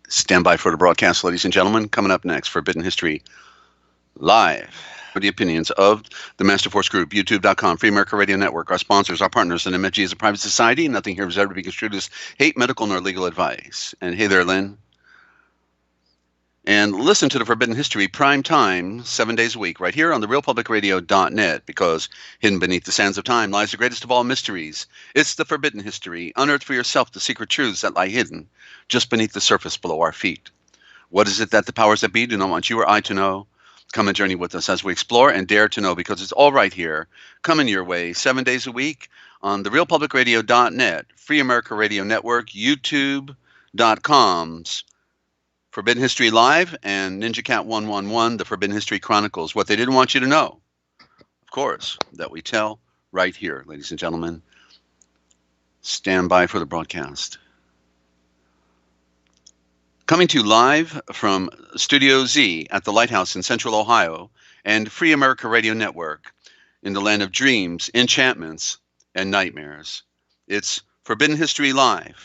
Stand by for the broadcast, ladies and gentlemen. Coming up next, Forbidden History Live. The opinions of the Master Force Group, YouTube.com, Free America Radio Network, our sponsors, our partners, and MFG is a private society. Nothing here is ever to be construed as hate, medical, nor legal advice. And hey there, Lynn. And listen to the Forbidden History prime time, 7 days a week, right here on the realpublicradio.net, because hidden beneath the sands of time lies the greatest of all mysteries. It's the Forbidden History. Unearth for yourself the secret truths that lie hidden just beneath the surface below our feet. What is it that the powers that be do not want you or I to know? Come and journey with us as we explore and dare to know, because it's all right here, coming your way 7 days a week on the realpublicradio.net, Free America Radio Network, YouTube.com's Forbidden History Live, and Ninja Cat 111, the Forbidden History Chronicles. What they didn't want you to know, of course, that we tell right here, ladies and gentlemen. Stand by for the broadcast. Coming to you live from Studio Z at the Lighthouse in Central Ohio and Free America Radio Network in the land of dreams, enchantments, and nightmares. It's Forbidden History Live.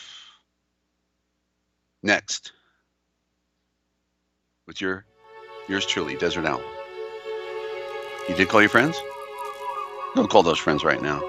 Next. With yours truly, Dezert-Owl. You did call your friends? Don't call those friends right now.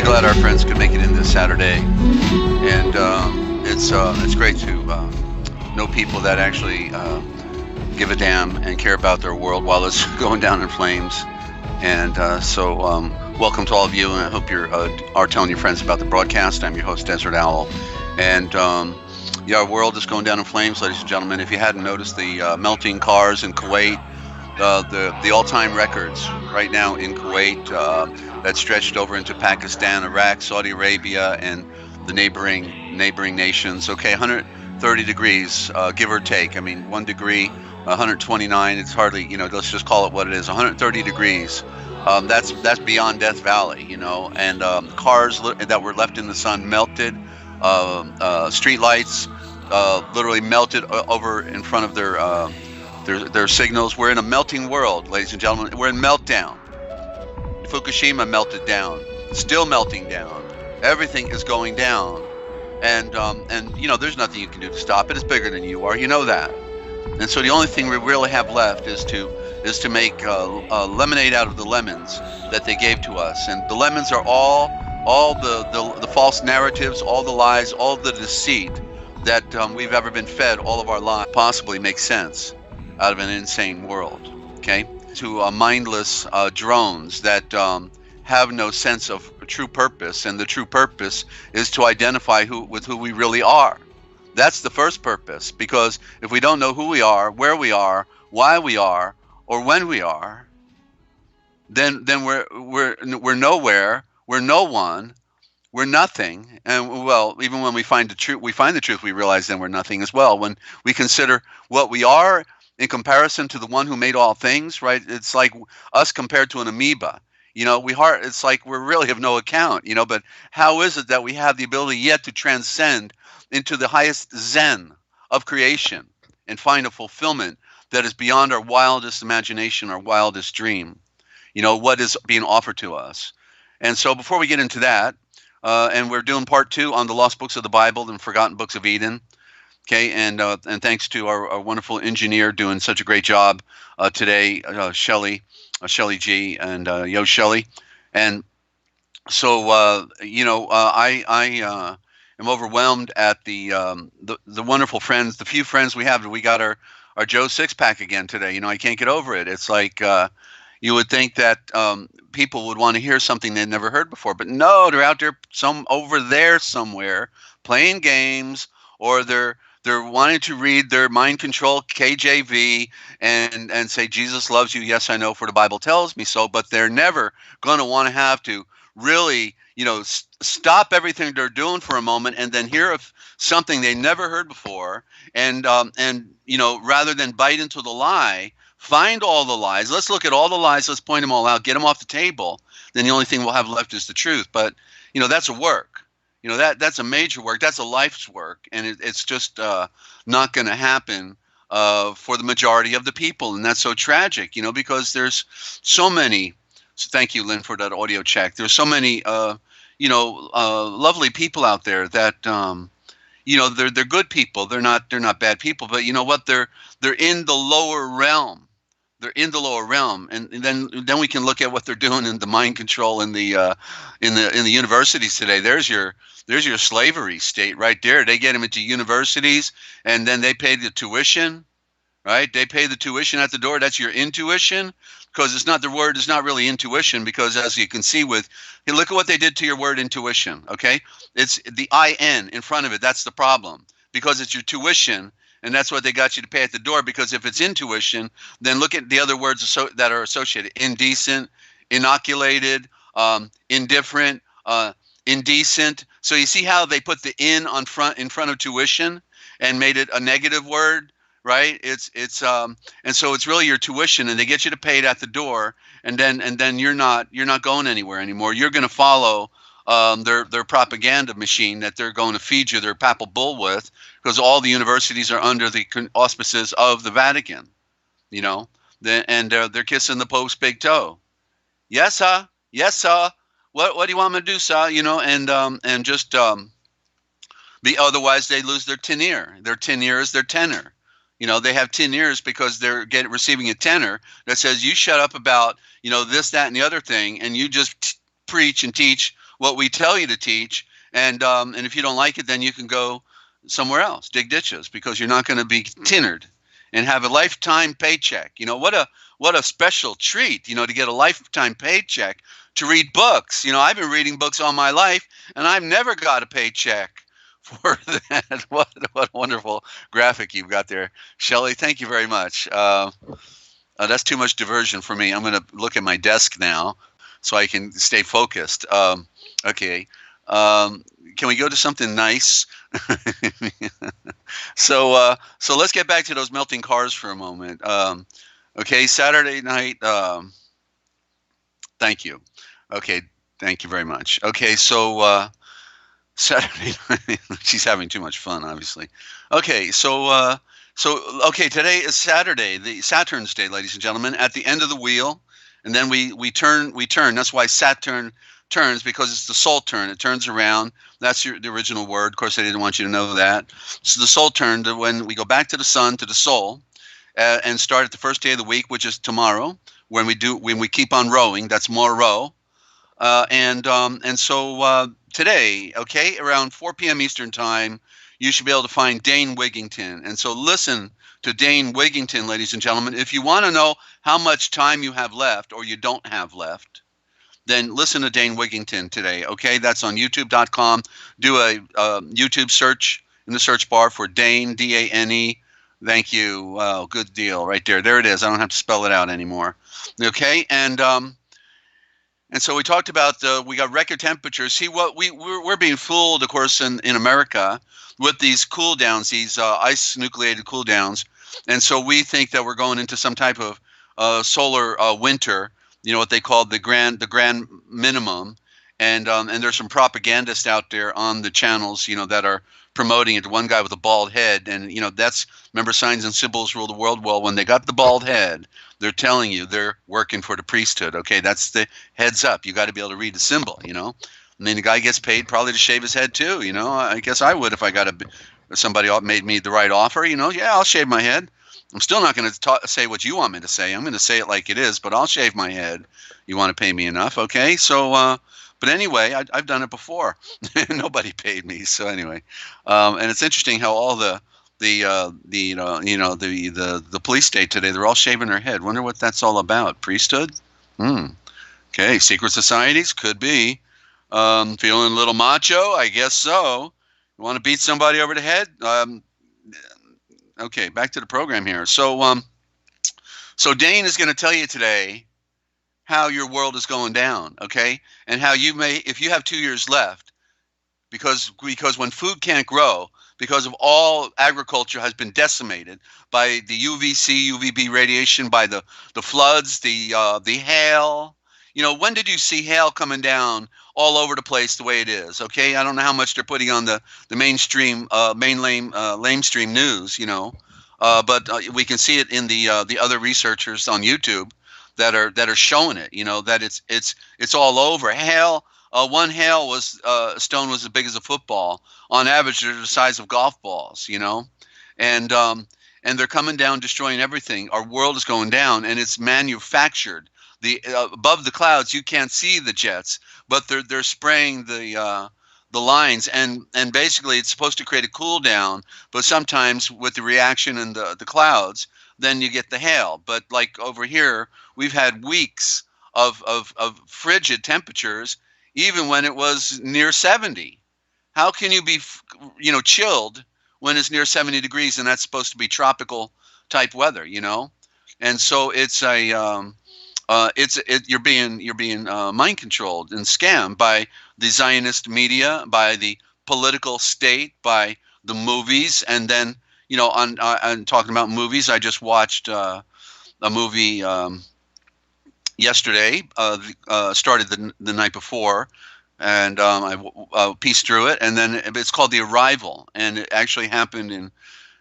Glad our friends could make it in this Saturday, and it's great to know people that actually give a damn and care about their world while it's going down in flames. And so welcome to all of you, and I hope you are telling your friends about the broadcast. I'm your host, Dezert-Owl, and yeah, our world is going down in flames, ladies and gentlemen. If you hadn't noticed, the melting cars in Kuwait, the all-time records right now in Kuwait, that's stretched over into Pakistan, Iraq, Saudi Arabia, and the neighboring nations. Okay, 130 degrees, give or take. I mean, 1 degree, 129. It's hardly, let's just call it what it is. 130 degrees. That's beyond Death Valley, And cars that were left in the sun melted. Street lights literally melted over in front of their signals. We're in a melting world, ladies and gentlemen. We're in meltdown. Fukushima melted down, still melting down. Everything is going down, and there's nothing you can do to stop it. It's bigger than you are, that. And so the only thing we really have left is to make lemonade out of the lemons that they gave to us. And the lemons are all the false narratives, all the lies, all the deceit that we've ever been fed all of our lives. Possibly make sense out of an insane world. Okay. To mindless drones that have no sense of true purpose, and the true purpose is to identify with who we really are. That's the first purpose, because if we don't know who we are, where we are, why we are, or when we are, then we're nowhere, we're no one, we're nothing. And well, even when we find the truth, we realize then we're nothing as well. When we consider what we are in comparison to the one who made all things, right? It's like us compared to an amoeba. It's like we're really of no account, but how is it that we have the ability yet to transcend into the highest zen of creation, and find a fulfillment that is beyond our wildest imagination, our wildest dream. What is being offered to us. And so before we get into that, and we're doing part 2 on the lost books of the Bible and forgotten books of Eden. Okay, and thanks to our wonderful engineer doing such a great job today, Shelly G, and Yochelleg. And so I am overwhelmed at the wonderful friends, the few friends we have. We got our Joe six-pack again today. I can't get over it. It's like you would think that people would want to hear something they'd never heard before, but no, they're out there over there somewhere playing games, or they're wanting to read their mind control KJV and say Jesus loves you. Yes, I know, for the Bible tells me so. But they're never going to want to have to really, stop everything they're doing for a moment and then hear of something they never heard before. And rather than bite into the lie, find all the lies. Let's look at all the lies. Let's point them all out. Get them off the table. Then the only thing we'll have left is the truth. But that's a work. That's a major work. That's a life's work, and it's just not going to happen for the majority of the people, and that's so tragic. Because there's so many. So thank you, Lynn, for that audio check. There's so many, lovely people out there that, they're good people. They're not bad people, but you know what? They're in the lower realm. They're in the lower realm, and then we can look at what they're doing in the mind control in the universities today. There's your slavery state right there. They get them into universities, and then they pay the tuition, right? They pay the tuition at the door. That's your intuition, because it's not, the word is not really intuition, because as you can see look at what they did to your word intuition, okay? It's the IN in front of it. That's the problem, because it's your tuition. And that's what they got you to pay at the door, because if it's intuition, then look at the other words that are associated: indecent, inoculated, indifferent, indecent. So you see how they put the in front of tuition and made it a negative word, right? And so it's really your tuition, and they get you to pay it at the door, and then you're not going anywhere anymore. You're going to follow their propaganda machine that they're going to feed you their papal bull with, because all the universities are under the auspices of the Vatican, and they're kissing the Pope's big toe. Yes, sir. Yes, sir. What do you want me to do, sir? And just be, otherwise they lose their tenure. Their tenure is their tenor. They have 10 years because they're receiving a tenor that says, you shut up about, this, that, and the other thing, and you just preach and teach what we tell you to teach, and if you don't like it, then you can go somewhere else, dig ditches, because you're not going to be tenured and have a lifetime paycheck. What a special treat, to get a lifetime paycheck to read books. I've been reading books all my life, and I've never got a paycheck for that. What a wonderful graphic you've got there, Shelley. Thank you very much. That's too much diversion for me. I'm going to look at my desk now so I can stay focused. Okay. Can we go to something nice? So let's get back to those melting cars for a moment. Okay, Saturday night. Thank you. Okay, thank you very much. Okay, so Saturday night. She's having too much fun, obviously. Okay, so okay, today is Saturday, the Saturn's Day, ladies and gentlemen. At the end of the wheel, and then we turn. That's why Saturn turns, because it's the soul turn. It turns around. That's the original word. Of course, I didn't want you to know that. So the soul turn, when we go back to the sun, to the soul, and start at the first day of the week, which is tomorrow, when we keep on rowing. That's more row. And so today, okay, around 4 p.m. Eastern time, you should be able to find Dane Wigington. And so listen to Dane Wigington, ladies and gentlemen. If you want to know how much time you have left, or you don't have left, then listen to Dane Wigington today, okay? That's on YouTube.com. Do a YouTube search in the search bar for Dane, D-A-N-E. Thank you. Well, good deal right there. There it is. I don't have to spell it out anymore. Okay, and so we talked about we got record temperatures. See, what we're being fooled, of course, in America with these cool downs, these ice nucleated cool downs, and so we think that we're going into some type of solar winter. What they call the grand minimum, and there's some propagandists out there on the channels, that are promoting it. One guy with a bald head, and that's, remember, signs and symbols rule the world. Well, when they got the bald head, they're telling you they're working for the priesthood. Okay, that's the heads up. You got to be able to read the symbol. And then the guy gets paid probably to shave his head too. I guess I would if I got somebody made me the right offer. Yeah, I'll shave my head. I'm still not going to say what you want me to say. I'm going to say it like it is, but I'll shave my head. You want to pay me enough, okay? So, but anyway, I've done it before. Nobody paid me. So anyway, and it's interesting how all the police state today, they're all shaving their head. Wonder what that's all about. Priesthood? Okay, secret societies? Could be. Feeling a little macho? I guess so. You want to beat somebody over the head? Okay, back to the program here. So Dane is going to tell you today how your world is going down, okay? And how you may, if you have 2 years left, because when food can't grow, because of all agriculture has been decimated by the UVC, UVB radiation, by the floods, the hail. When did you see hail coming down all over the place the way it is? Okay, I don't know how much they're putting on the mainstream, lamestream news, but we can see it in the other researchers on YouTube that are showing it. That it's all over. Hail. One hail stone was as big as a football. On average, they're the size of golf balls. And they're coming down, destroying everything. Our world is going down, and it's manufactured. Above the clouds, you can't see the jets, but they're spraying the lines, and basically it's supposed to create a cool down. But sometimes with the reaction in the clouds, then you get the hail. But like over here, we've had weeks of frigid temperatures, even when it was near 70. How can you be chilled when it's near 70 degrees, and that's supposed to be tropical type weather? And so it's you're being mind controlled and scammed by the Zionist media, by the political state, by the movies. And then on talking about movies, I just watched a movie yesterday. Started the night before, and I pieced through it, and then it's called The Arrival, and it actually happened in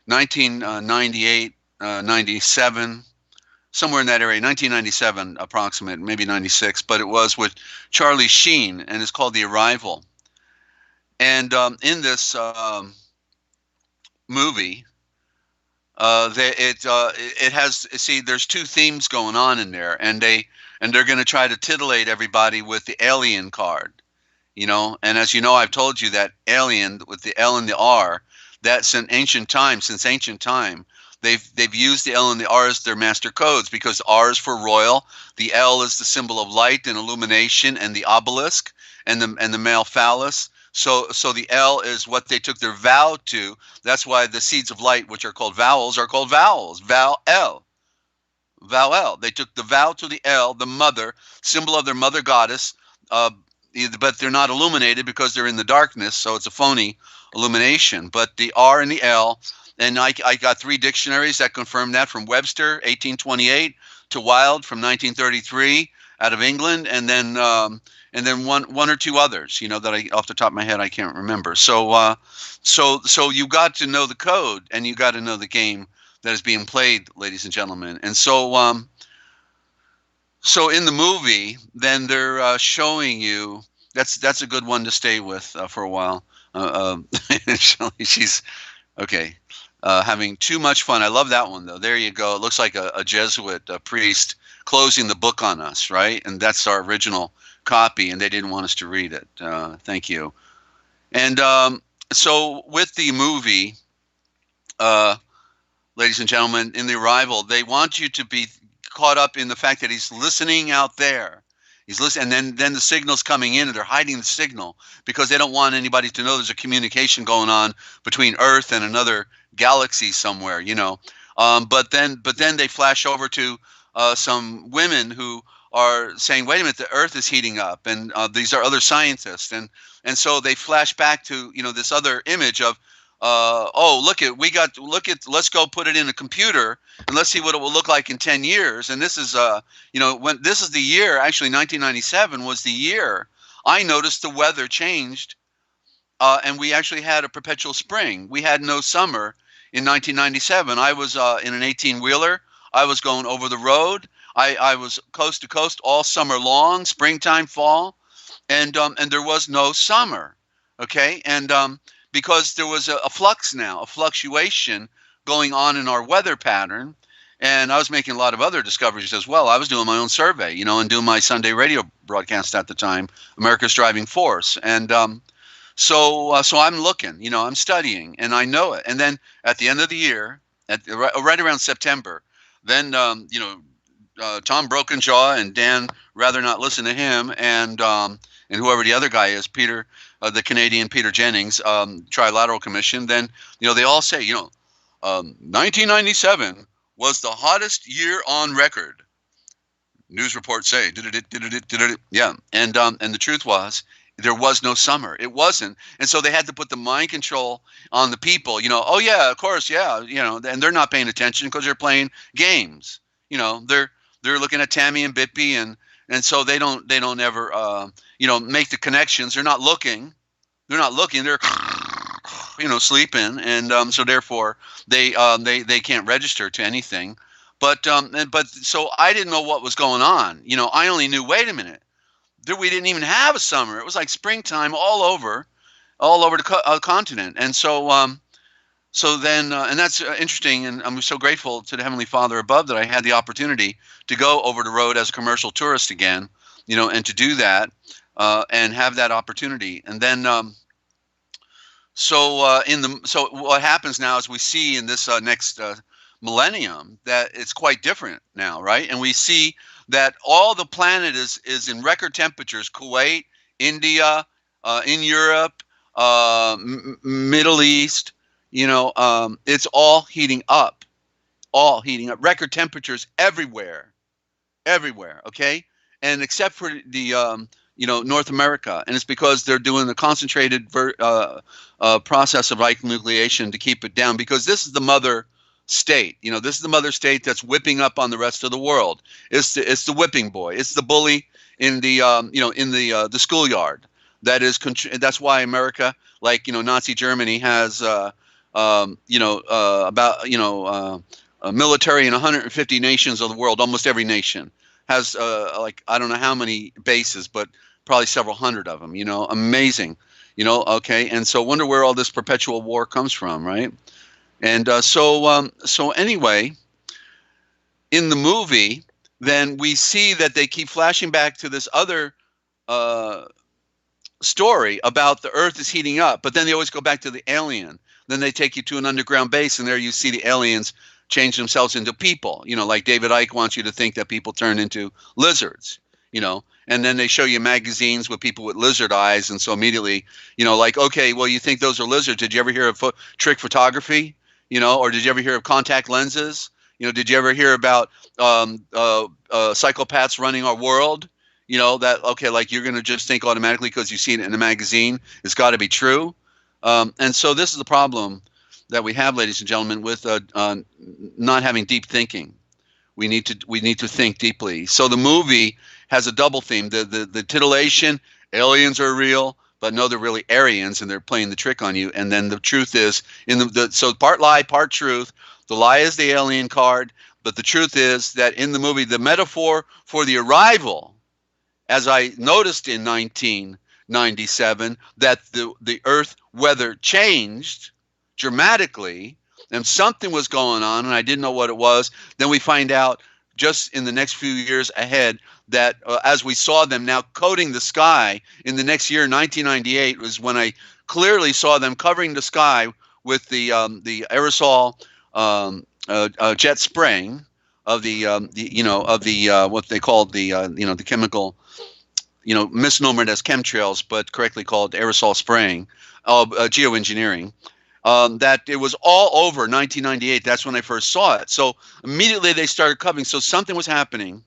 1998, 97. Somewhere in that area, 1997 approximate, maybe 96, but it was with Charlie Sheen, and it's called The Arrival. And in this movie, it has, see, there's two themes going on in there, and they're going to try to titillate everybody with the alien card, and as you know, I've told you that alien with the L and the R, that's since ancient time. They've used the L and the R as their master codes, because R is for royal, the L is the symbol of light and illumination, and the obelisk, and the male phallus. So the L is what they took their vow to. That's why the seeds of light, which are called vowels, are called vowels. Val L. Val L. They took the vow to the L, the mother, symbol of their mother goddess, but they're not illuminated because they're in the darkness, so it's a phony illumination. But the R and the L. And I got 3 dictionaries that confirm that, from Webster, 1828, to Wilde from 1933 out of England, and then one or two others, that off the top of my head I can't remember. So you got to know the code, and you got to know the game that is being played, ladies and gentlemen. And so in the movie, then they're showing you, that's a good one to stay with for a while. She's okay. Having too much fun. I love that one, though. There you go. It looks like a Jesuit priest closing the book on us, right? And that's our original copy, and they didn't want us to read it. Thank you. And so with the movie, ladies and gentlemen, in The Arrival, they want you to be caught up in the fact that he's listening out there. He's listening, and then the signal's coming in, and they're hiding the signal because they don't want anybody to know there's a communication going on between Earth and another galaxy somewhere, but then they flash over to some women who are saying, wait a minute, the Earth is heating up, and these are other scientists, and so they flash back to this other image of let's go put it in a computer and let's see what it will look like in 10 years. And this is when this is the year, actually 1997 was the year I noticed the weather changed, and we actually had a perpetual spring. We had no summer in 1997. I was in an 18-wheeler. I was going over the road. I was coast to coast all summer long, springtime, fall, and there was no summer. Okay, and because there was a flux now, a fluctuation going on in our weather pattern. And I was making a lot of other discoveries as well. I was doing my own survey, and doing my Sunday radio broadcast at the time, America's Driving Force. And so I'm looking, I'm studying, and I know it. And then at the end of the year, right around September, then Tom Brokenjaw and Dan rather not listen to him, and whoever the other guy is, Peter, the Canadian Peter Jennings, Trilateral Commission. Then they all say 1997 was the hottest year on record. News reports say, yeah, and the truth was, there was no summer. It wasn't. And so they had to put the mind control on the people, oh yeah, of course, yeah, and they're not paying attention because they're playing games. They're looking at Tammy and Bippy, and so they don't ever make the connections. They're not looking. They're sleeping, and so therefore they can't register to anything. But so I didn't know what was going on. I only knew, wait a minute, we didn't even have a summer. It was like springtime all over the continent. And so then and that's interesting, and I'm so grateful to the Heavenly Father above that I had the opportunity to go over the road as a commercial tourist again, and to do that and have that opportunity. And then so what happens now is we see in this next millennium that it's quite different now, right? And we see that all the planet is in record temperatures. Kuwait, India, in Europe, Middle East, it's all heating up, record temperatures everywhere, okay? And except for the North America, and it's because they're doing the concentrated process of enucleation to keep it down, because this is the mother state. This is the mother state that's whipping up on the rest of the world. It's the whipping boy. It's the bully in the the schoolyard. That's why America, like Nazi Germany, has about a military in 150 nations of the world. Almost every nation has like, I don't know how many bases, but probably several hundred of them. Amazing. Okay, and so wonder where all this perpetual war comes from, right? And so anyway, in the movie, then we see that they keep flashing back to this other story about the Earth is heating up, but then they always go back to the alien. Then they take you to an underground base, and there you see the aliens change themselves into people. Like David Icke wants you to think that people turn into lizards. And then they show you magazines with people with lizard eyes, and so immediately, like, okay, well, you think those are lizards? Did you ever hear of trick photography? Or did you ever hear of contact lenses? Did you ever hear about psychopaths running our world? That, okay, like you're going to just think automatically because you see it in a magazine, it's got to be true. And so this is the problem that we have, ladies and gentlemen, with not having deep thinking. We need to think deeply. So the movie has a double theme: the titillation, aliens are real, but no, they're really Aryans, and they're playing the trick on you. And then the truth is, so part lie, part truth. The lie is the alien card, but the truth is that in the movie, the metaphor for the arrival, as I noticed in 1997, that the Earth weather changed dramatically, and something was going on, and I didn't know what it was. Then we find out just in the next few years ahead that as we saw them now coating the sky in the next year, 1998, was when I clearly saw them covering the sky with the aerosol jet spraying of the what they called the chemical, misnomered as chemtrails, but correctly called aerosol spraying of geoengineering. That it was all over 1998. That's when I first saw it. So immediately they started covering. So something was happening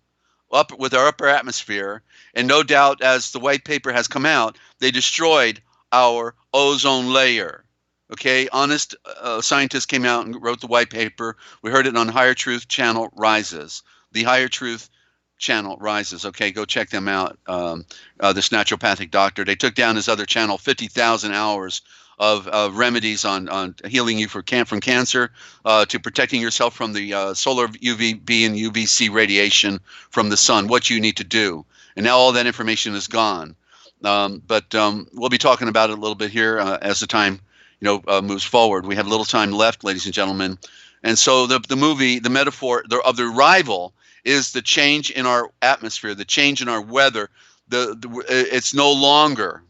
up with our upper atmosphere. And no doubt, as the white paper has come out, they destroyed our ozone layer. Okay, honest scientists came out and wrote the white paper. We heard it on Higher Truth channel Rises. The Higher Truth channel rises. Okay, go check them out. This naturopathic doctor. They took down his other channel, 50,000 hours of remedies on healing you from cancer, to protecting yourself from the solar UVB and UVC radiation from the sun, what you need to do. And now all that information is gone. But we'll be talking about it a little bit here as the time moves forward. We have a little time left, ladies and gentlemen. And so the movie, the metaphor of the arrival is the change in our atmosphere, the change in our weather. It's no longer.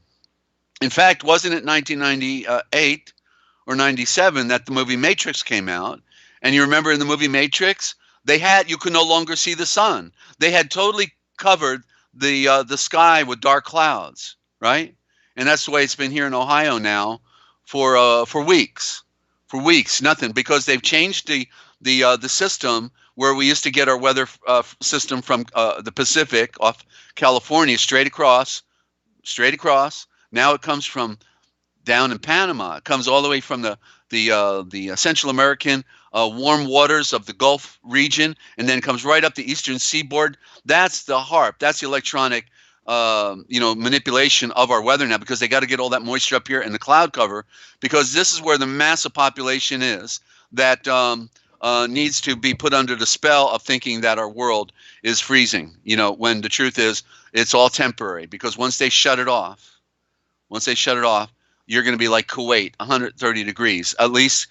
In fact, wasn't it 1998 or 97 that the movie Matrix came out? And you remember in the movie Matrix, you could no longer see the sun. They had totally covered the sky with dark clouds, right? And that's the way it's been here in Ohio now for weeks. For weeks, nothing, because they've changed the system where we used to get our weather system from the Pacific off California straight across. Now it comes from down in Panama. It comes all the way from the Central American warm waters of the Gulf region, and then comes right up the eastern seaboard. That's the HARP. That's the electronic manipulation of our weather now, because they got to get all that moisture up here and the cloud cover, because this is where the massive population is that needs to be put under the spell of thinking that our world is freezing, when the truth is it's all temporary, because once they shut it off, you're going to be like Kuwait, 130 degrees, at least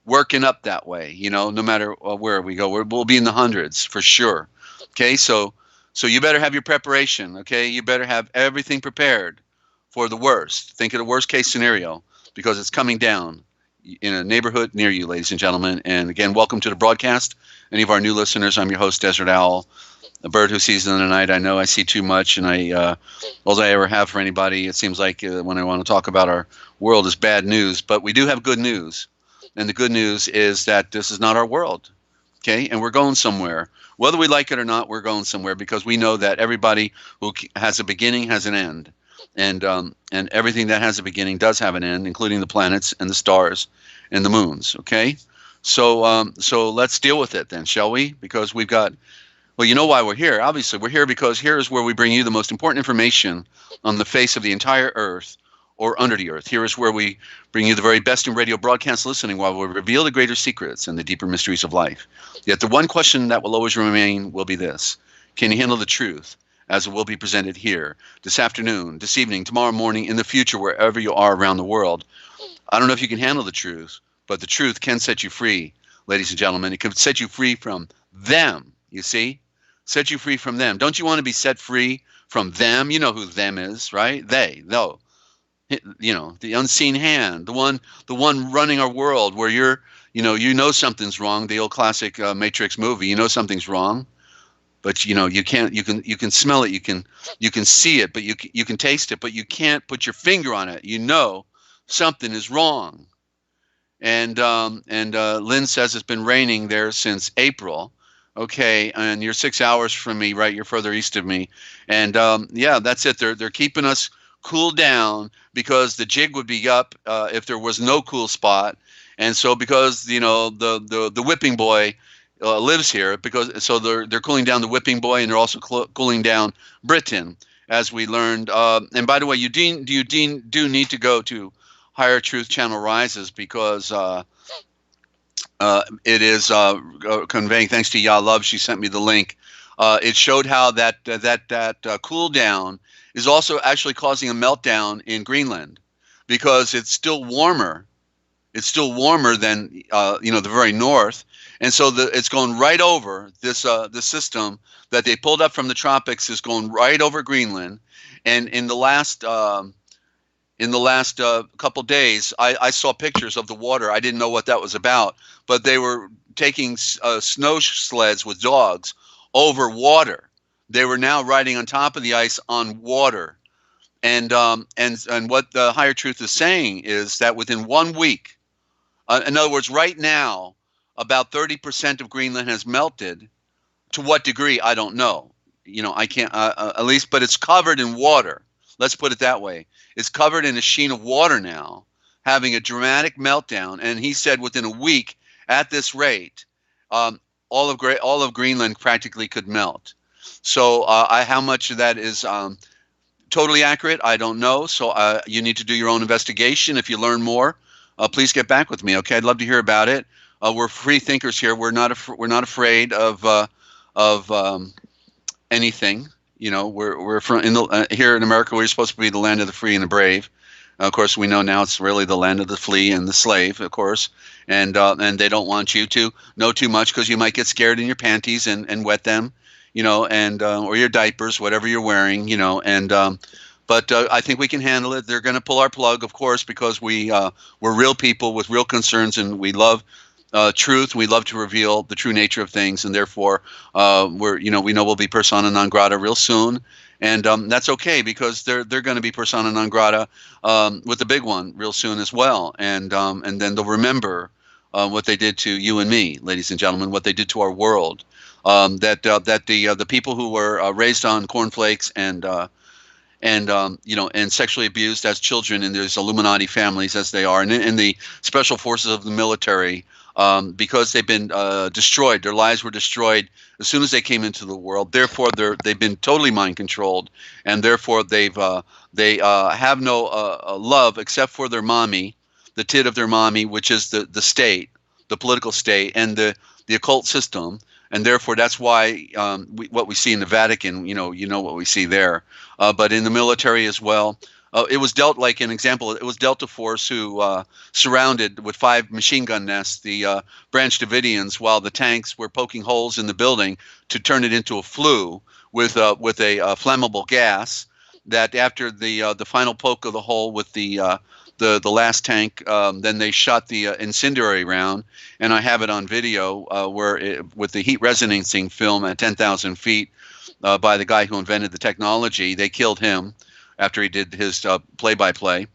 working up that way, no matter where we go. We'll be in the hundreds for sure. Okay, so you better have your preparation, okay? You better have everything prepared for the worst. Think of the worst case scenario, because it's coming down in a neighborhood near you, ladies and gentlemen. And again, welcome to the broadcast. Any of our new listeners, I'm your host, Dezert-Owl, a bird who sees in the night. I know I see too much, and all I ever have for anybody, it seems like when I want to talk about our world, is bad news. But we do have good news. And the good news is that this is not our world, okay? And we're going somewhere. Whether we like it or not, we're going somewhere, because we know that everybody who has a beginning has an end. And everything that has a beginning does have an end, including the planets and the stars and the moons, okay? So let's deal with it then, shall we? Because we've got, well, you know why we're here. Obviously, we're here because here is where we bring you the most important information on the face of the entire earth, or under the earth. Here is where we bring you the very best in radio broadcast listening, while we reveal the greater secrets and the deeper mysteries of life. Yet the one question that will always remain will be this: can you handle the truth as it will be presented here, this afternoon, this evening, tomorrow morning, in the future, wherever you are around the world? I don't know if you can handle the truth, but the truth can set you free, ladies and gentlemen. It can set you free from them, you see? Set you free from them. Don't you want to be set free from them? You know who them is, right? No. The unseen hand, the one running our world, where you know something's wrong. The old classic Matrix movie, something's wrong, but you can smell it, you can see it, but you can taste it, but you can't put your finger on it. Something is wrong. And Lynn says it's been raining there since April. Okay, and you're 6 hours from me, right? You're further east of me, and yeah, that's it. They're keeping us cool down, because the jig would be up if there was no cool spot. And so because the whipping boy lives here, so they're cooling down the whipping boy, and they're also cooling down Britain, as we learned. And by the way, you do need to go to Higher Truth Channel Rises, because it is conveying, thanks to Ya Love, she sent me the link. It showed how that cool down is also actually causing a meltdown in Greenland, because it's still warmer. It's still warmer than the very north, and so it's going right over this the system that they pulled up from the tropics is going right over Greenland. And in the last couple days, I saw pictures of the water. I didn't know what that was about, but they were taking snow sleds with dogs over water. They were now riding on top of the ice on water. And what the Higher Truth is saying is that within 1 week, in other words, right now, about 30% of Greenland has melted. To what degree, I don't know. I can't, at least, but it's covered in water. Let's put it that way. It's covered in a sheen of water now, having a dramatic meltdown. And he said within a week, at this rate, all of Greenland practically could melt. So how much of that is totally accurate, I don't know. So you need to do your own investigation. If you learn more, please get back with me. Okay, I'd love to hear about it. We're free thinkers here. We're not afraid of anything. You know, we're from here in America. We're supposed to be the land of the free and the brave. Of course, we know now it's really the land of the flea and the slave, of course, and they don't want you to know too much because you might get scared in your panties and wet them, you know, and or your diapers, whatever you're wearing, you know, and but I think we can handle it. They're going to pull our plug, of course, because we're real people with real concerns, and we love truth. We love to reveal the true nature of things, and therefore, we know we'll be persona non grata real soon, and that's okay because they're going to be persona non grata with the big one real soon as well, and then they'll remember what they did to you and me, ladies and gentlemen, what they did to our world. That the people who were raised on cornflakes and sexually abused as children in these Illuminati families, as they are, and in the special forces of the military. Because they've been destroyed. Their lives were destroyed as soon as they came into the world. Therefore, they've been totally mind controlled, and therefore they have no love except for their mommy, the tit of their mommy, which is the state, the political state, and the occult system. And therefore, that's why what we see in the Vatican, you know what we see there, but in the military as well. It was dealt, like an example, it was Delta Force who surrounded with 5 machine gun nests the Branch Davidians while the tanks were poking holes in the building to turn it into a flue with a flammable gas. That after the final poke of the hole with the last tank, then they shot the incendiary round, and I have it on video with the heat resonancing film at 10,000 feet by the guy who invented the technology. They killed him after he did his play-by-play.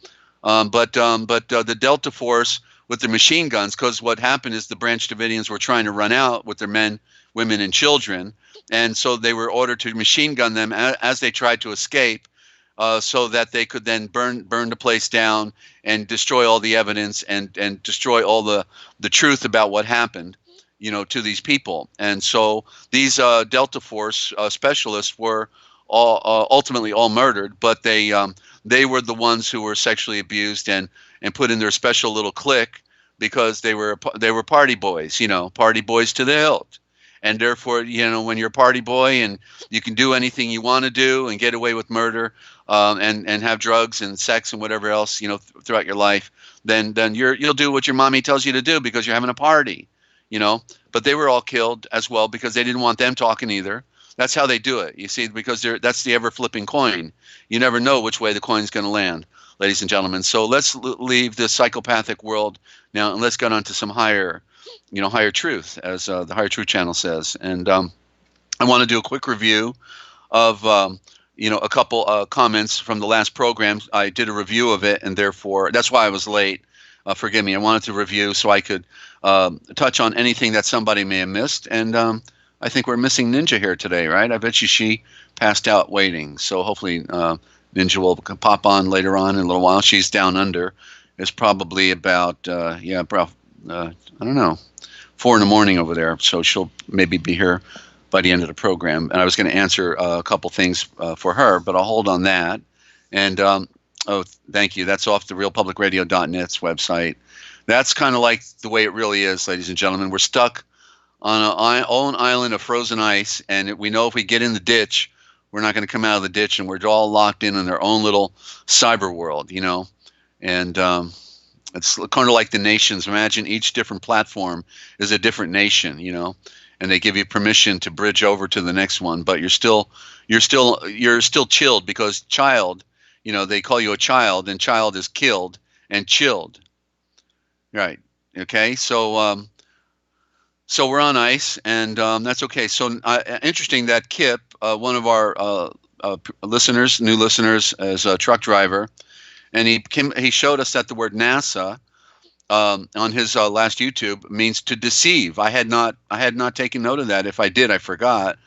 But the Delta Force with the machine guns, because what happened is the Branch Davidians were trying to run out with their men, women, and children, and so they were ordered to machine gun them as they tried to escape, so that they could then burn the place down and destroy all the evidence and destroy all the truth about what happened, you know, to these people. And so these Delta Force specialists were ultimately all murdered, but they were the ones who were sexually abused and put in their special little clique because they were party boys, you know, party boys to the hilt. And therefore, you know, when you're a party boy and you can do anything you want to do and get away with murder and have drugs and sex and whatever else, you know, throughout your life, then you'll do what your mommy tells you to do because you're having a party, you know. But they were all killed as well because they didn't want them talking either. That's how they do it, you see, because that's the ever-flipping coin. You never know which way the coin's going to land, ladies and gentlemen. So let's leave this psychopathic world now and let's get on to some higher truth, as the Higher Truth channel says. And I want to do a quick review of, a couple comments from the last program. I did a review of it, and therefore that's why I was late. Forgive me. I wanted to review so I could touch on anything that somebody may have missed. And I think we're missing Ninja here today, right? I bet you she passed out waiting. So hopefully Ninja will pop on later on in a little while. She's down under. It's probably about, I don't know, 4 in the morning over there. So she'll maybe be here by the end of the program. And I was going to answer a couple things for her, but I'll hold on that. And, thank you. That's off the realpublicradio.net's website. That's kind of like the way it really is, ladies and gentlemen. We're stuck on our own island of frozen ice, and we know if we get in the ditch, we're not going to come out of the ditch, and we're all locked in their own little cyber world, you know. And it's kind of like the nations. Imagine each different platform is a different nation, you know, and they give you permission to bridge over to the next one, but you're still chilled because child, you know, they call you a child, and child is killed and chilled, right? Okay, so. So we're on ice, and that's okay. So interesting that Kip, one of our new listeners, is a truck driver, and he showed us that the word NASA on his last YouTube means to deceive. I had not taken note of that. If I did, I forgot.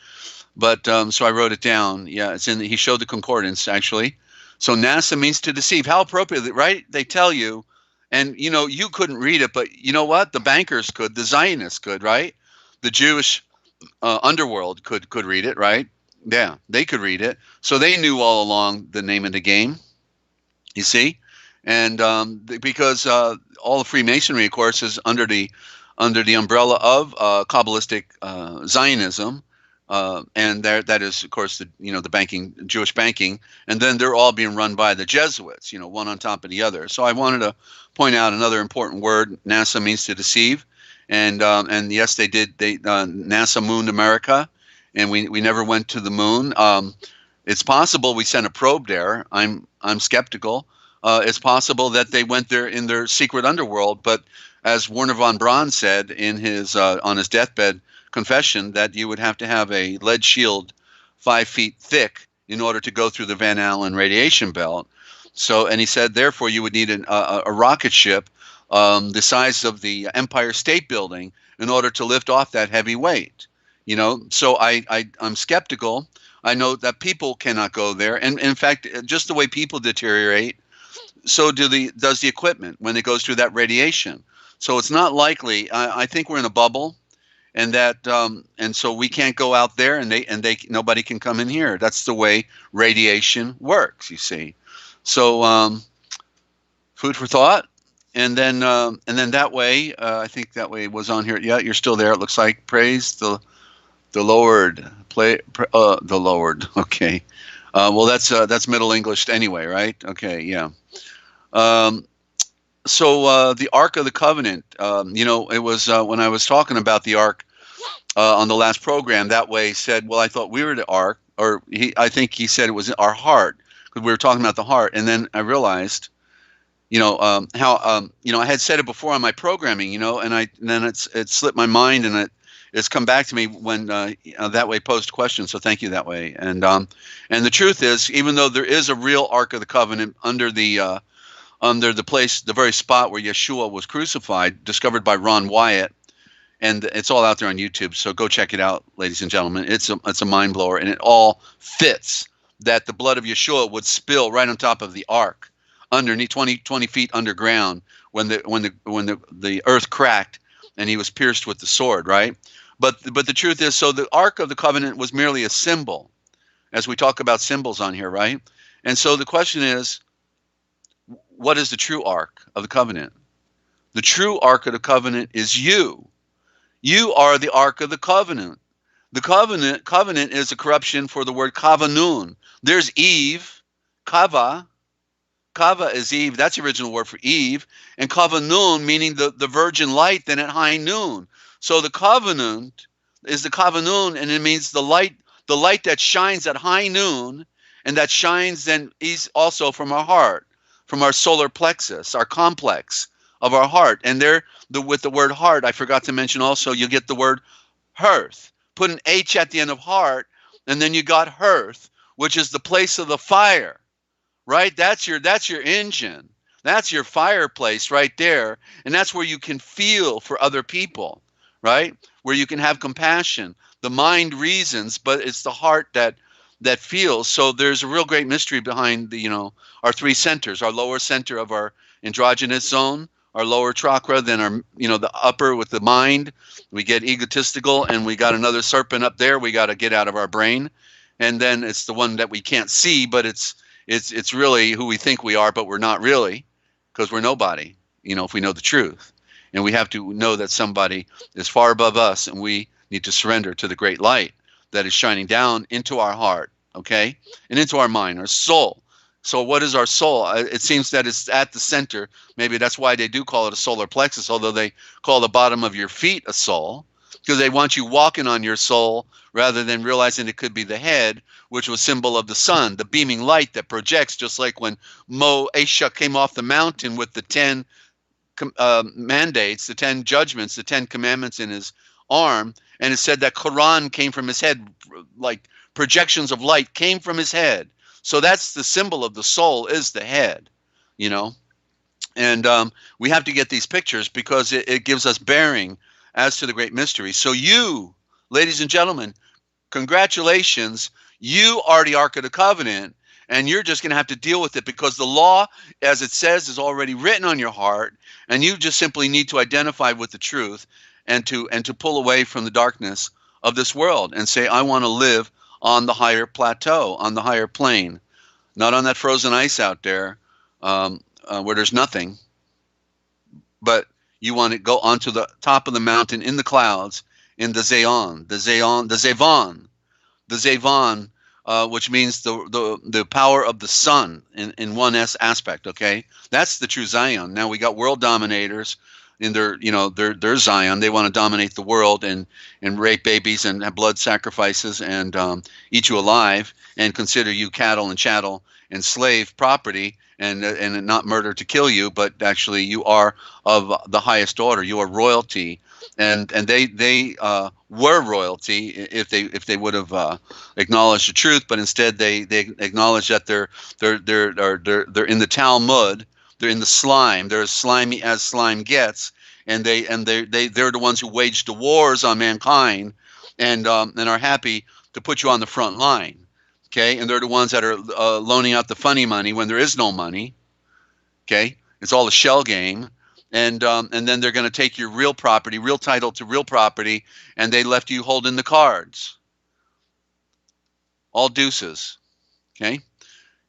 But so I wrote it down. Yeah, he showed the concordance actually. So NASA means to deceive. How appropriate, right? They tell you. And, you know, you couldn't read it, but you know what? The bankers could, the Zionists could, right? The Jewish underworld could read it, right? Yeah, they could read it. So they knew all along the name of the game, you see? And because all of Freemasonry, of course, is under the umbrella of Kabbalistic Zionism, and that is, of course, the banking, Jewish banking, and then they're all being run by the Jesuits, one on top of the other. So I wanted to point out another important word. NASA means to deceive, and yes, they did. NASA mooned America, and we never went to the moon. It's possible we sent a probe there. I'm skeptical. It's possible that they went there in their secret underworld, but as Werner von Braun said in his on his deathbed confession, that you would have to have a lead shield 5 feet thick in order to go through the Van Allen radiation belt. So, and he said, therefore, you would need a rocket ship the size of the Empire State Building in order to lift off that heavy weight. So I'm skeptical. I know that people cannot go there, and in fact, just the way people deteriorate, so does the equipment when it goes through that radiation. So it's not likely. I think we're in a bubble, and that and so we can't go out there, and nobody can come in here. That's the way radiation works, you see. So food for thought, and then that way, I think that way it was on here. Yeah, you're still there. It looks like. Praise the Lord. The Lord. Okay. Well, that's Middle English anyway, right? Okay. Yeah. So the Ark of the Covenant, it was when I was talking about the Ark on the last program, that way said, well, I thought we were the Ark, or I think he said it was our heart, because we were talking about the heart. And then I realized, how, I had said it before on my programming, and then it slipped my mind, and it's come back to me when that way posed questions. So thank you that way. And the truth is, even though there is a real Ark of the Covenant under the place, the very spot where Yeshua was crucified, discovered by Ron Wyatt, and it's all out there on YouTube. So go check it out, ladies and gentlemen. It's a mind blower, and it all fits that the blood of Yeshua would spill right on top of the ark, underneath 20 feet underground, when the earth cracked and he was pierced with the sword, right? But the truth is, so the Ark of the Covenant was merely a symbol, as we talk about symbols on here, right? And so the question is, what is the true Ark of the Covenant? The true Ark of the Covenant is you. You are the Ark of the Covenant. The covenant is a corruption for the word kavanun. There's Eve, kava. Kava is Eve. That's the original word for Eve. And kavanun, meaning the virgin light, then at high noon. So the covenant is the kavanun, and it means the light that shines at high noon, and that shines then is also from our heart, from our solar plexus, our complex of our heart. And with the word heart, I forgot to mention also, you get the word hearth. Put an H at the end of heart, and then you got hearth, which is the place of the fire, right? That's your engine. That's your fireplace right there. And that's where you can feel for other people, right? Where you can have compassion. The mind reasons, but it's the heart that feels. So there's a real great mystery behind our three centers, our lower center of our androgynous zone, our lower chakra, then our, the upper with the mind. We get egotistical, and we got another serpent up there we got to get out of our brain. And then it's the one that we can't see, but it's really who we think we are, but we're not really, because we're nobody, if we know the truth. And we have to know that somebody is far above us, and we need to surrender to the great light that is shining down into our heart, okay, and into our mind, our soul. So what is our soul? It seems that it's at the center. Maybe that's why they do call it a solar plexus, although they call the bottom of your feet a soul, because they want you walking on your soul rather than realizing it could be the head, which was symbol of the sun, the beaming light that projects, just like when Mo-Esha came off the mountain with the 10 mandates, the 10 judgments, the 10 commandments in his arm, and it said that Quran came from his head, like projections of light came from his head. So that's the symbol of the soul, is the head, and we have to get these pictures because it gives us bearing as to the great mystery. So you, ladies and gentlemen, congratulations, you are the Ark of the Covenant, and you're just going to have to deal with it because the law, as it says, is already written on your heart, and you just simply need to identify with the truth and to pull away from the darkness of this world and say, I want to live on the higher plateau, on the higher plane, not on that frozen ice out there where there's nothing, but you want to go onto the top of the mountain in the clouds, in the Zeon, the Zevon, which means the power of the sun in one aspect. Okay, that's the true Zion. Now we got world dominators in their Zion. They want to dominate the world and rape babies and have blood sacrifices and eat you alive and consider you cattle and chattel and slave property and not murder to kill you, but actually you are of the highest order. You are royalty, and they were royalty if they would have acknowledged the truth, but instead they acknowledge that they're in the Talmud. They're in the slime. They're as slimy as slime gets, and they're the ones who waged the wars on mankind, and are happy to put you on the front line. Okay, and they're the ones that are loaning out the funny money when there is no money. Okay, it's all a shell game, and then they're going to take your real property, real title to real property, and they left you holding the cards. All deuces. Okay,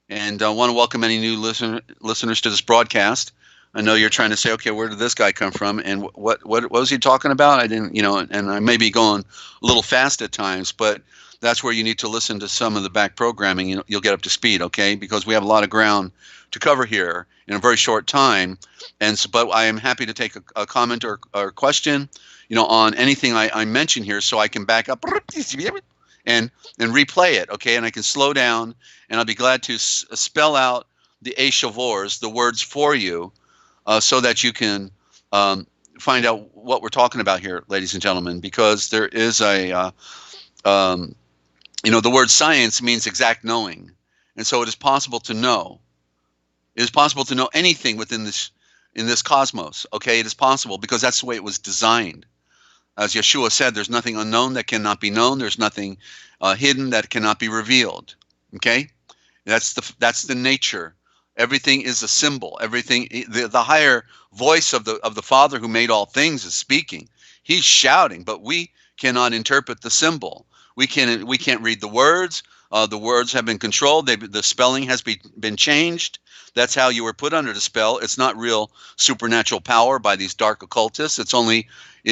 and I want to welcome any new listeners to this broadcast. I know you're trying to say, okay, where did this guy come from, and what was he talking about? I didn't, and I may be going a little fast at times, but that's where you need to listen to some of the back programming. You'll get up to speed, okay? Because we have a lot of ground to cover here in a very short time. And so, but I am happy to take a comment or question, on anything I mention here, so I can back up and replay it, okay? And I can slow down, and I'll be glad to spell out the Shavors, the words for you, so that you can find out what we're talking about here, ladies and gentlemen. Because there is the word science means exact knowing. And so it is possible to know. It is possible to know anything in this cosmos. Okay, it is possible because that's the way it was designed. As Yeshua said, there's nothing unknown that cannot be known. There's nothing hidden that cannot be revealed. Okay, that's the nature. Everything is a symbol. Everything, the higher voice of the Father who made all things is speaking. He's shouting, but we cannot interpret the symbol. We can't read the words. The words have been controlled. The spelling has been changed. That's how you were put under the spell. It's not real supernatural power by these dark occultists. It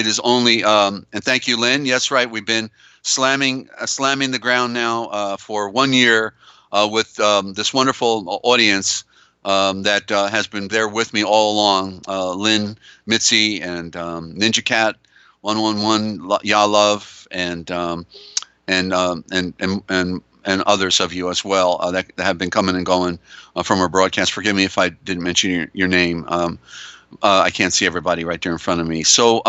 is only. And thank you, Lynn. Yes, right. We've been slamming the ground now for 1 year with this wonderful audience that has been there with me all along. Lynn, Mitzi, and Ninja Cat, 111, Ya Love, and others of you as well that have been coming and going from our broadcast. Forgive me if I didn't mention your name. I can't see everybody right there in front of me. So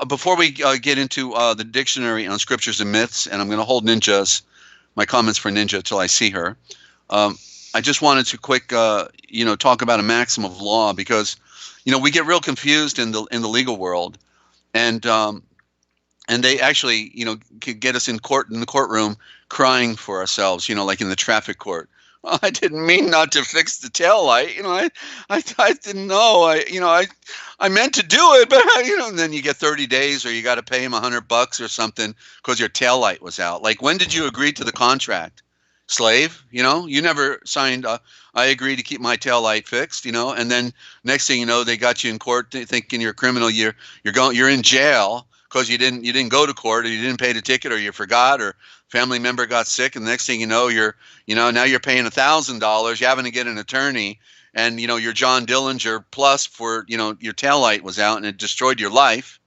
before we get into the dictionary on scriptures and myths, and I'm going to hold my comments for Ninja till I see her. I just wanted to quick, talk about a maxim of law, because, we get real confused in the legal world, and they actually, could get us in the courtroom crying for ourselves, like in the traffic court. Oh, I didn't mean not to fix the taillight. I didn't know. I meant to do it, but and then you get 30 days, or you got to pay him $100 or something because your taillight was out. Like, when did you agree to the contract? Slave, you never signed. I agree to keep my taillight fixed, and then next thing you know, they got you in court thinking you're a criminal. You're in jail because you didn't go to court, or you didn't pay the ticket, or you forgot, or family member got sick, and the next thing you know, now you're paying $1,000. You're having to get an attorney, and you're John Dillinger plus for your taillight was out and it destroyed your life.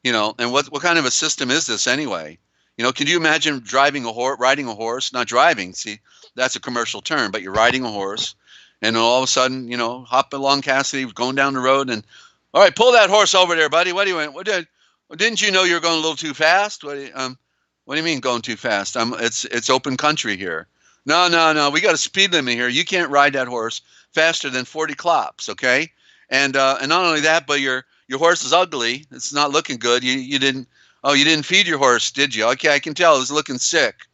And what kind of a system is this anyway? Can you imagine riding a horse, not driving? See, that's a commercial term, but you're riding a horse, and all of a sudden, hop along Cassidy, going down the road, and all right, pull that horse over there, buddy. What do you want? Didn't you know you were going a little too fast? What do you mean going too fast? It's open country here. No. We got a speed limit here. You can't ride that horse faster than 40 clops, okay? And not only that, but your horse is ugly. It's not looking good. You didn't feed your horse, did you? Okay, I can tell. It's looking sick.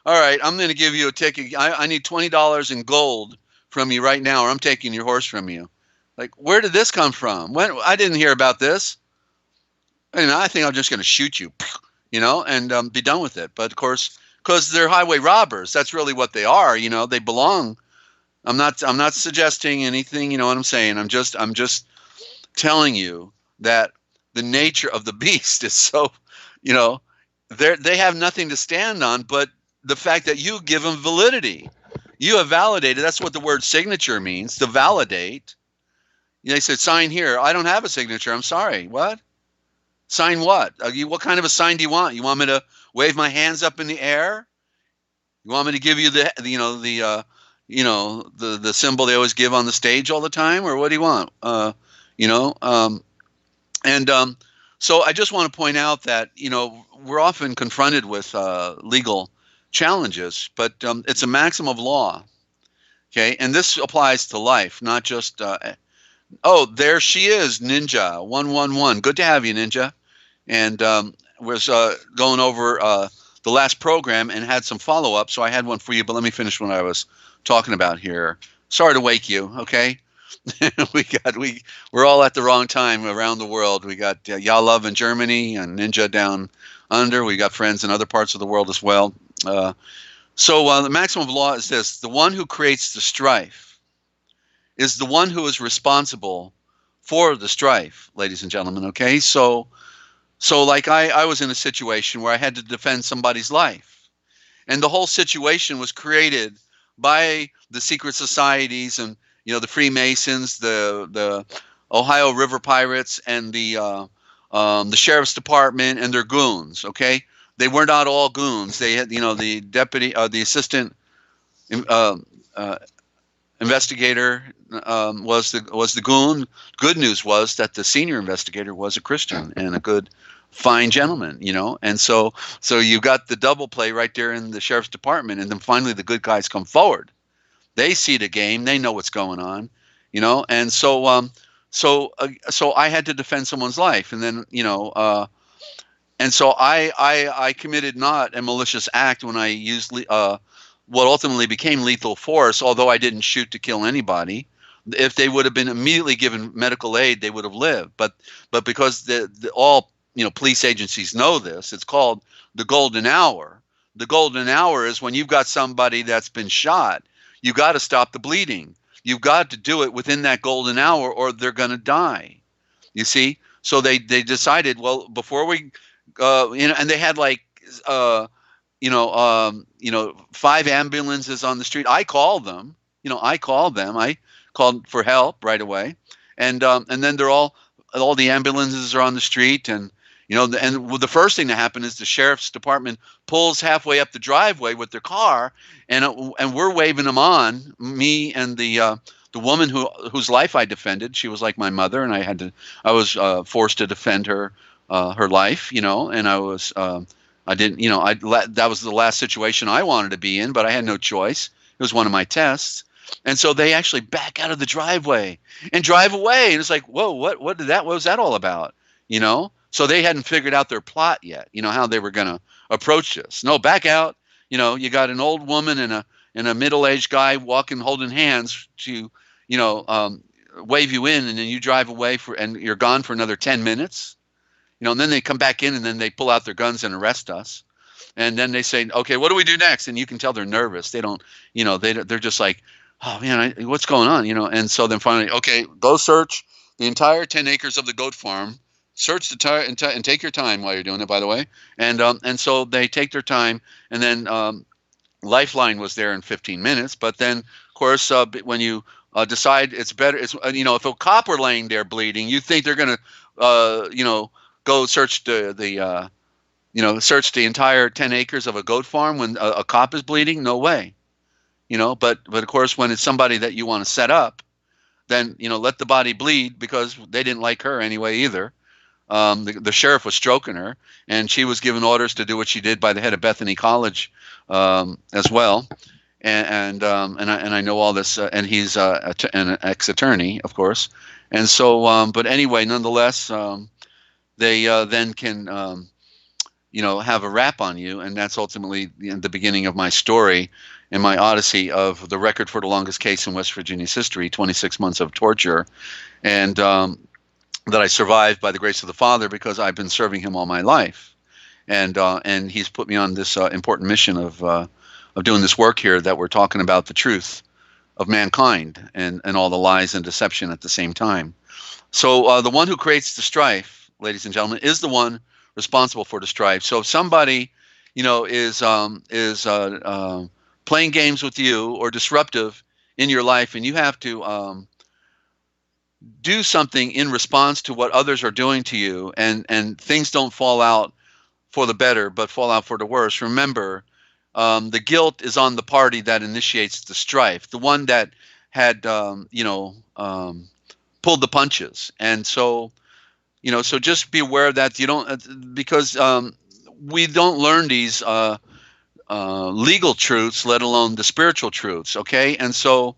All right, I'm going to give you a ticket. I need $20 in gold from you right now, or I'm taking your horse from you. Like, where did this come from? I didn't hear about this. I think I'm just going to shoot you. and be done with it. But of course, because they're highway robbers, that's really what they are. They belong. I'm not suggesting anything. You know what I'm saying? I'm just telling you that the nature of the beast is so, they have nothing to stand on but the fact that you give them validity. You have validated. That's what the word signature means, to validate. They said, sign here. I don't have a signature. I'm sorry. What? Sign what? What kind of a sign do you want? You want me to wave my hands up in the air? You want me to give you the symbol they always give on the stage all the time, or what do you want? So I just want to point out that we're often confronted with legal challenges, but it's a maxim of law. Okay, and this applies to life, not just. Oh, there she is, Ninja 111. Good to have you, Ninja. And was going over the last program and had some follow-up, so I had one for you, but let me finish what I was talking about here. Sorry to wake you, okay? We're all at the wrong time around the world. We got Yochelleg in Germany and Ninja down under. We got friends in other parts of the world as well. So the maxim of law is this: the one who creates the strife is the one who is responsible for the strife, ladies and gentlemen, okay? So like I was in a situation where I had to defend somebody's life. And the whole situation was created by the secret societies and, the Freemasons, the Ohio River Pirates, and the Sheriff's Department and their goons, okay? They were not all goons. They had, the deputy, the assistant investigator was the goon. Good news was that the senior investigator was a Christian and a good, fine gentleman, and so you got the double play right there in the Sheriff's Department, and then finally the good guys come forward. They see the game, they know what's going on, and so I had to defend someone's life, and then and so I committed not a malicious act when I used what ultimately became lethal force, although I didn't shoot to kill anybody. If they would have been immediately given medical aid, they would have lived. But because all police agencies know this, it's called the golden hour. The golden hour is when you've got somebody that's been shot. You got to stop the bleeding. You've got to do it within that golden hour, or they're going to die. You see? So they decided, well, before we, and they had like, 5 ambulances on the street. I called them. I called for help right away, and then they're all the ambulances are on the street, and the first thing that happened is the Sheriff's Department pulls halfway up the driveway with their car, and we're waving them on. Me and the woman whose life I defended. She was like my mother, and I was forced to defend her life. And I was. I didn't, that was the last situation I wanted to be in, but I had no choice. It was one of my tests. And so they actually back out of the driveway and drive away. And it's like, whoa, what was that all about? So they hadn't figured out their plot yet, how they were going to approach this. No, back out. You got an old woman and a middle-aged guy walking, holding hands to, wave you in, and then you drive away and you're gone for another 10 minutes. And then they come back in, and then they pull out their guns and arrest us. And then they say, okay, what do we do next? And you can tell they're nervous. They don't, they're just like, oh man, what's going on? And so then finally, okay, go search the entire 10 acres of the goat farm. Search and take your time while you're doing it, by the way. And so they take their time, and then Lifeline was there in 15 minutes. But then, of course, when you decide it's better, if a cop were laying there bleeding, you think they're going to, go search the entire 10 acres of a goat farm when a cop is bleeding? No way. But of course, when it's somebody that you want to set up, then, let the body bleed, because they didn't like her anyway either. The sheriff was stroking her, and she was given orders to do what she did by the head of Bethany College as well. And I know all this, and he's an ex-attorney, of course. And so, but anyway, nonetheless, they then can, have a rap on you, and that's ultimately the beginning of my story and my odyssey of the record for the longest case in West Virginia's history, 26 months of torture, and that I survived by the grace of the Father, because I've been serving him all my life. and he's put me on this important mission of doing this work here that we're talking about the truth of mankind and all the lies and deception at the same time. So the one who creates the strife, ladies and gentlemen, is the one responsible for the strife. So if somebody, is playing games with you or disruptive in your life, and you have to do something in response to what others are doing to you, and things don't fall out for the better, but fall out for the worse, remember, the guilt is on the party that initiates the strife, the one that had, pulled the punches. And so, so just be aware that you don't, because we don't learn these legal truths, let alone the spiritual truths. Okay. And so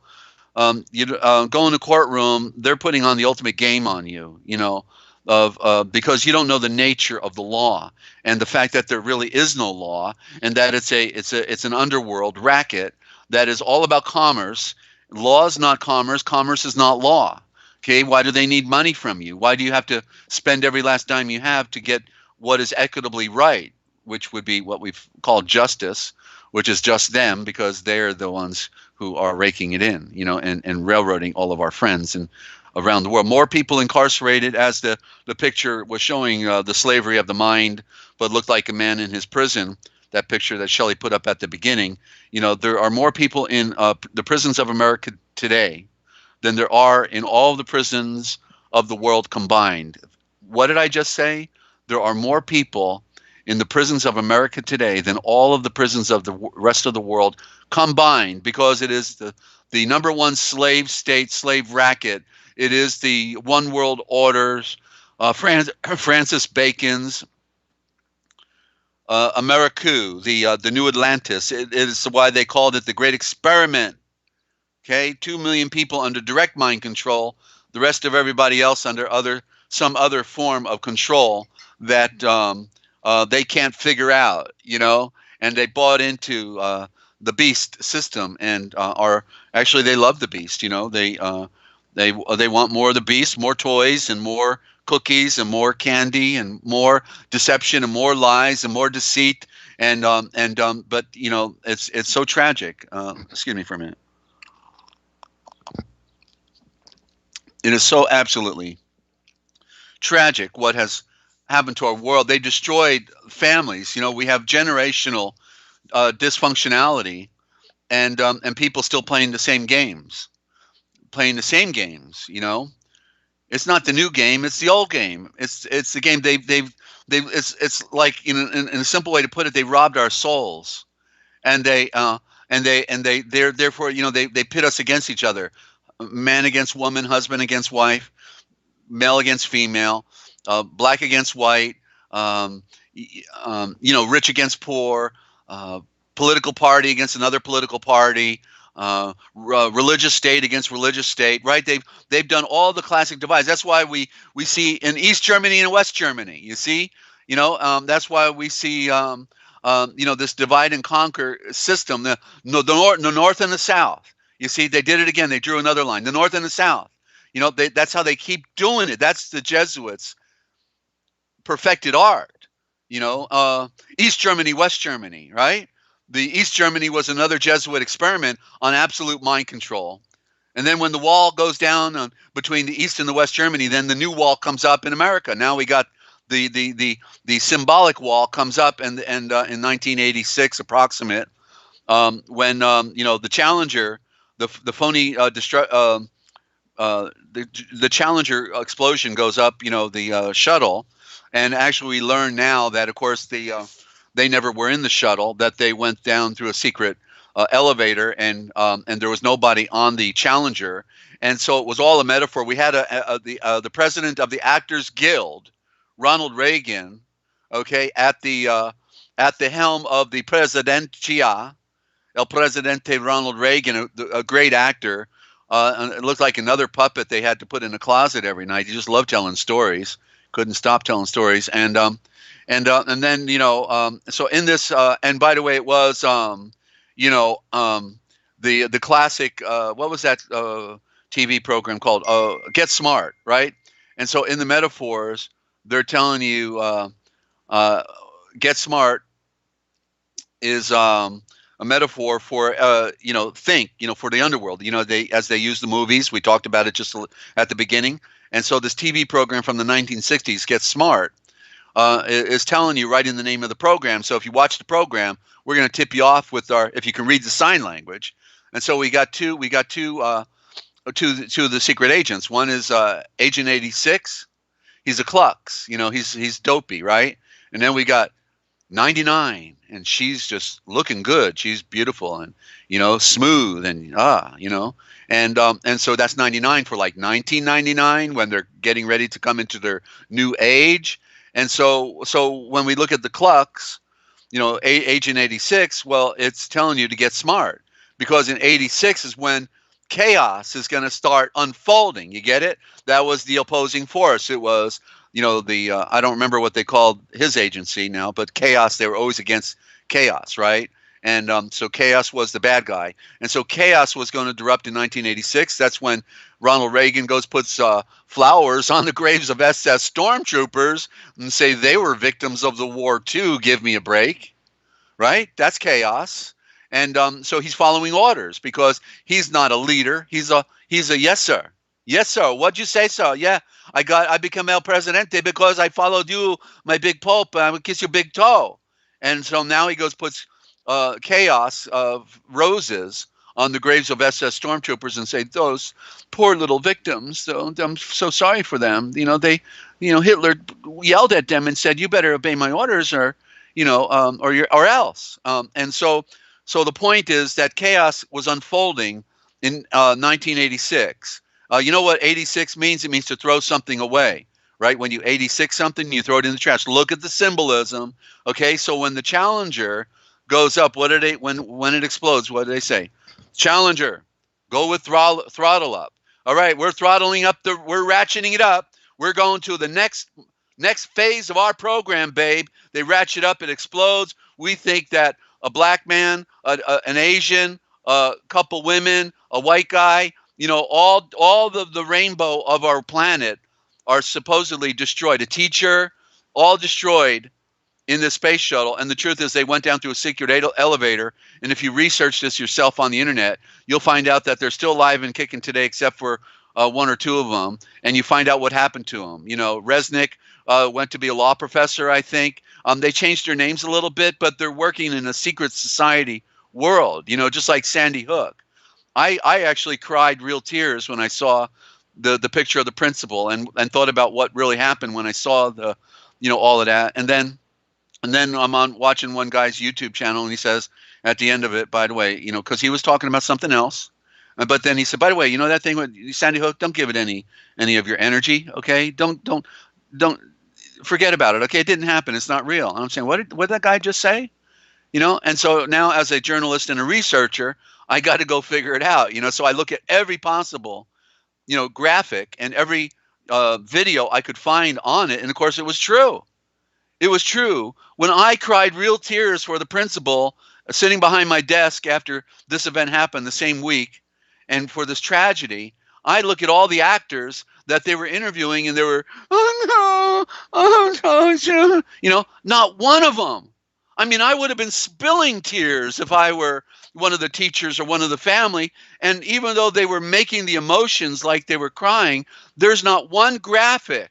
you go in the courtroom, they're putting on the ultimate game on you, because you don't know the nature of the law and the fact that there really is no law, and that it's an underworld racket that is all about commerce. Law is not commerce. Commerce is not law. Okay, why do they need money from you? Why do you have to spend every last dime you have to get what is equitably right, which would be what we've called justice, which is just them, because they're the ones who are raking it in, and railroading all of our friends and around the world. More people incarcerated, as the picture was showing, the slavery of the mind, but looked like a man in his prison. That picture that Shelley put up at the beginning. There are more people in the prisons of America today than there are in all the prisons of the world combined. What did I just say? There are more people in the prisons of America today than all of the prisons of the rest of the world combined, because it is the number one slave state, slave racket. It is the one world orders, Francis Bacon's Americu, the New Atlantis. It is why they called it the Great Experiment. Okay, 2 million people under direct mind control, the rest of everybody else under some other form of control that they can't figure out, and they bought into the beast system, and they love the beast. They want more of the beast, more toys and more cookies and more candy and more deception and more lies and more deceit, but it's so tragic. Excuse me for a minute. It is so absolutely tragic what has happened to our world. They destroyed families. We have generational dysfunctionality, and people still playing the same games. It's not the new game; it's the old game. It's the game it's like, in a simple way to put it, they robbed our souls, and they're therefore they pit us against each other. Man against woman, husband against wife, male against female, black against white, rich against poor, political party against another political party, religious state against religious state. Right? They've done all the classic divides. That's why we see in East Germany and West Germany. You see, that's why we see this divide and conquer system. The North and the South. You see, they did it again. They drew another line. The North and the South. That's how they keep doing it. That's the Jesuits' perfected art. East Germany, West Germany, right? The East Germany was another Jesuit experiment on absolute mind control. And then when the wall goes down between the East and the West Germany, then the new wall comes up in America. Now we got the symbolic wall comes up, and in 1986, approximate, when the Challenger. The phony the Challenger explosion goes up, the shuttle, and actually we learn now that, of course, they never were in the shuttle, that they went down through a secret elevator, and there was nobody on the Challenger, and so it was all a metaphor. We had the president of the Actors Guild, Ronald Reagan, okay, at the helm of the Presidencia. El Presidente Ronald Reagan, a great actor. And it looked like another puppet they had to put in a closet every night. He just loved telling stories, couldn't stop telling stories. And then so in this, and by the way, it was the classic, what was that TV program called? Get Smart, right? And so in the metaphors, they're telling you, get smart is a metaphor for think, for the underworld. As they use the movies, we talked about it just at the beginning. And so this TV program from the 1960s, Get Smart, is telling you right in the name of the program. So if you watch the program, we're going to tip you off with if you can read the sign language. And so we got two of the secret agents. One is Agent 86. He's a klux, he's dopey, right? And then we got 99, and she's just looking good. She's beautiful and smooth and and so that's 99 for like 1999 when they're getting ready to come into their new age. And so when we look at the klux, Agent 86, well, it's telling you to get smart, because in 86 is when chaos is going to start unfolding. You get it? That was the opposing force. It was I don't remember what they called his agency now, but chaos, they were always against chaos, right? And so chaos was the bad guy. And so chaos was going to erupt in 1986. That's when Ronald Reagan puts flowers on the graves of SS stormtroopers and say they were victims of the war too. Give me a break, right? That's chaos. And so he's following orders because he's not a leader. He's a yes, sir. Yes, sir. What'd you say, sir? Yeah, I become El Presidente because I followed you, my big pope. I would kiss your big toe. And so now he puts chaos of roses on the graves of SS stormtroopers and say, those poor little victims, I'm so sorry for them. Hitler yelled at them and said, you better obey my orders or else. And so the point is that chaos was unfolding in 1986. You know what 86 means? It means to throw something away, right? When you 86 something, you throw it in the trash. Look at the symbolism. Okay, so when the Challenger goes up, when it explodes, what do they say? Challenger, go with throttle up. All right, we're throttling up, we're ratcheting it up. We're going to the next phase of our program, babe. They ratchet up, it explodes. We think that a black man, an Asian, a couple women, a white guy, all the rainbow of our planet are supposedly destroyed. A teacher, all destroyed in the space shuttle. And the truth is they went down through a secret elevator. And if you research this yourself on the internet, you'll find out that they're still alive and kicking today, except for one or two of them. And you find out what happened to them. Resnick went to be a law professor, I think. They changed their names a little bit, but they're working in a secret society world, just like Sandy Hook. I actually cried real tears when I saw the picture of the principal and thought about what really happened when I saw all of that. And then I'm watching one guy's YouTube channel, and he says at the end of it, by the way, because he was talking about something else, but then he said, by the way, that thing with Sandy Hook, don't give it any of your energy, okay? Don't forget about it, okay? It didn't happen. It's not real. And I'm saying, what did that guy just say? And so now as a journalist and a researcher, I got to go figure it out, so I look at every possible, graphic and every video I could find on it. And of course it was true. It was true. When I cried real tears for the principal sitting behind my desk after this event happened the same week, and for this tragedy, I look at all the actors that they were interviewing, and they were, not one of them. I mean, I would have been spilling tears if I were one of the teachers or one of the family. And even though they were making the emotions like they were crying, there's not one graphic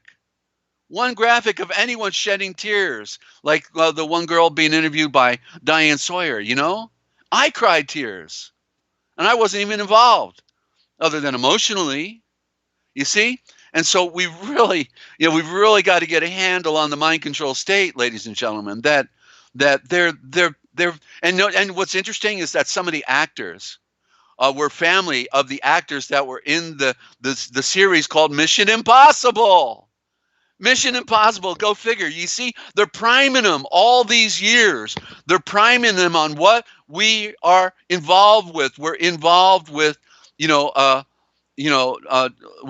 of anyone shedding tears, like the one girl being interviewed by Diane Sawyer, I cried tears, and I wasn't even involved other than emotionally, you see? And so we've really got to get a handle on the mind control state, ladies and gentlemen, that they're and what's interesting is that some of the actors were family of the actors that were in the series called Mission Impossible. Mission Impossible, go figure. You see, they're priming them all these years. They're priming them on what we are involved with. We're involved with, we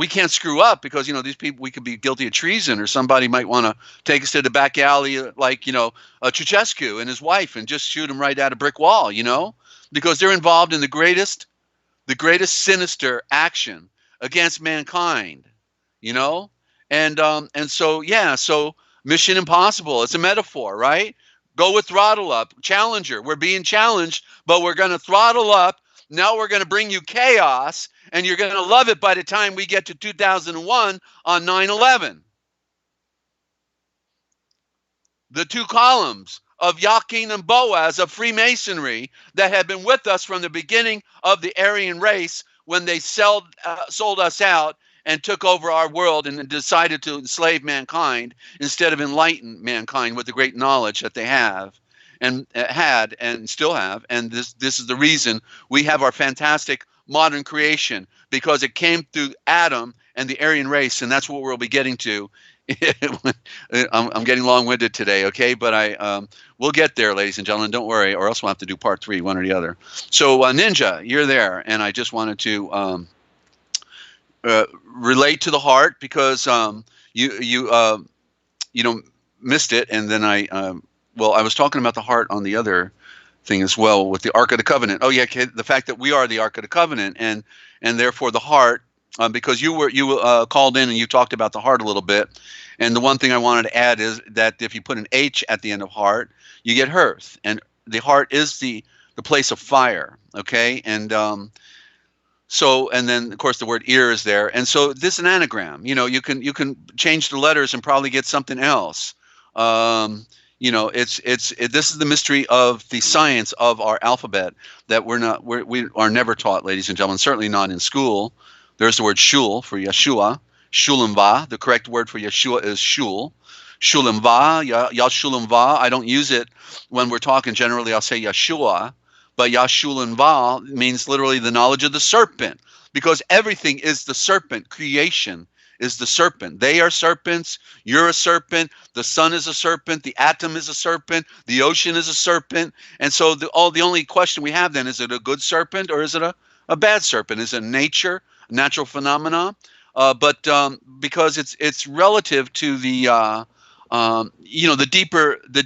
can't screw up because, these people, we could be guilty of treason, or somebody might want to take us to the back alley like, Ceausescu and his wife and just shoot them right at a brick wall, because they're involved in the greatest sinister action against mankind, And so Mission Impossible, it's a metaphor, right? Go with throttle up. Challenger. We're being challenged, but we're going to throttle up. Now we're going to bring you chaos, and you're going to love it by the time we get to 2001 on 9/11. The two columns of Jachin and Boaz of Freemasonry that had been with us from the beginning of the Aryan race when they sold us out and took over our world and decided to enslave mankind instead of enlighten mankind with the great knowledge that they have and had and still have. And this is the reason we have our fantastic modern creation, because it came through Adam and the Aryan race, and that's what we'll be getting to. I'm getting long-winded today, okay? But we'll get there, ladies and gentlemen. Don't worry, or else we'll have to do part 3, one or the other. So, Ninja, you're there, and I just wanted to relate to the heart, because you missed it, and then I was talking about the heart on the other thing as well with the Ark of the Covenant. Oh yeah, the fact that we are the Ark of the Covenant, and therefore the heart. Because you called in and you talked about the heart a little bit, and the one thing I wanted to add is that if you put an H at the end of heart, you get hearth, and the heart is the place of fire. Okay, and so, and then of course the word ear is there, and so this is an anagram. You can change the letters and probably get something else. This is the mystery of the science of our alphabet that we are never taught, ladies and gentlemen. Certainly not in school. There's the word shul for Yeshua, shulim va. The correct word for Yeshua is shul. Shulim va, Yashulim va. I don't use it when we're talking. Generally, I'll say Yeshua, but Yashulim va means literally the knowledge of the serpent, because everything is the serpent. Creation is the serpent. They are serpents. You're a serpent. The sun is a serpent. The atom is a serpent. The ocean is a serpent. And so the only question we have then, is it a good serpent or is it a bad serpent? Is it natural phenomena? But because it's relative to the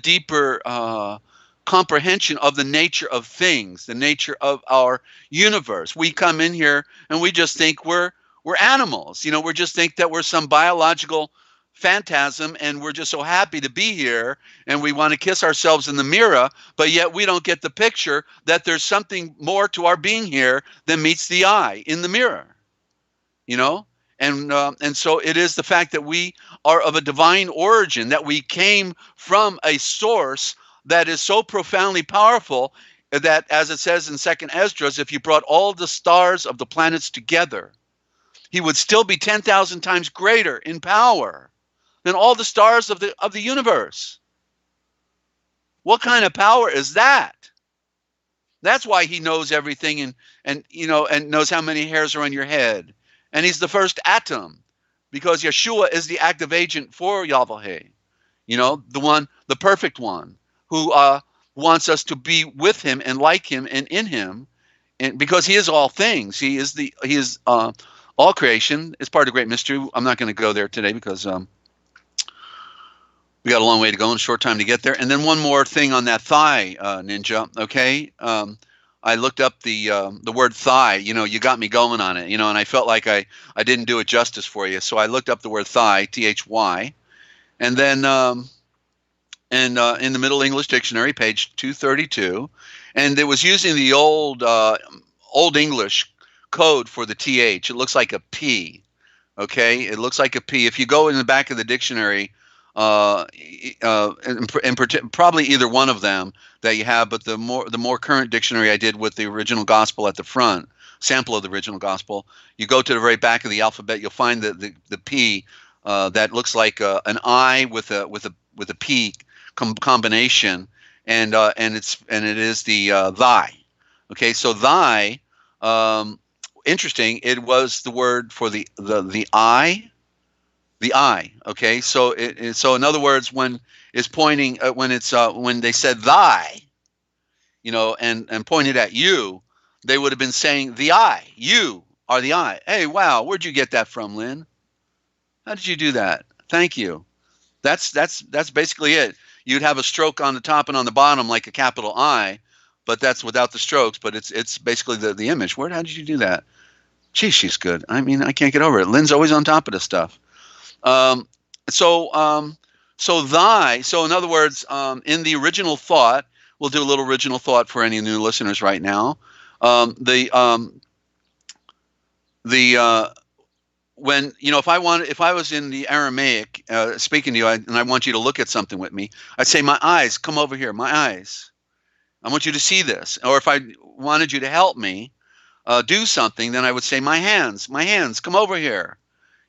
deeper comprehension of the nature of things, the nature of our universe. We come in here and we just think we're animals. We just think that we're some biological phantasm, and we're just so happy to be here, and we want to kiss ourselves in the mirror, but yet we don't get the picture that there's something more to our being here than meets the eye in the mirror. And so it is the fact that we are of a divine origin, that we came from a source that is so profoundly powerful that, as it says in 2nd Esdras, if you brought all the stars of the planets together, he would still be 10,000 times greater in power than all the stars of the universe. What kind of power is that? That's why he knows everything and knows how many hairs are on your head. And he's the first atom, because Yeshua is the active agent for Yahweh. The perfect one, who wants us to be with him and like him and in him, and because he is all things. He is all creation. It's part of the great mystery. I'm not going to go there today because we got a long way to go and a short time to get there. And then one more thing on that thigh, Ninja. Okay, I looked up the word thigh. You got me going on it. And I felt like I didn't do it justice for you. So I looked up the word thigh, Thy, and then in the Middle English Dictionary, page 232, and it was using the old English code for the th. It looks like a p. Okay, it looks like a p. If you go in the back of the dictionary, and probably either one of them that you have, but the more current dictionary I did with the original gospel at the front, sample of the original gospel, you go to the very back of the alphabet, you'll find the P that looks like an I with a P combination, and it is the thy. Okay, so thy, interesting. It was the word for the eye. The eye. Okay, so so in other words, when it's pointing, when they said thy, and pointed at you, they would have been saying the eye. You are the eye. Hey, wow, where'd you get that from, Lynn? How did you do that? Thank you. That's basically it. You'd have a stroke on the top and on the bottom like a capital I, but that's without the strokes. But it's basically the image. How did you do that? Geez, she's good. I mean, I can't get over it. Lynn's always on top of this stuff. So So thy, so in other words, in the original thought, we'll do a little original thought for any new listeners right now. The when, you know, if I was in the Aramaic speaking to you, and I want you to look at something with me, I'd say, my eyes, come over here, my eyes. I want you to see this. Or if I wanted you to help me do something, then I would say, my hands, come over here.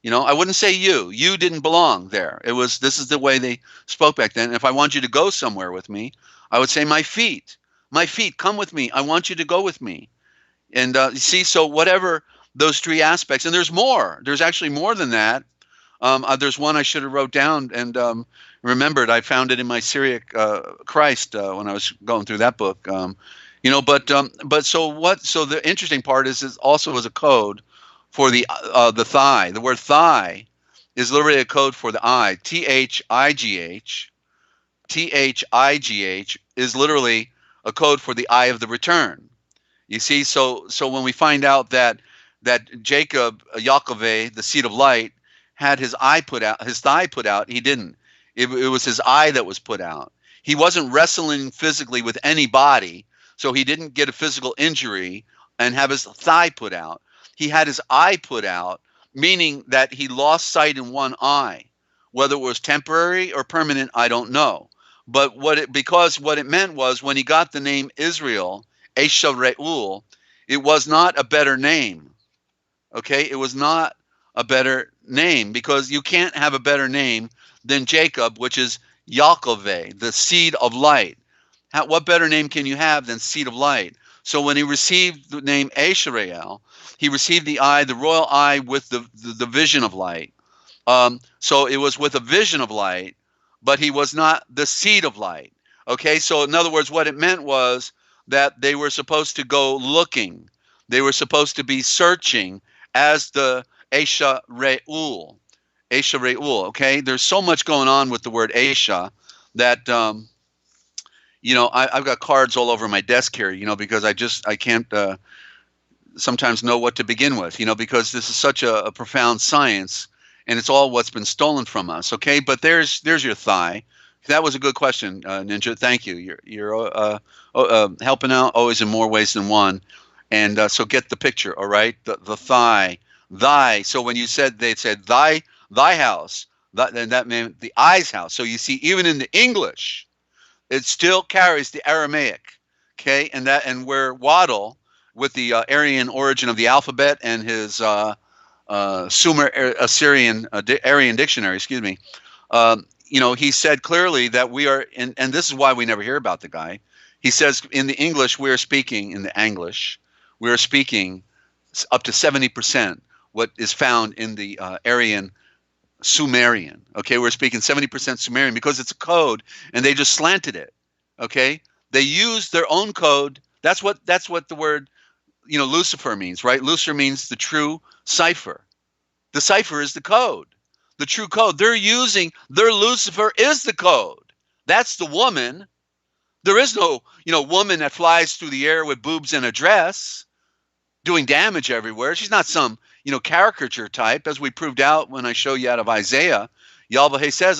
You know, I wouldn't say you. You didn't belong there. This is the way they spoke back then. If I want you to go somewhere with me, I would say, my feet, come with me. I want you to go with me. And you see, so whatever those three aspects, and there's more. There's actually more than that. There's one I should have wrote down and remembered. I found it in my Syriac Christ when I was going through that book. You know, but so what? So the interesting part is also as a code for the thigh. The word thigh is literally a code for the eye. Thigh. Thigh is literally a code for the eye of the return. You see, so when we find out that Jacob, Yochelleg, the seed of light, had his thigh put out, he didn't. It was his eye that was put out. He wasn't wrestling physically with anybody, so he didn't get a physical injury and have his thigh put out. He had his eye put out, meaning that he lost sight in one eye. Whether it was temporary or permanent, I don't know. But because what it meant was, when he got the name Israel, Yochelleg, it was not a better name. Okay, it was not a better name, because you can't have a better name than Jacob, which is Yochelleg, the seed of light. What better name can you have than seed of light? So when he received the name Yochelleg, he received the eye, the royal eye, with the vision of light. So it was with a vision of light, but he was not the seed of light. Okay, so in other words, what it meant was that they were supposed to go looking. They were supposed to be searching as the Yochelleg. Yochelleg, okay? There's so much going on with the word Aisha that, you know, I've got cards all over my desk here, you know, because I can't sometimes know what to begin with, you know, because this is such a profound science, and it's all what's been stolen from us, okay? But there's your thigh. That was a good question, Ninja. Thank you. You're helping out always in more ways than one. And so get the picture, all right? The thigh, thy. So when they said thy house, then that meant the eye's house. So you see, even in the English, it still carries the Aramaic, okay? And where Waddle, with the Aryan origin of the alphabet and his Sumer Assyrian Aryan dictionary, excuse me, you know, he said clearly that we are, and this is why we never hear about the guy. He says in the English, we are speaking in the English. We are speaking up to 70% what is found in the Aryan Sumerian. Okay, we're speaking 70% Sumerian because it's a code, and they just slanted it. Okay, they used their own code. That's what the word, you know, Lucifer means, right? Lucifer means the true cipher. The cipher is the code, the true code. Their Lucifer is the code. That's the woman. There is no, you know, woman that flies through the air with boobs and a dress, doing damage everywhere. She's not some, you know, caricature type, as we proved out when I show you out of Isaiah. Yahweh says,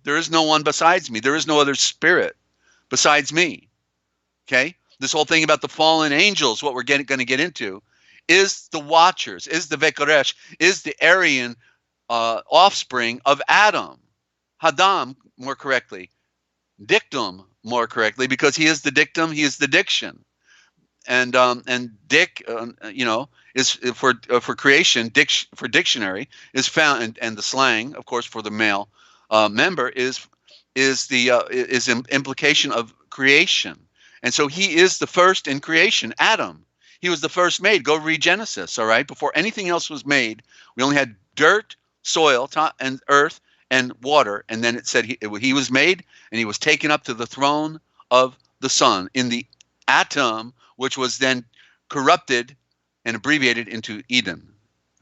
there is no one besides me. There is no other spirit besides me. Okay? This whole thing about the fallen angels, what we're going to get into, is the watchers, is the Vekoresh, is the Aryan offspring of Adam. Hadam, more correctly. Dictum, more correctly, because he is the dictum, he is the diction. And dick, you know, is for creation. For dictionary is found, and the slang, of course, for the male member is implication of creation. And so he is the first in creation. Adam, he was the first made. Go read Genesis. All right, before anything else was made, we only had dirt, soil, and earth, and water, and then it said he was made, and he was taken up to the throne of the Son in the atom, which was then corrupted and abbreviated into Eden.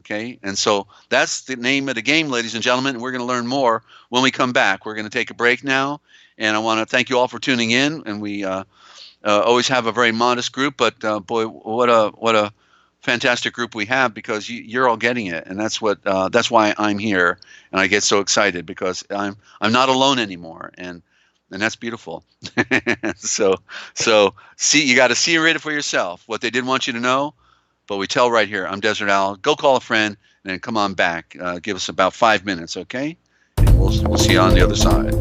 Okay, and so that's the name of the game, ladies and gentlemen, and we're going to learn more when we come back. We're going to take a break now, and I want to thank you all for tuning in, and we always have a very modest group, but boy, what a fantastic group we have, because you're all getting it, and that's why I'm here, and I get so excited because I'm not alone anymore, and that's beautiful. So see, you got to see and read it for yourself. What they didn't want you to know, but we tell right here. I'm Desert Owl. Go call a friend, and then come on back. Give us about 5 minutes, okay? And we'll see you on the other side.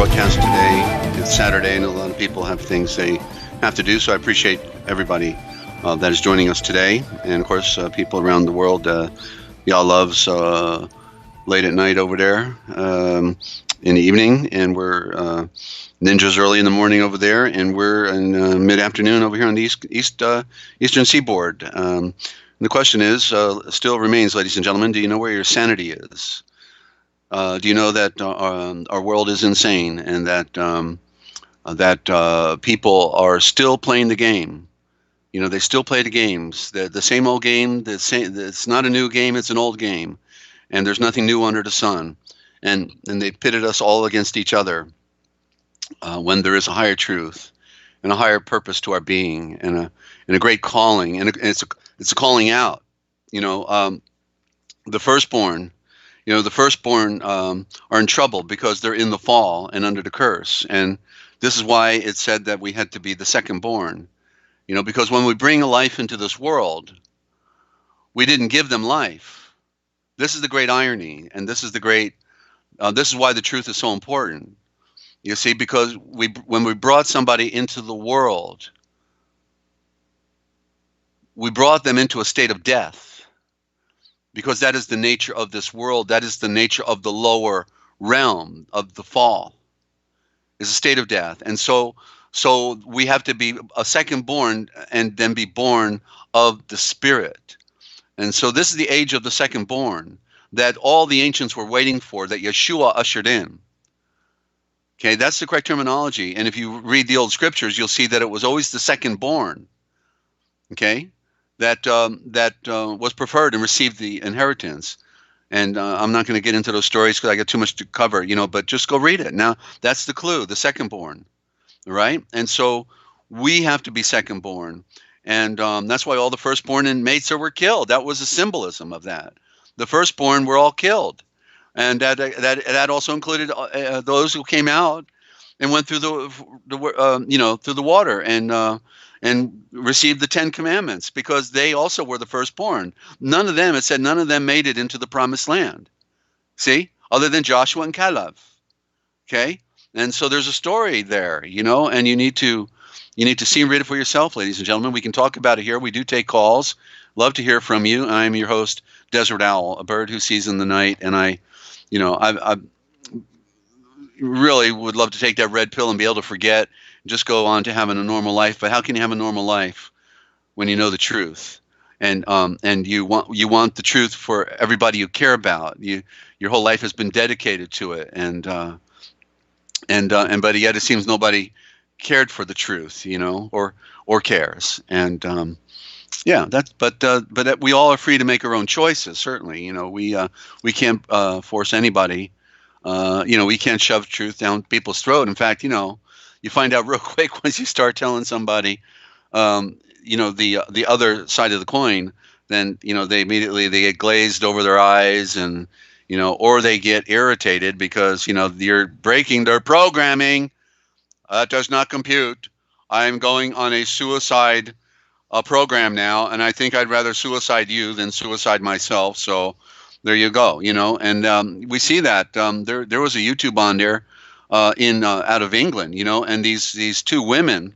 broadcast today. It's Saturday, and a lot of people have things they have to do, so I appreciate everybody that is joining us today. And, of course, people around the world, y'all loves late at night over there in the evening, and we're ninjas early in the morning over there, and we're in mid-afternoon over here on the eastern seaboard. And the question is, still remains, ladies and gentlemen, do you know where your sanity is? Do you know that our world is insane, and that people are still playing the game? You know, they still play the games, the same old game. It's not a new game; it's an old game, and there's nothing new under the sun. And they pitted us all against each other when there is a higher truth and a higher purpose to our being, and a great calling, and it's a calling out. You know, the firstborn. You know, the firstborn are in trouble because they're in the fall and under the curse. And this is why it said that we had to be the secondborn. You know, because when we bring a life into this world, we didn't give them life. This is the great irony, and this is the great. This is why the truth is so important. You see, because when we brought somebody into the world, we brought them into a state of death. Because that is the nature of this world. That is the nature of the lower realm of the fall. Is a state of death. And so we have to be a second-born and then be born of the Spirit. And so this is the age of the second-born that all the ancients were waiting for, that Yeshua ushered in. Okay, that's the correct terminology. And if you read the old scriptures, you'll see that it was always the second-born. Okay? That was preferred and received the inheritance. And I'm not going to get into those stories because I got too much to cover, you know, but just go read it. Now, that's the clue, the second-born, right? And so we have to be second-born. And that's why all the firstborn in Mesa were killed. That was a symbolism of that. The firstborn were all killed. And that also included those who came out and went through through the water and received the 10 Commandments, because they also were the firstborn. None of them, it said, none of them made it into the promised land. See? Other than Joshua and Caleb. Okay? And so there's a story there, you know, and you need to see and read it for yourself, ladies and gentlemen. We can talk about it here. We do take calls. Love to hear from you. I'm your host, Dezert-Owl, a bird who sees in the night. And I really would love to take that red pill and be able to forget, just go on to having a normal life. But how can you have a normal life when you know the truth, and you want the truth for everybody you care about? Your whole life has been dedicated to it, and but yet it seems nobody cared for the truth, you know, or cares. And yeah, but we all are free to make our own choices. Certainly, you know, we can't force anybody. You know, we can't shove truth down people's throat. In fact, you know, you find out real quick once you start telling somebody, you know, the other side of the coin, then, you know, they get glazed over their eyes, and, you know, or they get irritated because, you know, you're breaking their programming. That does not compute. I'm going on a suicide program now, and I think I'd rather suicide you than suicide myself. So there you go, you know. And we see that there was a YouTube on there out of England, you know, and these two women,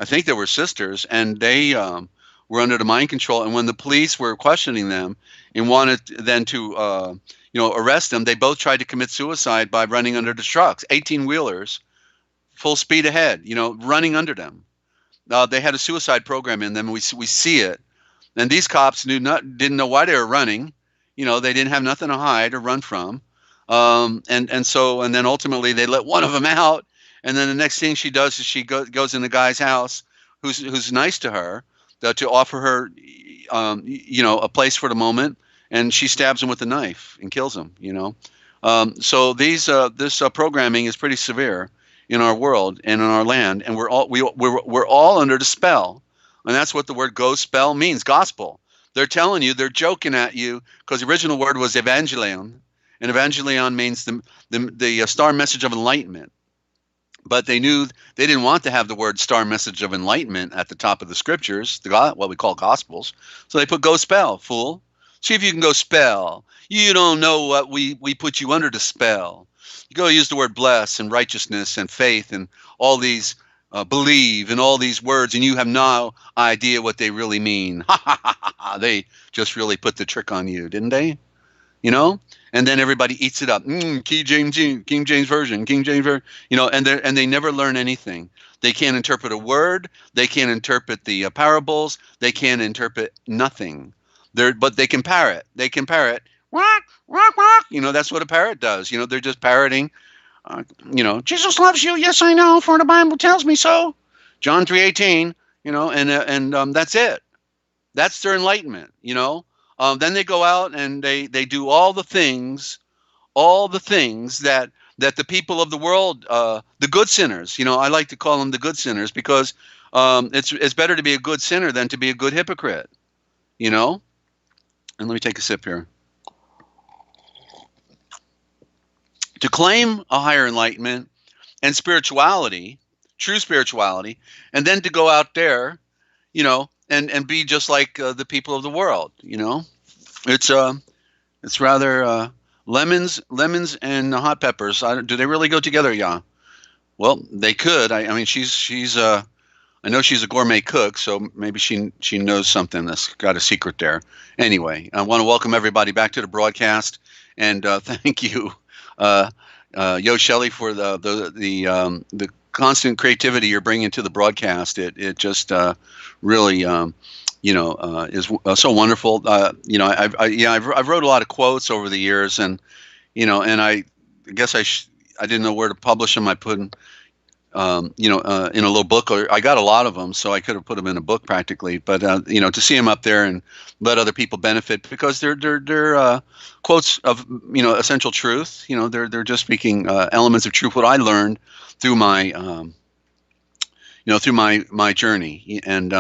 I think they were sisters, and they were under the mind control. And when the police were questioning them and wanted then to you know, arrest them, they both tried to commit suicide by running under the trucks, 18-wheelers, full speed ahead, you know, running under them. They had a suicide program in them. We see it, and these cops didn't know why they were running. You know, they didn't have nothing to hide or run from. And then ultimately they let one of them out, and then the next thing she does is she goes in the guy's house who's nice to her, to offer her you know, a place for the moment, and she stabs him with a knife and kills him, you know. So this programming is pretty severe in our world and in our land, and we're all under the spell. And that's what the word gospel means, gospel. They're telling you, they're joking at you, because the original word was evangelion. And evangelion means the star message of enlightenment. But they knew they didn't want to have the word star message of enlightenment at the top of the scriptures, what we call gospels. So they put go fool. See if you can go spell. You don't know what we put you under the spell. You go use the word bless and righteousness and faith and all these believe and all these words, and you have no idea what they really mean. Ha ha ha ha ha. They just really put the trick on you, didn't they? You know, and then everybody eats it up. King James version, King James version. You know, and they never learn anything. They can't interpret a word. They can't interpret the parables. They can't interpret nothing. But they can parrot. They can parrot. Whack, whack, whack. You know, that's what a parrot does. You know, they're just parroting. You know, Jesus loves you. Yes, I know, for the Bible tells me so. John 3:18. You know, and that's it. That's their enlightenment. You know. Then they go out and they do all the things that the people of the world, the good sinners. You know, I like to call them the good sinners because it's better to be a good sinner than to be a good hypocrite. You know. And let me take a sip here. To claim a higher enlightenment and spirituality, true spirituality, and then to go out there, you know, and be just like the people of the world, you know, it's rather lemons and hot peppers. Do they really go together? Yeah. Well, they could. I mean, she's I know she's a gourmet cook, so maybe she knows something that's got a secret there. Anyway, I want to welcome everybody back to the broadcast, and thank you, Yochelleg, for the constant creativity you're bringing to the broadcast. It just really you know is so wonderful. You know, I've wrote a lot of quotes over the years, and you know, and I guess I didn't know where to publish them. I put you know, in a little book, or I got a lot of them, so I could have put them in a book practically. But you know, to see them up there and let other people benefit, because they're quotes of, you know, essential truth. You know, they're just speaking elements of truth, what I learned through my you know, through my journey. And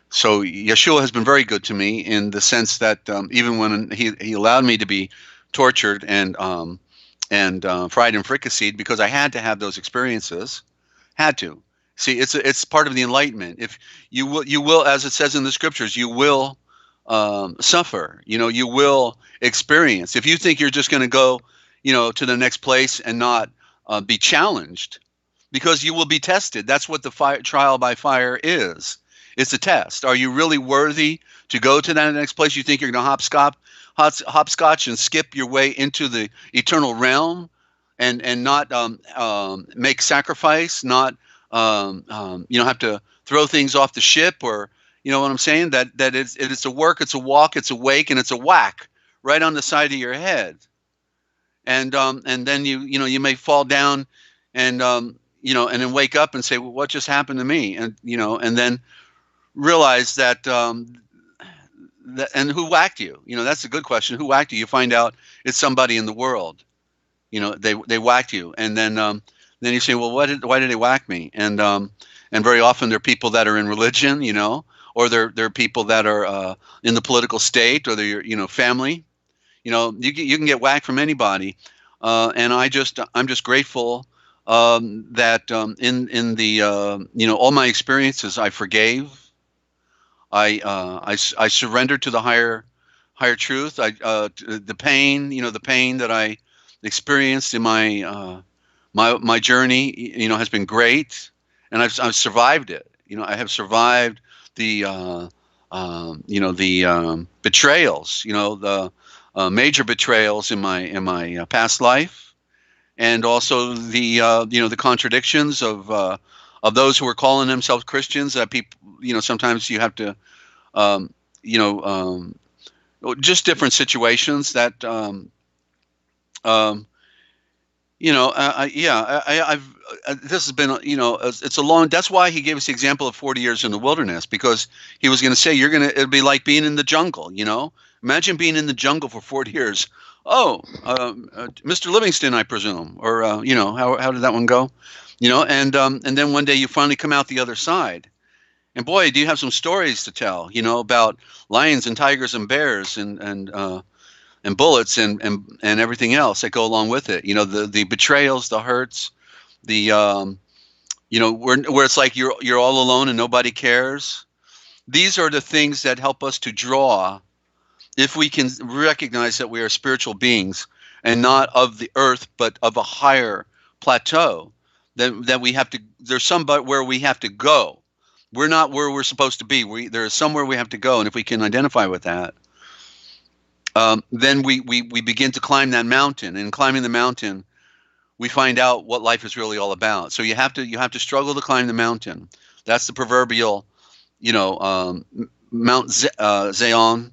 so Yeshua has been very good to me in the sense that even when he allowed me to be tortured and fried and fricasseed, because I had to have those experiences. Had to. See, it's part of the enlightenment. If you will, as it says in the scriptures, you will suffer. You know, you will experience. If you think you're just going to go, you know, to the next place and not be challenged, because you will be tested. That's what the trial by fire is. It's a test. Are you really worthy to go to that next place? You think you're going to hopscotch and skip your way into the eternal realm, and not make sacrifice, not you know, have to throw things off the ship, or you know what I'm saying? That it's a work, it's a walk, it's a wake, and it's a whack right on the side of your head, and then you know, you may fall down, and you know, and then wake up and say, well, what just happened to me? And you know, and then realize that. And who whacked you? You know, that's a good question. Who whacked you? You find out it's somebody in the world. You know, they whacked you, and then you say, well, why did they whack me? And very often they're people that are in religion, you know, or they're people that are in the political state, or they're, you know, family. You know, you can get whacked from anybody, and I'm just grateful that in the you know, all my experiences I forgave. I surrendered to the higher truth. The pain, you know, the pain that I experienced in my my journey, you know, has been great, and I've survived it. You know, I have survived the you know, the betrayals, you know, the major betrayals in my past life, and also the you know, the contradictions of those who are calling themselves Christians. That people, you know, sometimes you have to, you know, just different situations that, you know, I've this has been, you know, it's a long. That's why he gave us the example of 40 years in the wilderness, because he was going to say it'll be like being in the jungle. You know, imagine being in the jungle for 40 years. Oh, Mr. Livingston, I presume, or you know, how did that one go? You know, and then one day you finally come out the other side, and boy, do you have some stories to tell, you know, about lions and tigers and bears and bullets and everything else that go along with it. You know, the betrayals, the hurts, the you know, where it's like you're all alone and nobody cares. These are the things that help us to draw, if we can recognize that we are spiritual beings, and not of the earth, but of a higher plateau, that we have to, there's somewhere where we have to go. We're not where we're supposed to be. There's somewhere we have to go, and if we can identify with that, then we begin to climb that mountain. And climbing the mountain, we find out what life is really all about. So you have to struggle to climb the mountain. That's the proverbial, Mount Zion.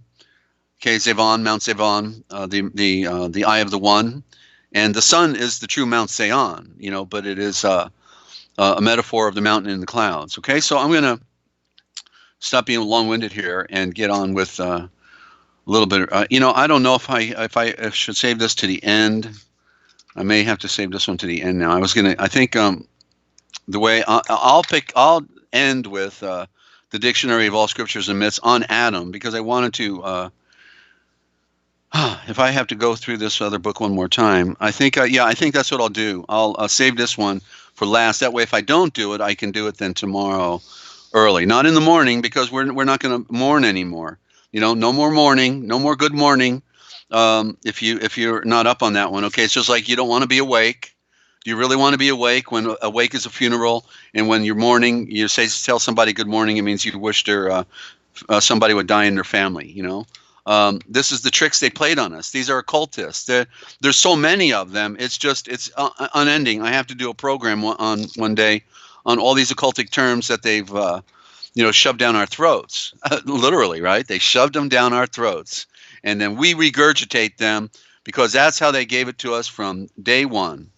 Okay, Zevon, Mount Zevon, the eye of the one, and the sun is the true Mount Zion. But it is a metaphor of the mountain in the clouds. Okay, so I'm gonna stop being long-winded here and get on with a little bit. I don't know if I should save this to the end. I may have to save this one to the end now. I think the way I'll end with the Dictionary of All Scriptures and Myths on Adam, because I wanted to. If I have to go through this other book one more time, I think that's what I'll do. I'll save this one for last. That way, if I don't do it, I can do it then tomorrow early, not in the morning, because we're not going to mourn anymore. No more mourning, no more good morning. If you're not up on that one, okay, it's just like you don't want to be awake. Do you really want to be awake when awake is a funeral, and when you're mourning, you tell somebody good morning? It means you wish somebody would die in their family. This is the tricks they played on us. These are occultists. There's so many of them. It's unending. I have to do a program on one day on all these occultic terms that they've shoved down our throats. Literally, right? They shoved them down our throats, and then we regurgitate them because that's how they gave it to us from day one.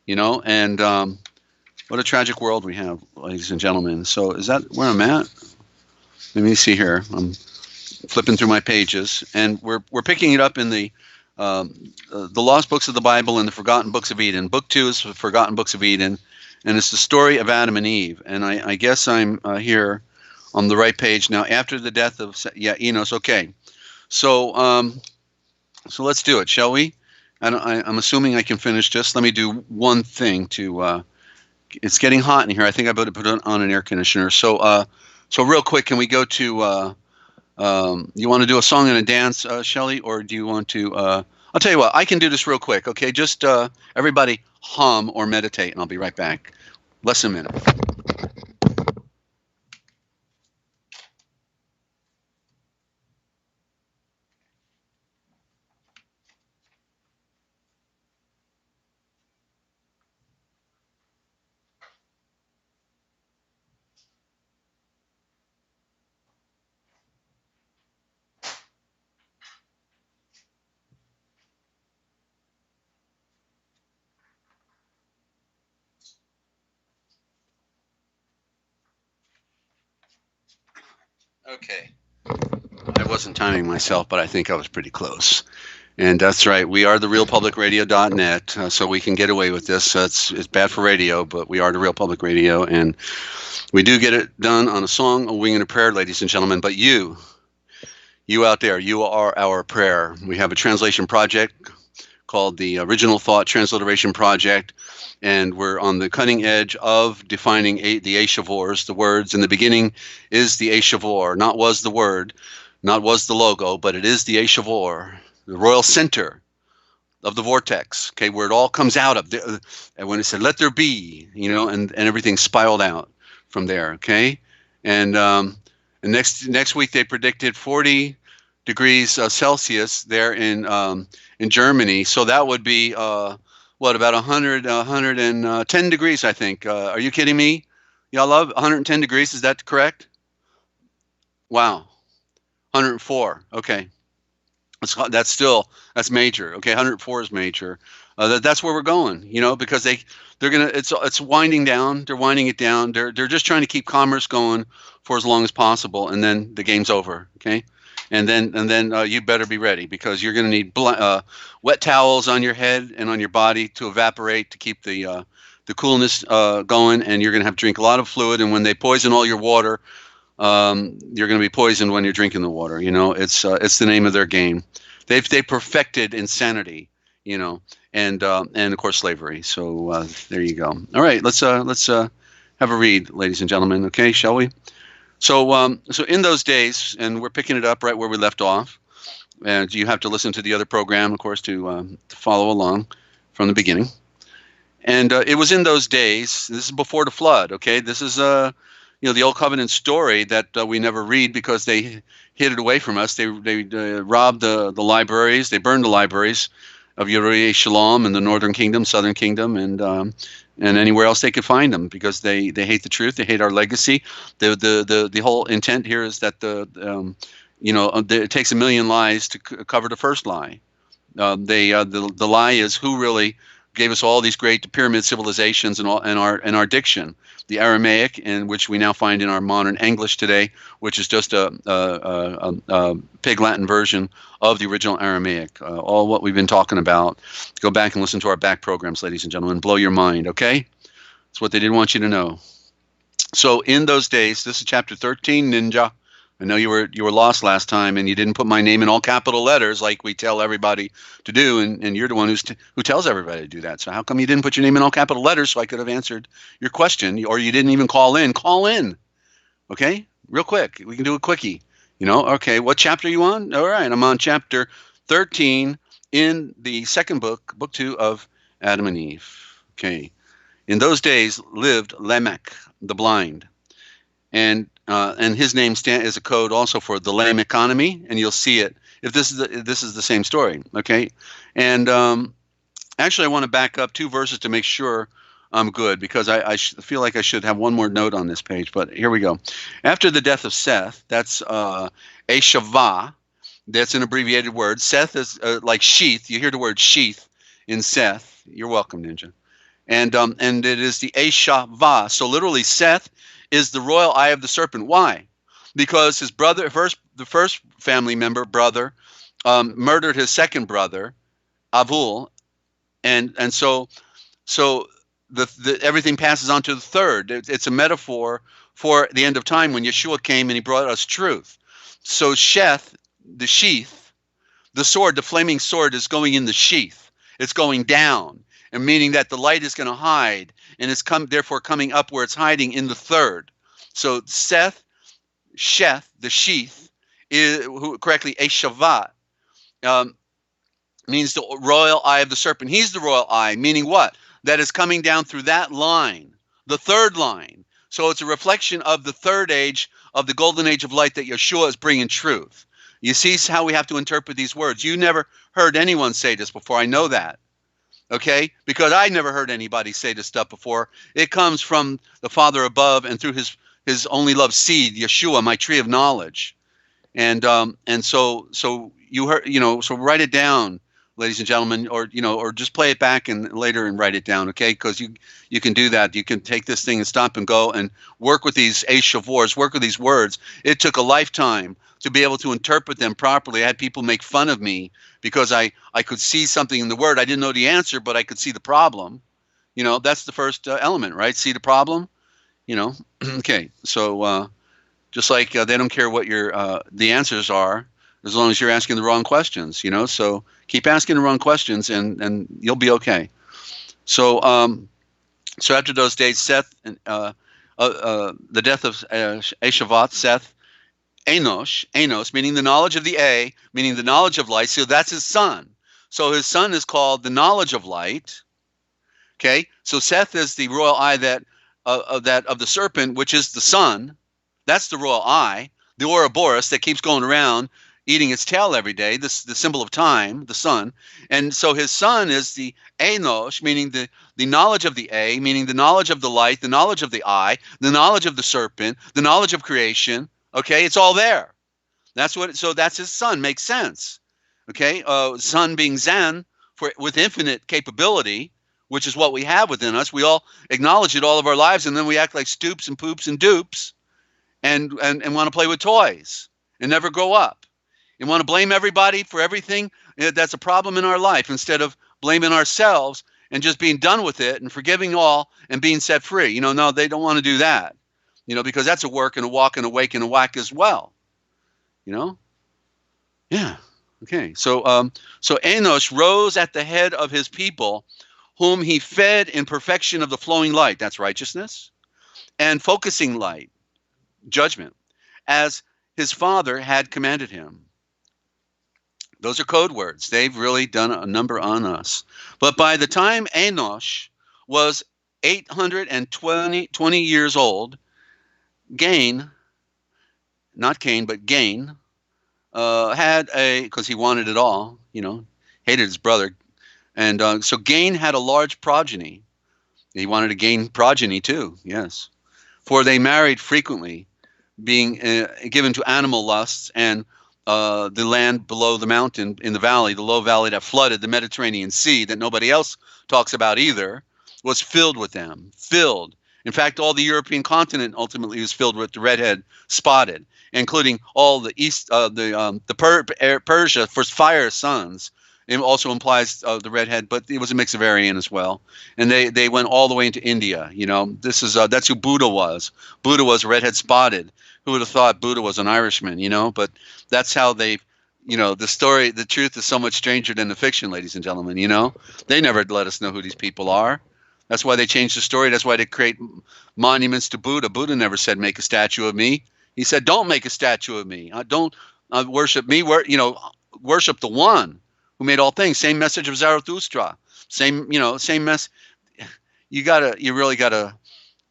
And what a tragic world we have, ladies and gentlemen. So is that where I'm at? Let me see here. I'm flipping through my pages, and we're picking it up in the lost books of the Bible and the forgotten books of Eden. Book 2 is the forgotten books of Eden, and it's the story of Adam and Eve. And I guess I'm here on the right page now. After the death of Enos. Okay, so let's do it, shall we? I'm assuming I can finish. Just let me do one thing to. It's getting hot in here. I think I better put on an air conditioner. So real quick, can we go to? You want to do a song and a dance, Shelley, or do you want to? I'll tell you what. I can do this real quick. Okay, just everybody hum or meditate, and I'll be right back. Less than a minute. Okay. I wasn't timing myself, but I think I was pretty close. And that's right. We are the realpublicradio.net, so we can get away with this. It's bad for radio, but we are the Real Public Radio, and we do get it done on a song, a wing, and a prayer, ladies and gentlemen. But you out there, you are our prayer. We have a translation project called the Original Thought Transliteration Project, and we're on the cutting edge of defining the Aishavors, the words. In the beginning is the Aishavor, not was the word, not was the logo, but it is the Aishavor, the royal center of the vortex, okay, where it all comes out of. And when it said, let there be, and everything spiraled out from there, okay? And next week they predicted 40 degrees Celsius there in Germany. So that would be, about 110 degrees, I think. Are you kidding me? Y'all love 110 degrees, is that correct? Wow. 104, okay. That's major. Okay, 104 is major. That's where we're going, because they're gonna. It's winding down. They're winding it down. They're just trying to keep commerce going for as long as possible, and then the game's over. Okay, and then you better be ready, because you're gonna need wet towels on your head and on your body to evaporate to keep the coolness going, and you're gonna have to drink a lot of fluid. And when they poison all your water, you're going to be poisoned when you're drinking the water. It's the name of their game. They perfected insanity, and of course slavery. So there you go. All right, let's have a read, ladies and gentlemen. Okay, shall we? So in those days, and we're picking it up right where we left off. And you have to listen to the other program, of course, to follow along from the beginning. And it was in those days. This is before the flood. Okay, this is the Old Covenant story that we never read because they hid it away from us. They robbed the libraries. They burned the libraries of Yochelleg and the Northern Kingdom, Southern Kingdom, and anywhere else they could find them because they hate the truth. They hate our legacy. The whole intent here is that it takes a million lies to cover the first lie. The lie is who really gave us all these great pyramid civilizations and our diction, the Aramaic, in which we now find in our modern English today, which is just a Pig Latin version of the original Aramaic. All what we've been talking about. Go back and listen to our back programs, ladies and gentlemen. Blow your mind, okay? That's what they didn't want you to know. So in those days, this is chapter 13, Ninja. I know you were lost last time, and you didn't put my name in all capital letters like we tell everybody to do, and you're the one who tells everybody to do that. So how come you didn't put your name in all capital letters so I could have answered your question, or you didn't even call in? Call in, okay? Real quick. We can do a quickie. Okay, what chapter are you on? All right, I'm on chapter 13 in the second book, book 2 of Adam and Eve. Okay. In those days lived Lamech, the blind, and his name is a code also for the Lamech economy, and you'll see it if this is the same story. Okay, and actually, I want to back up 2 verses to make sure I'm good because I feel like I should have one more note on this page. But here we go. After the death of Seth, that's Eshavah. That's an abbreviated word. Seth is like sheath. You hear the word sheath in Seth. You're welcome, Ninja. And it is the Eshavah. So literally, Seth is the royal eye of the serpent. Why? Because his brother, the first family member, brother, murdered his second brother, Avul, and so everything passes on to the third. It's a metaphor for the end of time when Yeshua came and he brought us truth. So Sheth, the sheath, the sword, the flaming sword is going in the sheath. It's going down, and meaning that the light is going to hide, and it's therefore coming up where it's hiding in the third. So Sheth, the sheath, correctly Eshavat, means the royal eye of the serpent. He's the royal eye, meaning what? That is coming down through that line, the third line. So it's a reflection of the third age, of the golden age of light that Yeshua is bringing truth. You see how we have to interpret these words. You never heard anyone say this before. I know that. Okay? Because I never heard anybody say this stuff before. It comes from the Father above and through his only loved seed, Yeshua, my tree of knowledge. And so you heard, so write it down, ladies and gentlemen, or just play it back and later and write it down, okay? Because you can do that. You can take this thing and stop and go and work with these Eshavors, work with these words. It took a lifetime to be able to interpret them properly. I had people make fun of me because I could see something in the word. I didn't know the answer, but I could see the problem. That's the first element, right? See the problem? Okay. So just like they don't care what the answers are, as long as you're asking the wrong questions, so keep asking the wrong questions and you'll be okay. So after those days, Seth, the death of Eshavat, Seth, Enos, meaning the knowledge of the A, meaning the knowledge of light. So that's his son. So his son is called the knowledge of light. Okay. So Seth is the royal eye of the serpent, which is the sun. That's the royal eye, the Ouroboros that keeps going around, eating its tail every day, the symbol of time, the sun. And so his son is the Enosh, meaning the knowledge of the A, meaning the knowledge of the light, the knowledge of the eye, the knowledge of the serpent, the knowledge of creation. Okay, it's all there. So that's his son. Makes sense. Okay, son being Zan with infinite capability, which is what we have within us. We all acknowledge it all of our lives, and then we act like stoops and poops and dupes and want to play with toys and never grow up. And want to blame everybody for everything that's a problem in our life instead of blaming ourselves and just being done with it and forgiving all and being set free. No, they don't want to do that, because that's a work and a walk and a wake and a whack as well. Yeah. Okay. So Enosh rose at the head of his people, whom he fed in perfection of the flowing light. That's righteousness. And focusing light, judgment, as his father had commanded him. Those are code words. They've really done a number on us. But by the time Enosh was 820 years old, Gain, not Cain, but Gain, had because he wanted it all, hated his brother. And so Gain had a large progeny. He wanted to gain progeny too, yes. For they married frequently, being given to animal lusts, and the land below the mountain in the valley, the low valley that flooded the Mediterranean Sea that nobody else talks about either, was filled with them, filled. In fact, all the European continent ultimately was filled with the redhead spotted, including all the Persia for fire sons. It also implies the redhead, but it was a mix of Aryan as well. And they went all the way into India. This is that's who Buddha was. Buddha was redhead spotted. Who would have thought Buddha was an Irishman? But that's how they, the story, the truth is so much stranger than the fiction, ladies and gentlemen. They never let us know who these people are. That's why they changed the story. That's why they create monuments to Buddha. Buddha never said make a statue of me. He said don't make a statue of me. Don't worship me. Worship the one who made all things. Same message of Zarathustra. Same mess. You really gotta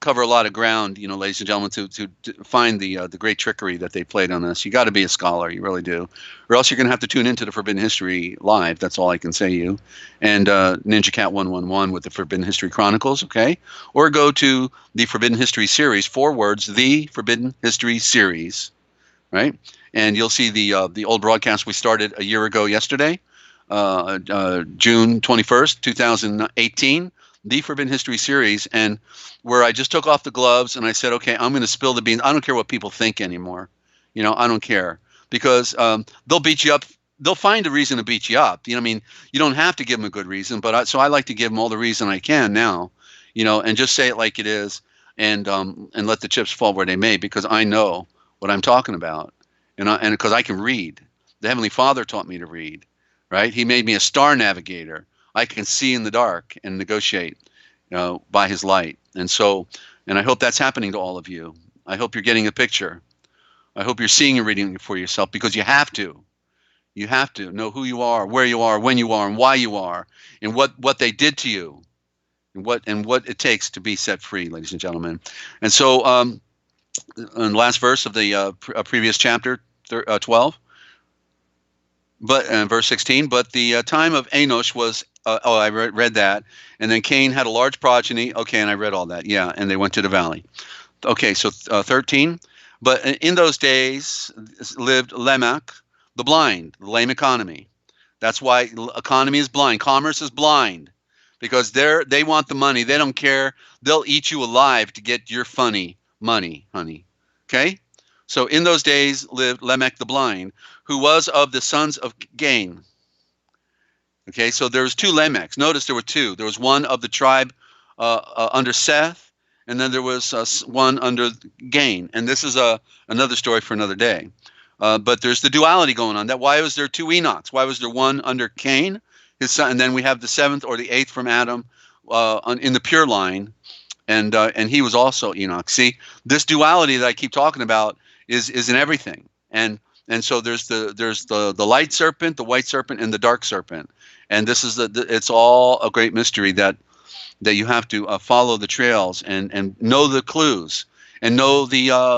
cover a lot of ground, ladies and gentlemen, to find the great trickery that they played on us. You got to be a scholar, you really do, or else you're gonna have to tune into the Forbidden History Live. That's all I can say to you, and Ninja Cat 111 with the Forbidden History Chronicles, okay, or go to the Forbidden History Series. 4 words, the Forbidden History Series, right? And you'll see the old broadcast we started a year ago yesterday. June 21st, 2018, the Forbidden History Series, and where I just took off the gloves and I said, okay, I'm going to spill the beans. I don't care what people think anymore. I don't care, because they'll beat you up. They'll find a reason to beat you up. You don't have to give them a good reason, but so I like to give them all the reason I can now, and just say it like it is, and let the chips fall where they may, because I know what I'm talking about, and because I can read. The Heavenly Father taught me to read. Right? He made me a star navigator. I can see in the dark and negotiate, by his light. And I hope that's happening to all of you. I hope you're getting a picture. I hope you're seeing and reading it for yourself, because you have to. You have to know who you are, where you are, when you are, and why you are, and what they did to you, and what it takes to be set free, ladies and gentlemen. And so, in the last verse of the previous chapter, 12. But verse 16, but the time of Enosh was, I read that, and then Cain had a large progeny. Okay, and I read all that. Yeah, and they went to the valley. Okay, so 13, but in those days lived Lamech, the blind, the lame economy. That's why economy is blind. Commerce is blind, because they want the money. They don't care. They'll eat you alive to get your funny money, honey. Okay? So in those days lived Lamech the blind, who was of the sons of Gain. Okay, so there was 2 Lamechs. Notice there were 2. There was one of the tribe under Seth, and then there was one under Gain. And this is another story for another day. But there's the duality going on. Why was there 2 Enochs? Why was there one under Cain, his son, and then we have the 7th or the 8th from Adam in the pure line, and he was also Enoch. See, this duality that I keep talking about is in everything, and so there's the light serpent, the white serpent, and the dark serpent, and this is it's all a great mystery that you have to follow the trails and know the clues and know the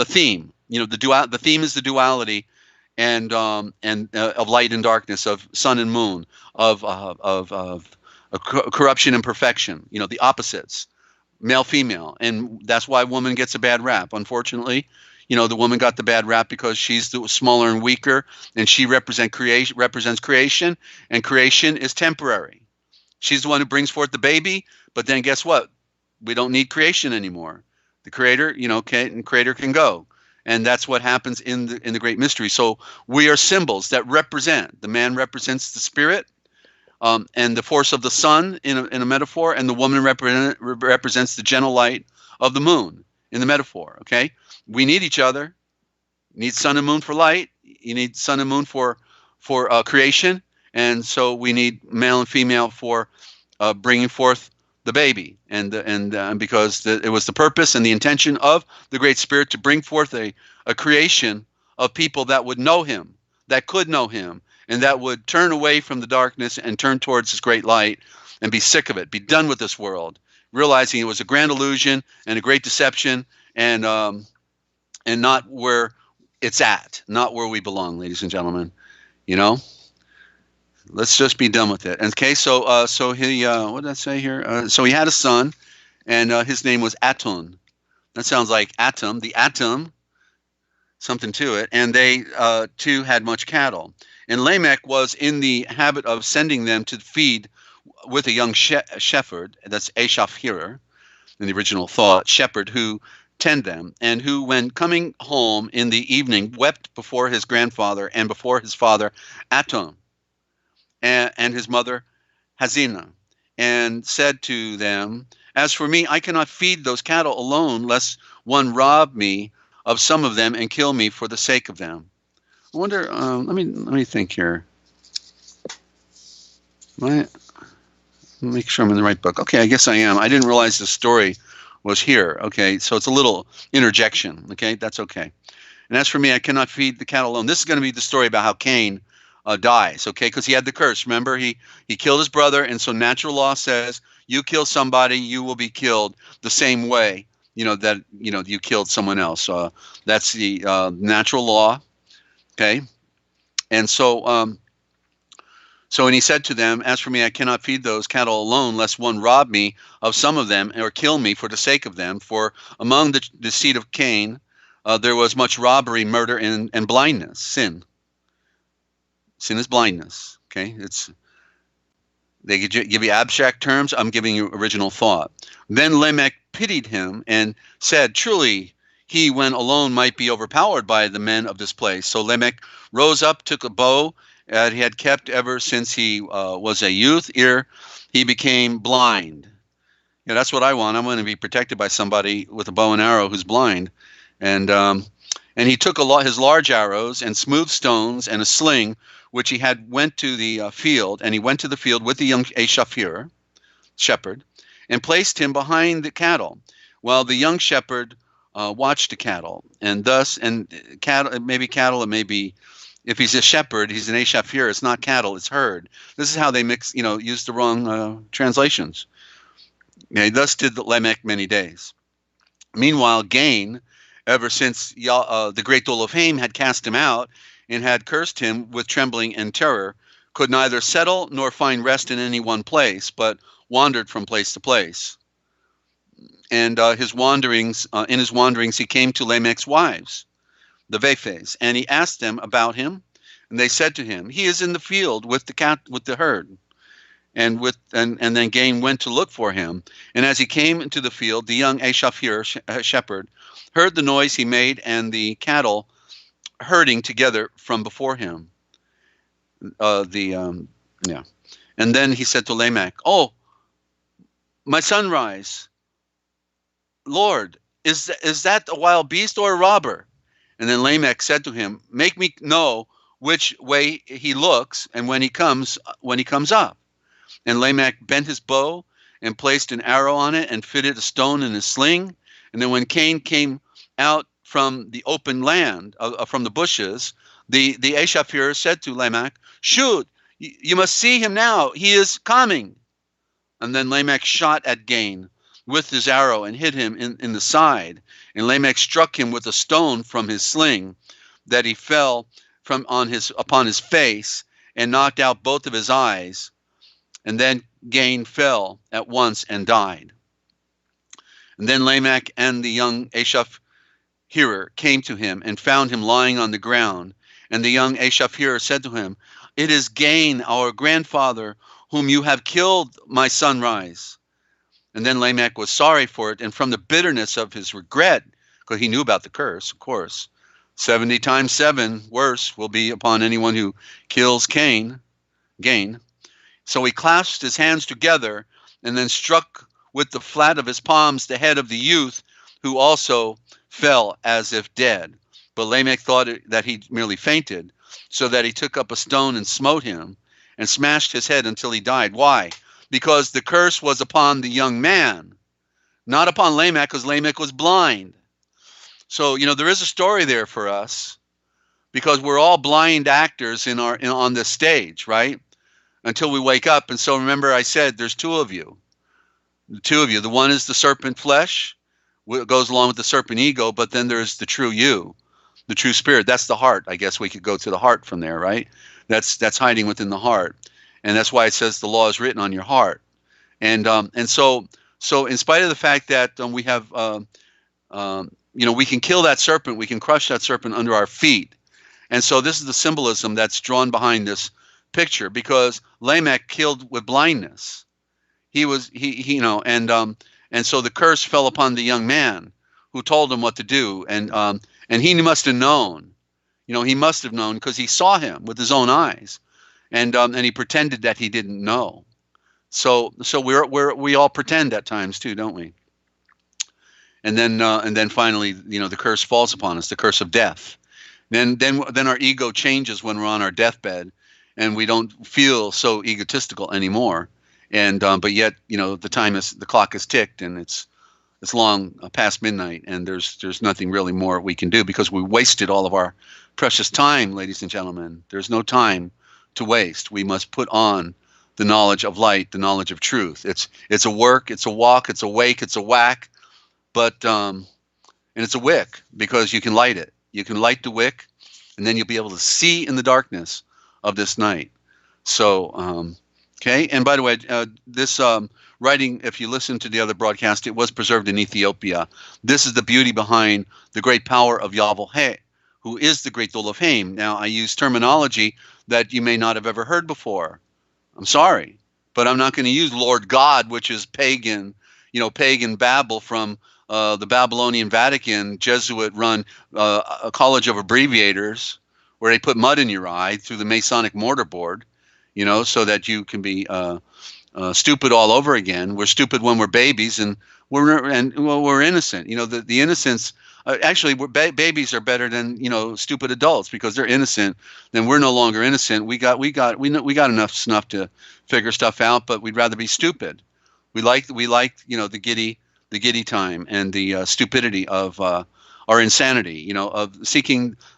theme. The theme is the duality, and of light and darkness, of sun and moon, of corruption and perfection. The opposites. Male, female, and that's why woman gets a bad rap. Unfortunately, the woman got the bad rap because she's the smaller and weaker, and she represents creation, and creation is temporary. She's the one who brings forth the baby, but then guess what? We don't need creation anymore. The creator, creator can go, and that's what happens in the great mystery. So we are symbols that represent. The man represents the spirit. And the force of the sun in a metaphor, and the woman represents the gentle light of the moon in the metaphor. Okay, we need each other. You need sun and moon for light. You need sun and moon for creation, and so we need male and female for bringing forth the baby. And because it was the purpose and the intention of the Great Spirit to bring forth a creation of people that would know him, that could know him, and that would turn away from the darkness and turn towards his great light and be sick of it, be done with this world, realizing it was a grand illusion and a great deception, and not where it's at, not where we belong, ladies and gentlemen. You know, let's just be done with it. Okay, so so he what did I say here? So he had a son, and his name was Aton. That sounds like atom, the atom, something to it. And they too had much cattle. And Lamech was in the habit of sending them to feed with a young shepherd, that's a shafhirer in the original thought, shepherd who tend them, and who, when coming home in the evening, wept before his grandfather and before his father Aton and his mother Hazina, and said to them, "As for me, I cannot feed those cattle alone, lest one rob me of some of them and kill me for the sake of them." I wonder. Let me think here. Make sure I'm in the right book. Okay, I guess I am. I didn't realize the story was here. Okay, so it's a little interjection. Okay, that's okay. And as for me, I cannot feed the cattle alone. This is going to be the story about how Cain dies. Okay, because he had the curse. Remember, he killed his brother, and so natural law says you kill somebody, you will be killed the same way. That you killed someone else. That's the natural law. Okay, and so. So, and he said to them, "As for me, I cannot feed those cattle alone, lest one rob me of some of them or kill me for the sake of them. For among the seed of Cain, there was much robbery, murder, and blindness, sin. Sin is blindness." Okay, they give you abstract terms. I'm giving you original thought. Then Lamech pitied him and said, "Truly, he, when alone, might be overpowered by the men of this place." So Lamech rose up, took a bow he had kept ever since he was a youth, ere he became blind. Yeah, that's what I want. I want to be protected by somebody with a bow and arrow who's blind. And he took his large arrows and smooth stones and a sling, which he had went to the field. And he went to the field with the young shepherd, and placed him behind the cattle, while the young shepherd watched the cattle. And thus, cattle, it may be, if he's a shepherd, he's an Ashafir. It's not cattle, it's herd. This is how they use the wrong translations. Okay, thus did Lamech many days. Meanwhile, Gain, ever since the great Dole of Haim had cast him out and had cursed him with trembling and terror, could neither settle nor find rest in any one place, but wandered from place to place. And in his wanderings, he came to Lamech's wives, the Vephes, and he asked them about him, and they said to him, "He is in the field with the herd." And then Gain went to look for him, and as he came into the field, the young Ashafir shepherd heard the noise he made and the cattle herding together from before him. And then he said to Lamech, "Oh, my sunrise, Lord, is that a wild beast or a robber?" And then Lamech said to him, "Make me know which way he looks, and when he comes up." And Lamech bent his bow and placed an arrow on it and fitted a stone in his sling. And then when Cain came out from the open land, from the bushes, the Ashafir said to Lamech, "Shoot, you must see him now. He is coming." And then Lamech shot at Gain with his arrow and hit him in the side. And Lamech struck him with a stone from his sling, that he fell upon his face and knocked out both of his eyes. And then Gain fell at once and died. And then Lamech and the young Ashafir came to him and found him lying on the ground. And the young Ashafir said to him, "It is Gain, our grandfather, whom you have killed, my sunrise." And then Lamech was sorry for it, and from the bitterness of his regret, because he knew about the curse, of course, 70 times 7 worse will be upon anyone who kills Gain. So he clasped his hands together and then struck with the flat of his palms the head of the youth, who also fell as if dead. But Lamech thought that he merely fainted, so that he took up a stone and smote him and smashed his head until he died. Why? Because the curse was upon the young man, not upon Lamech, because Lamech was blind. So, there is a story there for us. because we're all blind actors on this stage, right? Until we wake up. And so remember, I said there's two of you. The two of you. The one is the serpent flesh, goes along with the serpent ego, but then there's the true you, the true spirit. That's the heart. I guess we could go to the heart from there, right? That's hiding within the heart, and that's why it says the law is written on your heart. And so in spite of the fact that we have, we can kill that serpent, we can crush that serpent under our feet. And so this is the symbolism that's drawn behind this picture, because Lamech killed with blindness. And so the curse fell upon the young man who told him what to do, and he must have known, he must have known, because he saw him with his own eyes, and he pretended that he didn't know. So we all pretend at times too, don't we? And then finally, the curse falls upon us, the curse of death. Then our ego changes when we're on our deathbed, and we don't feel so egotistical anymore. And but yet, the clock is ticked, and it's long past midnight, and there's nothing really more we can do, because we wasted all of our precious time, ladies and gentlemen. There's no time to waste. We must put on the knowledge of light, the knowledge of truth. It's a work, it's a walk, it's a wake, it's a whack, but and it's a wick, because you can light it. You can light the wick, and then you'll be able to see in the darkness of this night. So, okay. And by the way, this writing, if you listen to the other broadcast, it was preserved in Ethiopia. This is the beauty behind the great power of Yahweh, who is the great Dol of Haim. Now, I use terminology that you may not have ever heard before. I'm sorry, but I'm not going to use Lord God, which is pagan, pagan babble from the Babylonian Vatican, Jesuit-run a college of abbreviators, where they put mud in your eye through the Masonic mortarboard, so that you can be stupid all over again. We're stupid when we're babies, and we're innocent. The innocence. Actually, babies are better than stupid adults, because they're innocent. Then we're no longer innocent. We got enough snuff to figure stuff out, but we'd rather be stupid. We like the giddy time and the stupidity of our insanity.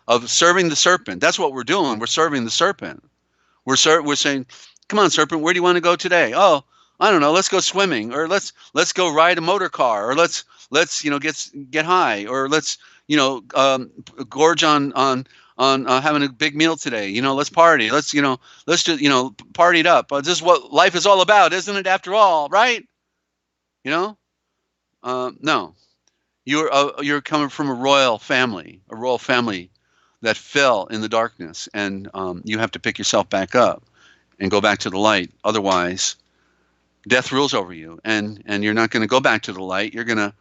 Of serving the serpent. That's what we're doing. We're serving the serpent. We're saying, come on, serpent, where do you want to go today? Oh, I don't know. Let's go swimming, or let's go ride a motor car, or let's get high, or let's gorge on having a big meal today. Let's party. Let's just party it up. This is what life is all about, isn't it? After all, right? No. You're coming from a royal family that fell in the darkness, and you have to pick yourself back up and go back to the light. Otherwise, death rules over you, and you're not going to go back to the light. You're going to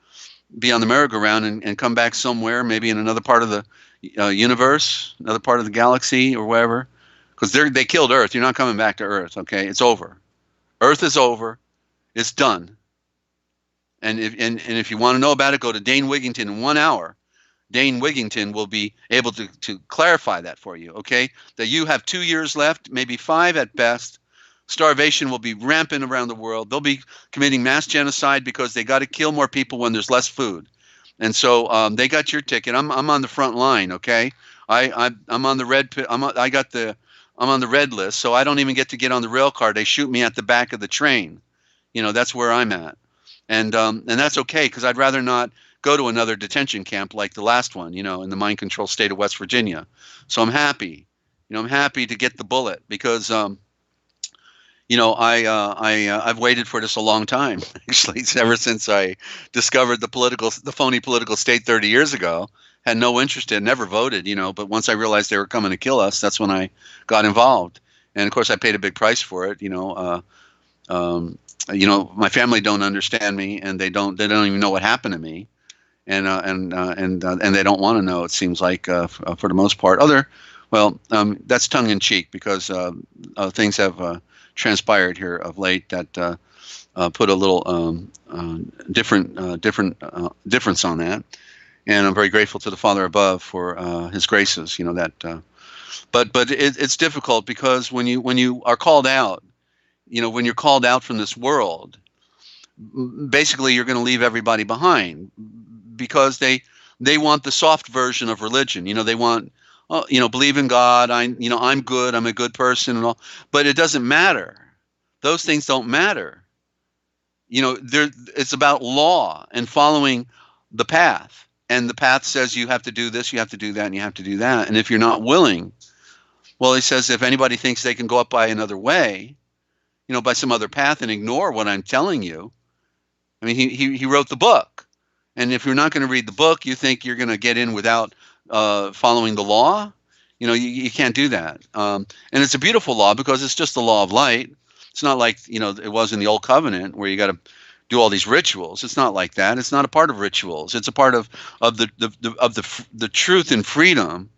be on the merry-go-round and come back somewhere, maybe in another part of the universe, another part of the galaxy, or wherever, because they killed Earth. You're not coming back to Earth, okay? It's over. Earth is over. It's done. And if you want to know about it, go to Dane Wigington in 1 hour. Dane Wigington will be able to clarify that for you, okay? That you have 2 years left, maybe 5 at best. Starvation will be rampant around the world. They'll be committing mass genocide because they got to kill more people when there's less food. And so they got your ticket. I'm on the front line, okay? I'm on the red. I'm on the red list, so I don't even get to get on the rail car. They shoot me at the back of the train. That's where I'm at. And that's okay, because I'd rather not go to another detention camp like the last one, in the mind control state of West Virginia. So I'm happy. I'm happy to get the bullet, because I've waited for this a long time. Actually, ever since I discovered the phony political state 30 years ago. Had no interest in, never voted, but once I realized they were coming to kill us, that's when I got involved. And of course, I paid a big price for it. My family don't understand me, and they don't even know what happened to me, and they don't want to know. It seems like for the most part. That's tongue in cheek, because things have transpired here of late that put a little difference on that, and I'm very grateful to the Father above for His graces. But it's difficult, because when you are called out. When you're called out from this world, basically you're going to leave everybody behind, because they want the soft version of religion. They want believe in God. I'm good. I'm a good person and all. But it doesn't matter. Those things don't matter. It's about law and following the path. And the path says you have to do this, you have to do that, and you have to do that. And if you're not willing, well, he says if anybody thinks they can go up by another way, by some other path and ignore what I'm telling you, I mean, he wrote the book. And if you're not going to read the book, you think you're going to get in without following the law, you can't do that. And it's a beautiful law because it's just the law of light. It's not like, it was in the Old Covenant where you got to do all these rituals. It's not like that. It's not a part of rituals. It's a part of the truth and freedom.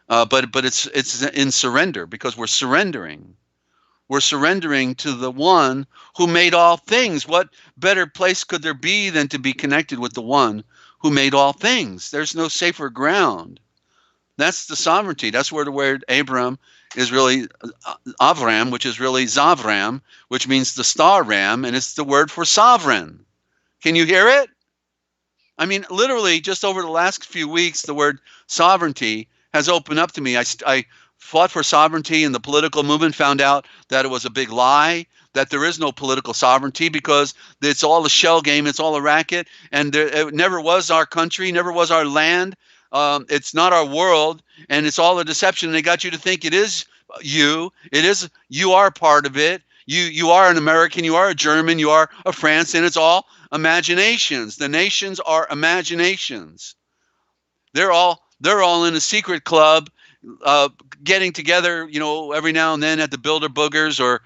But it's in surrender because we're surrendering. We're surrendering to the one who made all things. What better place could there be than to be connected with the one who made all things? There's no safer ground. That's the sovereignty. That's where the word Abram is really Avram, which is really Zavram, which means the star ram, and it's the word for sovereign. Can you hear it? I mean, literally, just over the last few weeks, the word sovereignty has opened up to me. I fought for sovereignty in the political movement, found out that it was a big lie, that there is no political sovereignty because it's all a shell game, it's all a racket, and it never was our country, never was our land. It's not our world, and it's all a deception. They got you to think it is you. You are part of it. You are an American, you are a German, you are a France, and it's all imaginations. The nations are imaginations. They're all in a secret club, getting together, every now and then at the Bilderbergers or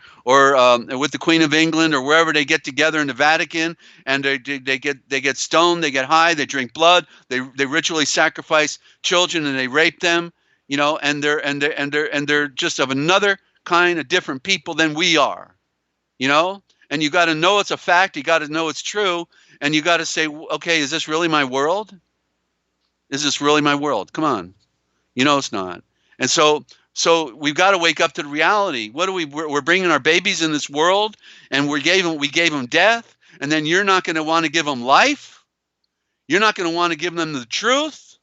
with the Queen of England or wherever they get together in the Vatican, and they get stoned, they get high, they drink blood, they ritually sacrifice children and they rape them, and they're just of another kind of different people than we are, and you got to know it's a fact, you got to know it's true, and you got to say, okay, is this really my world? Is this really my world? Come on. It's not. And so we've got to wake up to the reality. We're bringing our babies in this world, and we gave them death, and then you're not going to want to give them life. You're not going to want to give them the truth.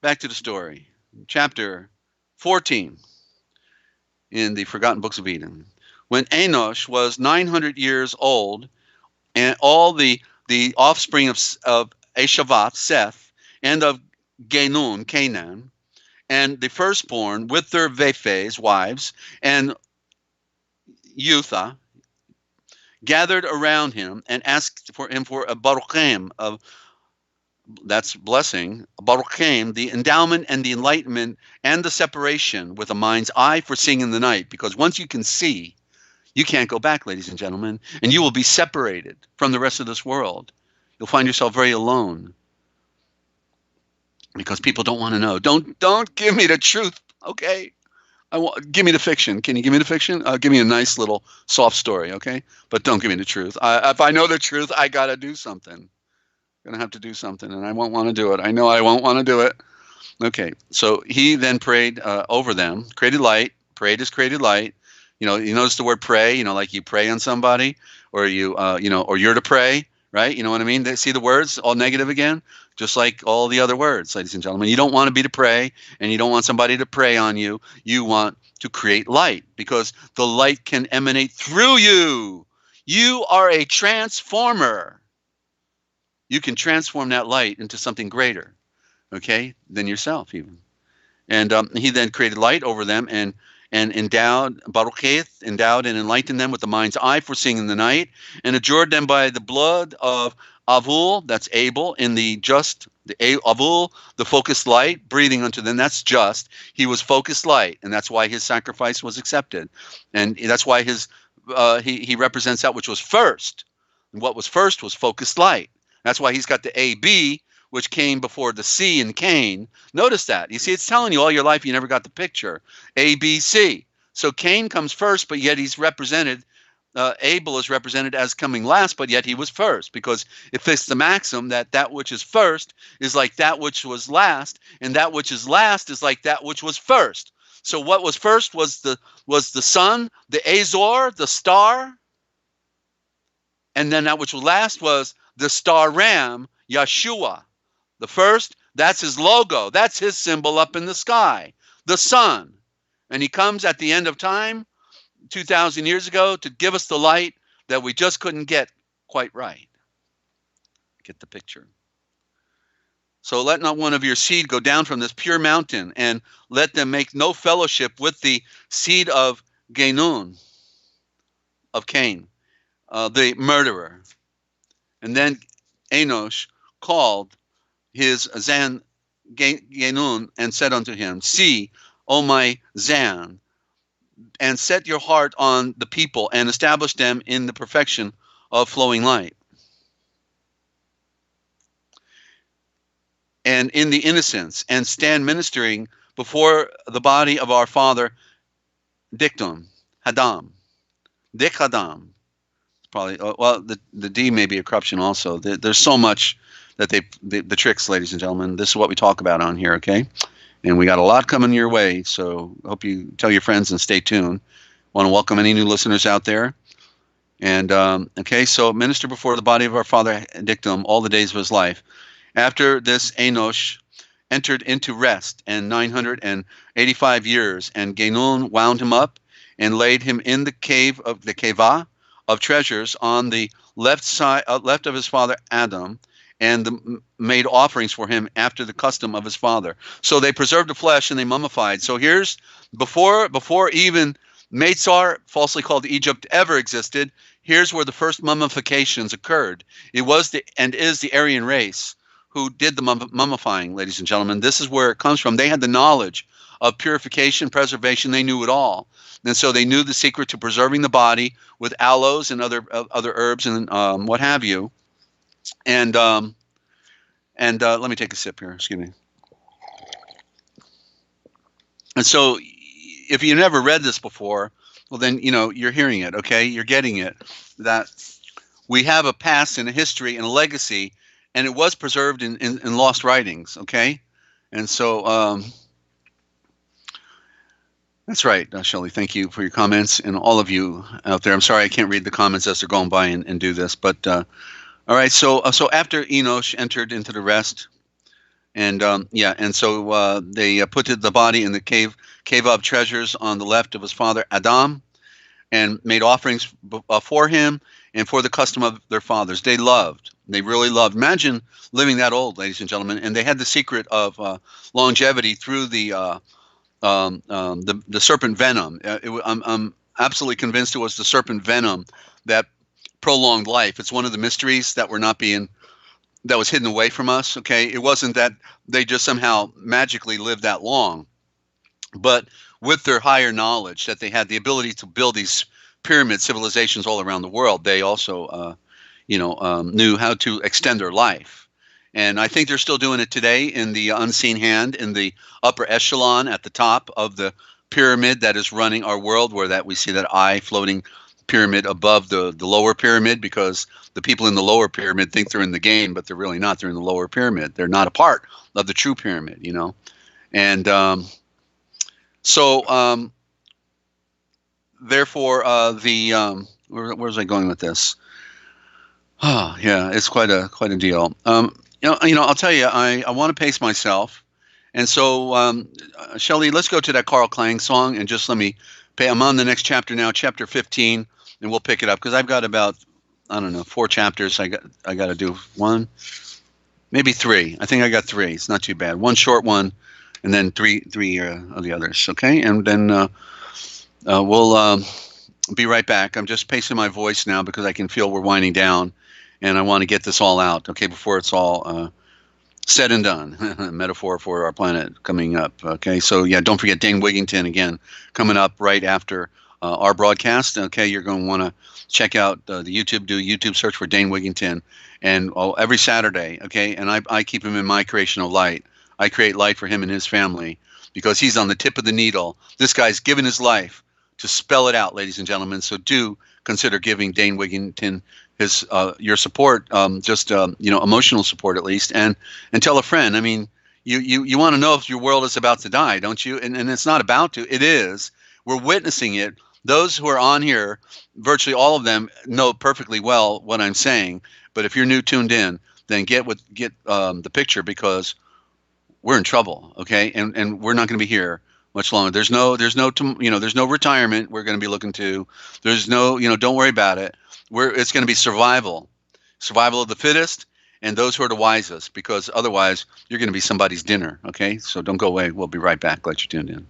Back to the story. Chapter 14 in the Forgotten Books of Eden. When Enosh was 900 years old, and all the offspring of Eshavat, Seth, and of Genun, Canaan, and the firstborn with their Vephes, wives, and Yutha, gathered around him and asked for him for a baruchem of, that's blessing, a baruchem, the endowment and the enlightenment and the separation with a mind's eye for seeing in the night. Because once you can see, you can't go back, ladies and gentlemen, and you will be separated from the rest of this world. You'll find yourself very alone because people don't want to know. Don't give me the truth, okay? Give me the fiction. Can you give me the fiction? Give me a nice little soft story, okay? But don't give me the truth. If I know the truth, I got to do something. I'm going to have to do something, and I won't want to do it. I know I won't want to do it. Okay, so he then prayed over them, created light, prayed as created light. You notice the word pray, like you pray on somebody, or or you're to pray, right? You know what I mean? See the words all negative again, just like all the other words, ladies and gentlemen. You don't want to be to pray, and you don't want somebody to pray on you. You want to create light because the light can emanate through you. You are a transformer. You can transform that light into something greater, okay, than yourself even. And he then created light over them and endowed and enlightened them with the mind's eye for seeing in the night, and adjured them by the blood of Avul, that's Abel, in Avul, the focused light, breathing unto them, that's just. He was focused light, and that's why his sacrifice was accepted. And that's why he represents that which was first. And what was first was focused light. That's why he's got the AB, which came before the C in Cain. Notice that. You see, it's telling you all your life you never got the picture. A, B, C. So Cain comes first, but yet he's represented, Abel is represented as coming last, but yet he was first. Because it fits the maxim that which is first is like that which was last, and that which is last is like that which was first. So what was first was the sun, the Azor, the star, and then that which was last was the star ram, Yeshua. The first, that's his logo. That's his symbol up in the sky, the sun. And he comes at the end of time, 2,000 years ago, to give us the light that we just couldn't get quite right. Get the picture. So let not one of your seed go down from this pure mountain, and let them make no fellowship with the seed of Genun, of Cain, the murderer. And then Enosh called his Zan Genun and said unto him, See, O my Zan, and set your heart on the people, and establish them in the perfection of flowing light, and in the innocence, and stand ministering before the body of our father Dictum, Hadam, Dik Hadam. Probably, well, the D may be a corruption also. There's so much that the tricks, ladies and gentlemen. This is what we talk about on here, okay? And we got a lot coming your way, so hope you tell your friends and stay tuned. Want to welcome any new listeners out there. And, okay, so minister before the body of our father Dictum all the days of his life. After this, Enosh entered into rest, and 985 years, and Genun wound him up and laid him in the cave of the Keva of treasures on the left side, left of his father Adam, and made offerings for him after the custom of his father. So they preserved the flesh and they mummified. So here's before even Meitzar, falsely called Egypt, ever existed. Here's where the first mummifications occurred. It was and is the Aryan race who did the mummifying, ladies and gentlemen. This is where it comes from. They had the knowledge of purification, preservation. They knew it all. And so they knew the secret to preserving the body with aloes and other herbs and what have you. And let me take a sip here. Excuse me. And so if you never read this before, well, then, you know, you're hearing it, okay? You're getting it, that we have a past and a history and a legacy, and it was preserved in lost writings, okay? And so that's right, Shelley. Thank you for your comments, and all of you out there. I'm sorry I can't read the comments as they're going by and do this, but all right. So after Enosh entered into the rest, and and so they put the body in the cave of treasures on the left of his father Adam, and made offerings for him and for the custom of their fathers. They really loved. Imagine living that old, ladies and gentlemen. And they had the secret of longevity through the serpent venom. I'm absolutely convinced it was the serpent venom that prolonged life. It's one of the mysteries that that was hidden away from us. Okay, it wasn't that they just somehow magically lived that long, but with their higher knowledge that they had the ability to build these pyramid civilizations all around the world, they also knew how to extend their life. And I think they're still doing it today in the unseen hand, in the upper echelon at the top of the pyramid that is running our world, where that we see that eye floating pyramid above the lower pyramid, because the people in the lower pyramid think they're in the game, but they're really not. They're in the lower pyramid. They're not a part of the true pyramid, you know. And therefore, where was I going with this? Oh, yeah, it's quite a deal. I'll tell you, I want to pace myself, and so Shelley, let's go to that Carl Klang song and just let me pay. I'm on the next chapter now, chapter 15, and we'll pick it up because I've got about 4 chapters. I got to do 1, maybe 3. I think I got 3. It's not too bad. 1 short one, and then three of the others. Okay, and then we'll be right back. I'm just pacing my voice now because I can feel we're winding down. And I want to get this all out, okay, before it's all said and done. Metaphor for our planet coming up, okay? So, yeah, don't forget Dane Wigington, again, coming up right after our broadcast, okay? You're going to want to check out the YouTube, do a YouTube search for Dane Wigington, and every Saturday, okay? And I keep him in my creation of light. I create light for him and his family because he's on the tip of the needle. This guy's given his life to spell it out, ladies and gentlemen, so do consider giving Dane Wigington your support, emotional support at least, and tell a friend. I mean, you want to know if your world is about to die, don't you? And it's not about to. It is. We're witnessing it. Those who are on here, virtually all of them know perfectly well what I'm saying. But if you're new tuned in, then get the picture, because we're in trouble, okay? And we're not going to be here much longer. There's no retirement we're going to be looking to. There's no, don't worry about it. It's going to be survival of the fittest, and those who are the wisest, because otherwise you're going to be somebody's dinner, okay? So don't go away. We'll be right back. Glad you tuned in.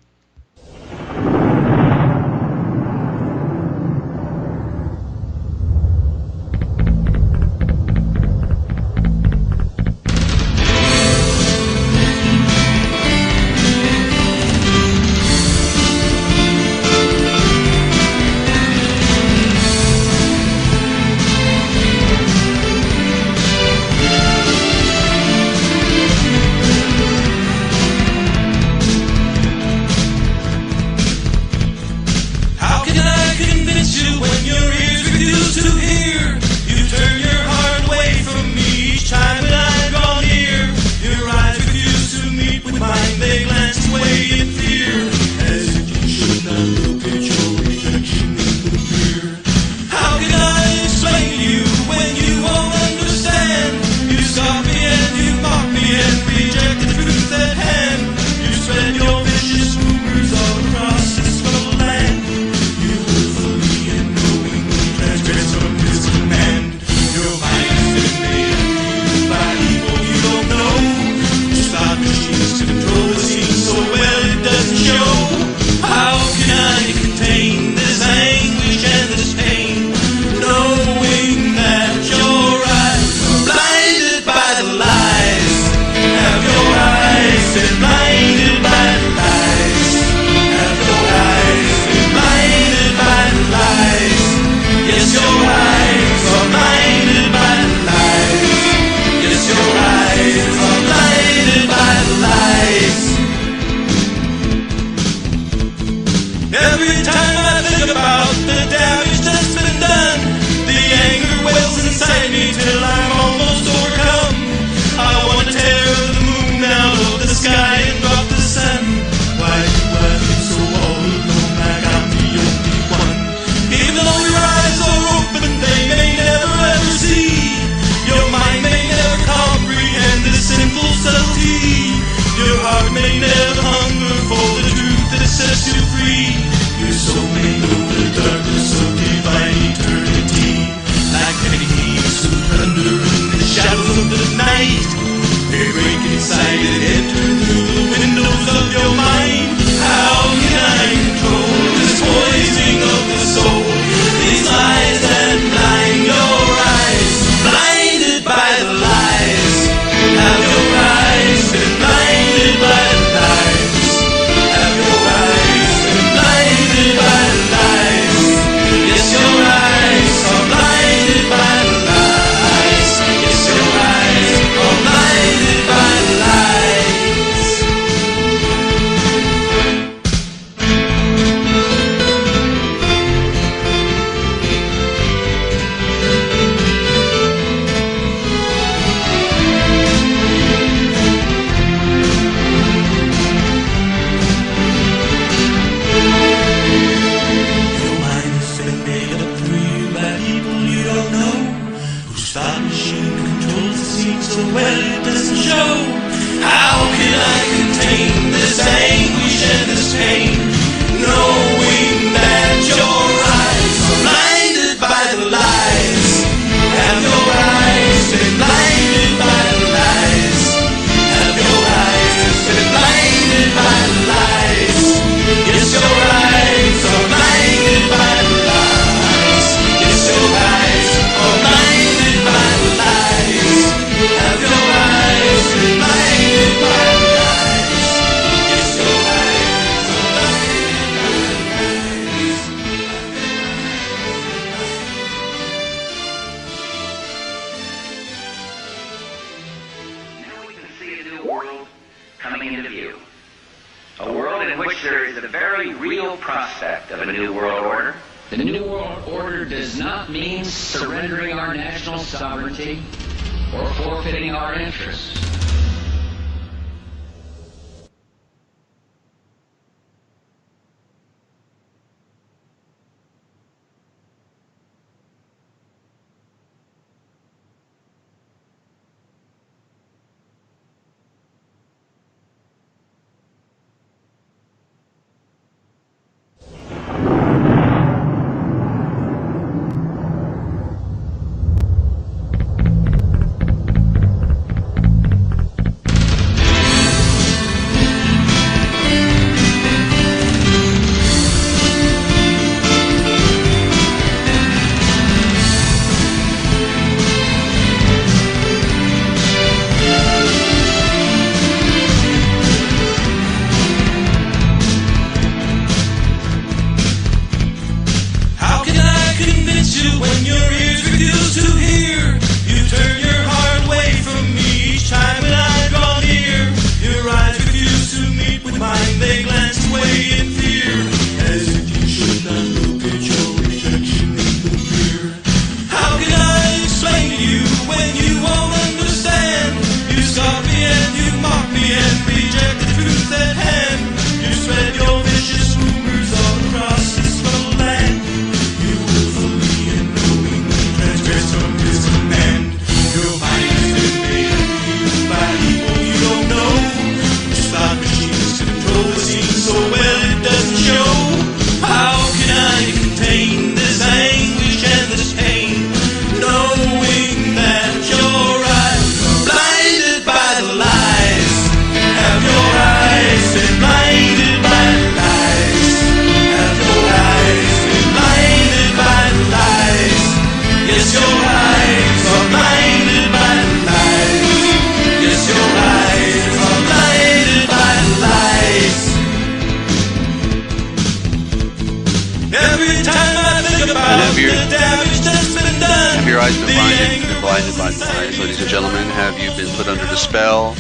All right, ladies and gentlemen, have you been put under the spell?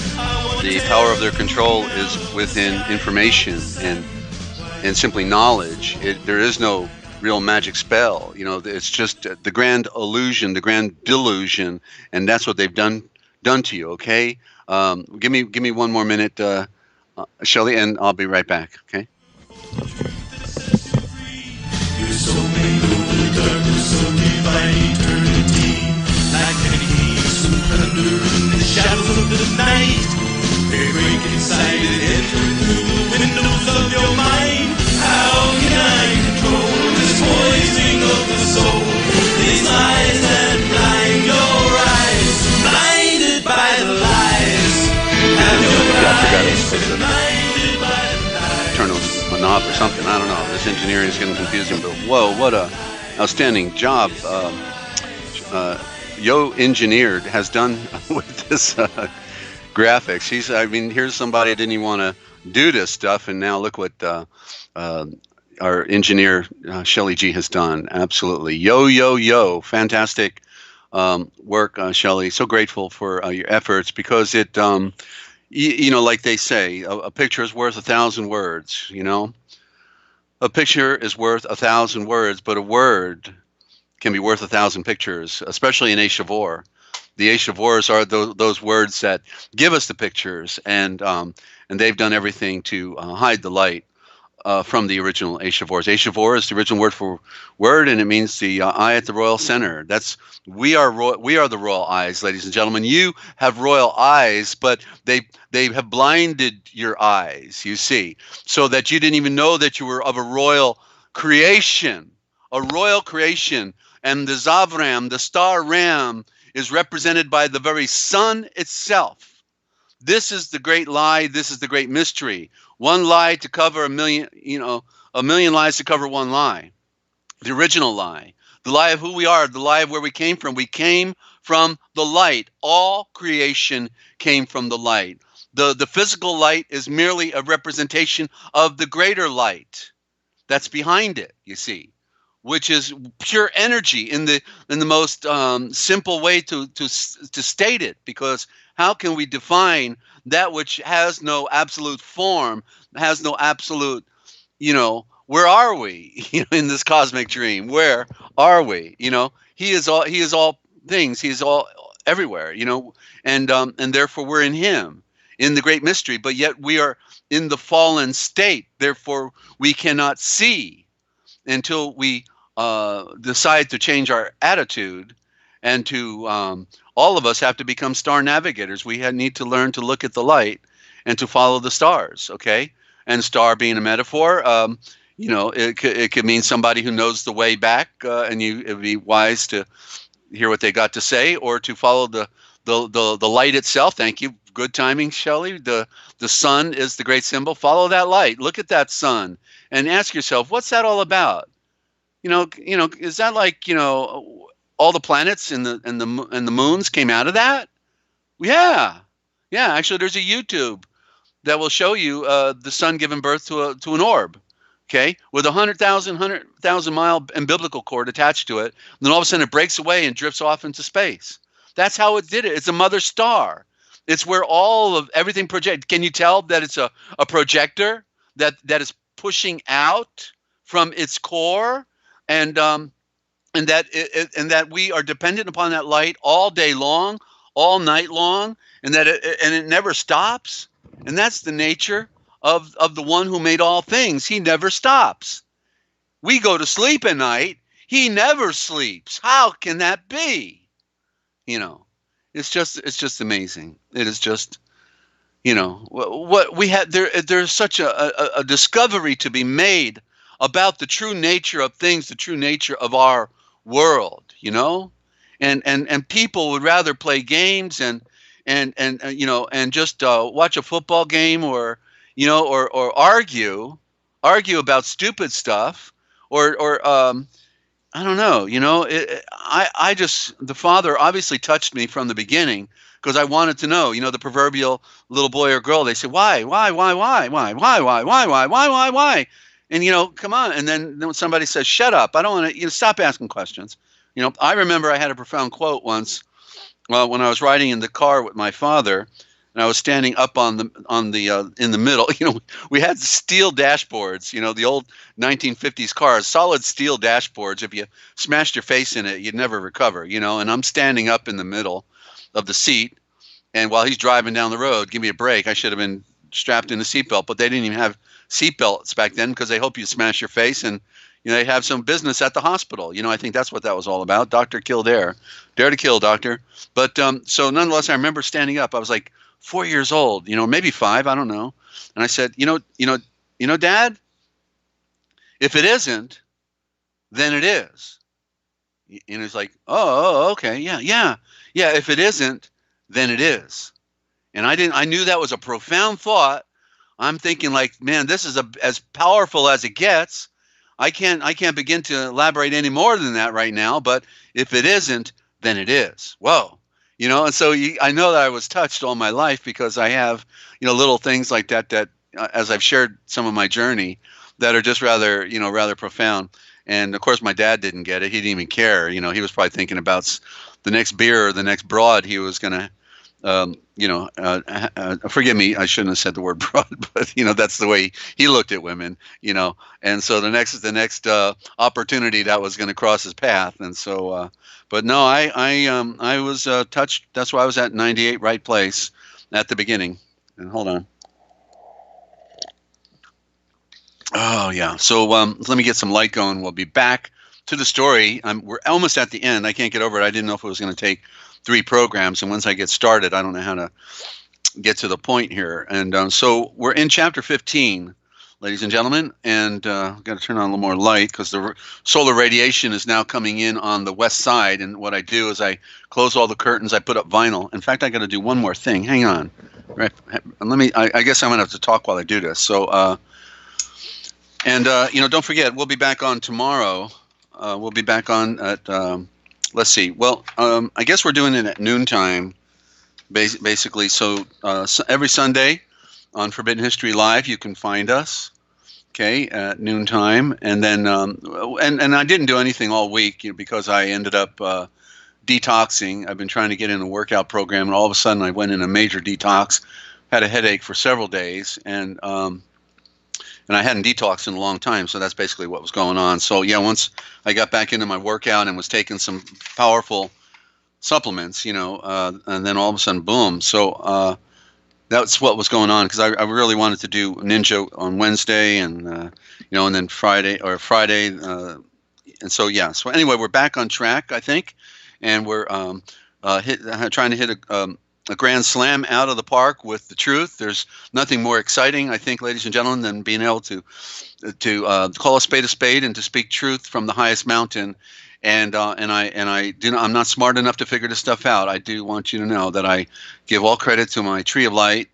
The power of their control is within information and simply knowledge. There is no real magic spell. You know, it's just the grand illusion, the grand delusion, and that's what they've done to you. Okay, give me one more minute, Shelley, and I'll be right back. Okay. In the shadows of the night, they break inside and enter through the windows of your mind. How can I control this poisoning of the soul? These lies that blind your eyes, blinded by the lies. Have your eyes been blinded by the lies? Turn a knob or something. I don't know. This engineering is getting confusing, but whoa, what a outstanding job. Yo Engineered has done with this graphics. I mean, here's somebody that didn't even want to do this stuff, and now look what our engineer Shelley G has done. Absolutely, yo, fantastic work, Shelley. So grateful for your efforts, because it, you know, like they say, a picture is worth 1,000 words. You know, a picture is worth 1,000 words, but a word can be worth 1,000 pictures, especially in Yochelleg. The Yochelleg's are those words that give us the pictures, and they've done everything to hide the light from the original Yochelleg. Yochelleg is the original word for word, and it means the eye at the royal center. We are the royal eyes, ladies and gentlemen. You have royal eyes, but they have blinded your eyes, you see, so that you didn't even know that you were of a royal creation. A royal creation. And the Zavram, the star Ram, is represented by the very sun itself. This is the great lie. This is the great mystery. One lie to cover a million, a million lies to cover one lie. The original lie. The lie of who we are, the lie of where we came from. We came from the light. All creation came from the light. The physical light is merely a representation of the greater light that's behind it, you see, which is pure energy in the most simple way to state it. Because how can we define that which has no absolute form, has no absolute, where are we? In this cosmic dream, where are we? He is all things. He is all everywhere. And therefore we're in Him, in the great mystery. But yet we are in the fallen state. Therefore we cannot see until we decide to change our attitude, and to all of us have to become star navigators. We need to learn to look at the light and to follow the stars, okay? And star being a metaphor, it could mean somebody who knows the way back, and it'd be wise to hear what they got to say, or to follow the light itself. Thank you. Good timing, Shelley. The sun is the great symbol. Follow that light. Look at that sun and ask yourself, what's that all about? Is that like, all the planets and the moons came out of that? Yeah. Actually, there's a YouTube that will show you the sun giving birth to an orb, okay, with 100,000 mile umbilical cord attached to it. And then all of a sudden it breaks away and drifts off into space. That's how it did it. It's a mother star. It's where all of everything projects. Can you tell that it's a projector that is pushing out from its core? And that we are dependent upon that light all day long, all night long, and that it never stops. And that's the nature of the one who made all things. He never stops. We go to sleep at night. He never sleeps. How can that be? It's just amazing. It is just, what we had there. There's such a discovery to be made about the true nature of things, the true nature of our world, and people would rather play games and just watch a football game, or argue about stupid stuff, or I don't know, the Father obviously touched me from the beginning, because I wanted to know, the proverbial little boy or girl. They say, why? And, come on. And then somebody says, shut up. I don't want to, stop asking questions. I remember I had a profound quote once Well, when I was riding in the car with my father, and I was standing up on the in the middle, we had steel dashboards, the old 1950s cars, solid steel dashboards. If you smashed your face in it, you'd never recover, and I'm standing up in the middle of the seat, and while he's driving down the road, give me a break. I should have been strapped in a seatbelt, but they didn't even have seatbelts back then because they hope you smash your face, and they have some business at the hospital. I think that's what that was all about. Dr. Kildare, dare to kill, doctor. But so nonetheless, I remember standing up. I was like 4 years old, maybe 5, I don't know. And I said, Dad, if it isn't, then it is. And he's like, oh, okay, yeah. If it isn't, then it is. And I knew that was a profound thought. I'm thinking like, man, this is as powerful as it gets. I can't begin to elaborate any more than that right now. But if it isn't, then it is. Whoa. And so I know that I was touched all my life because I have, little things like that as I've shared some of my journey that are just rather profound. And of course, my dad didn't get it. He didn't even care. He was probably thinking about the next beer or the next broad he was going to, forgive me, I shouldn't have said the word broad, but that's the way he looked at women, and so the next opportunity that was going to cross his path. And so, but no, I was touched. That's why I was at 98 right place at the beginning. And hold on. Oh yeah. So let me get some light going. We'll be back to the story. We're almost at the end. I can't get over it. I didn't know if it was going to take 3 programs, and once I get started, I don't know how to get to the point here. And so we're in chapter 15, ladies and gentlemen, and I've got to turn on a little more light because the solar radiation is now coming in on the west side. And what I do is I close all the curtains, I put up vinyl. In fact, I got to do one more thing. Hang on. Right. I guess I'm going to have to talk while I do this. So, don't forget, we'll be back on tomorrow. We'll be back on at, let's see. Well, I guess we're doing it at noontime, basically. So every Sunday on Forbidden History Live, you can find us, okay, at noontime. And then, and I didn't do anything all week because I ended up detoxing. I've been trying to get in a workout program, and all of a sudden I went in a major detox, had a headache for several days, and I hadn't detoxed in a long time, so that's basically what was going on. So yeah, once I got back into my workout and was taking some powerful supplements, and then all of a sudden, boom. So that's what was going on because I really wanted to do Ninja on Wednesday and and then Friday. And so yeah. So anyway, we're back on track, I think, and we're trying to hit a grand slam out of the park with the truth. There's nothing more exciting, I think, ladies and gentlemen, than being able to call a spade and to speak truth from the highest mountain. And I'm not smart enough to figure this stuff out. I do want you to know that I give all credit to my tree of light,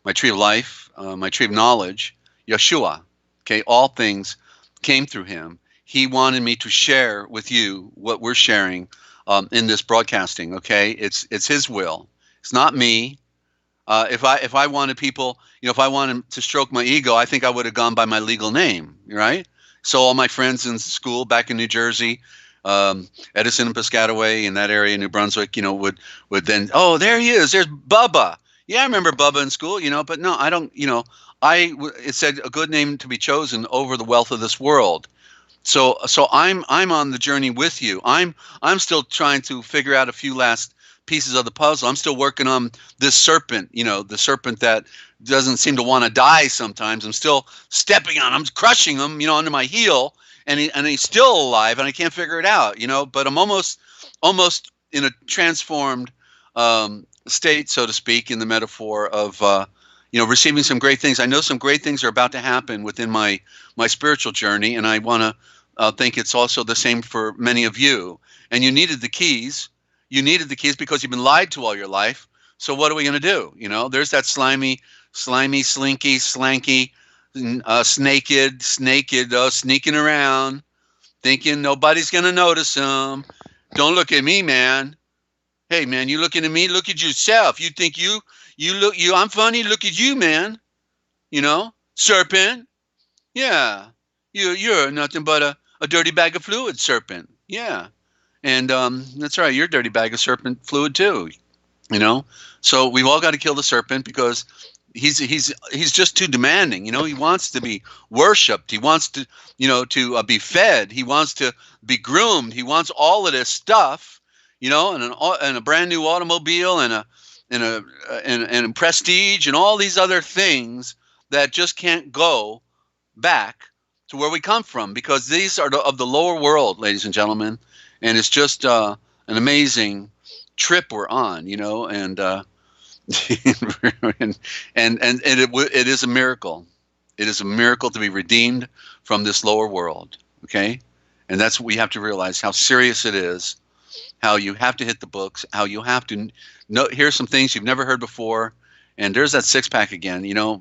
my tree of life, my tree of knowledge, Yeshua. Okay, all things came through him. He wanted me to share with you what we're sharing in this broadcasting. Okay, it's his will. It's not me. If I wanted people, if I wanted to stroke my ego, I think I would have gone by my legal name, right? So all my friends in school back in New Jersey, Edison and Piscataway in that area, New Brunswick, would then, oh, there he is. There's Bubba. Yeah, I remember Bubba in school, but no, I don't, it said a good name to be chosen over the wealth of this world. So I'm on the journey with you. I'm still trying to figure out a few last pieces of the puzzle. I'm still working on this serpent, the serpent that doesn't seem to want to die sometimes. I'm still stepping on him, I'm crushing him, under my heel, and he's still alive, and I can't figure it out, but I'm almost in a transformed state, so to speak, in the metaphor of, receiving some great things. I know some great things are about to happen within my spiritual journey, and I want to think it's also the same for many of you. And you needed the keys. You needed the keys because you've been lied to all your life. So what are we going to do? There's that slimy, slinky, slanky, snaked, sneaking around, thinking nobody's going to notice him. Don't look at me, man. Hey, man, you looking at me? Look at yourself. You think I'm funny? Look at you, man. Serpent. Yeah. You're nothing but a dirty bag of fluid, serpent. Yeah. And that's right, you're a dirty bag of serpent fluid too. You know, so we've all got to kill the serpent because he's just too demanding. You know, he wants to be worshipped. He wants to, you know, to be fed. He wants to be groomed. He wants all of this stuff. You know, and a brand new automobile and a prestige and all these other things that just can't go back to where we come from, because these are of the lower world, ladies and gentlemen, and it's just an amazing trip we're on, you know, and it is a miracle. It is a miracle to be redeemed from this lower world, okay? And that's what we have to realize, how serious it is, how you have to hit the books, how you have to know, hear some things you've never heard before. And there's that six-pack again, you know,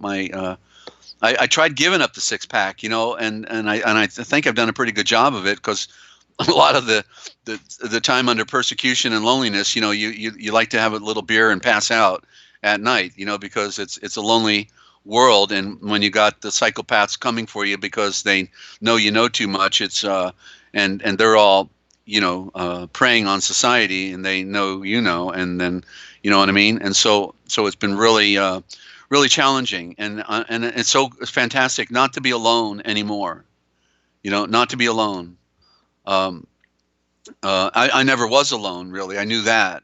I tried giving up the six-pack, you know, and I think I've done a pretty good job of it, because a lot of the time under persecution and loneliness, you know, you like to have a little beer and pass out at night, you know, because it's a lonely world, and when you got the psychopaths coming for you because they know you know too much, it's and they're all, you know, preying on society, and they know, you know, and then, you know what I mean, and so it's been really really challenging, and it's so fantastic not to be alone anymore, you know, not to be alone. I never was alone, really. I knew that,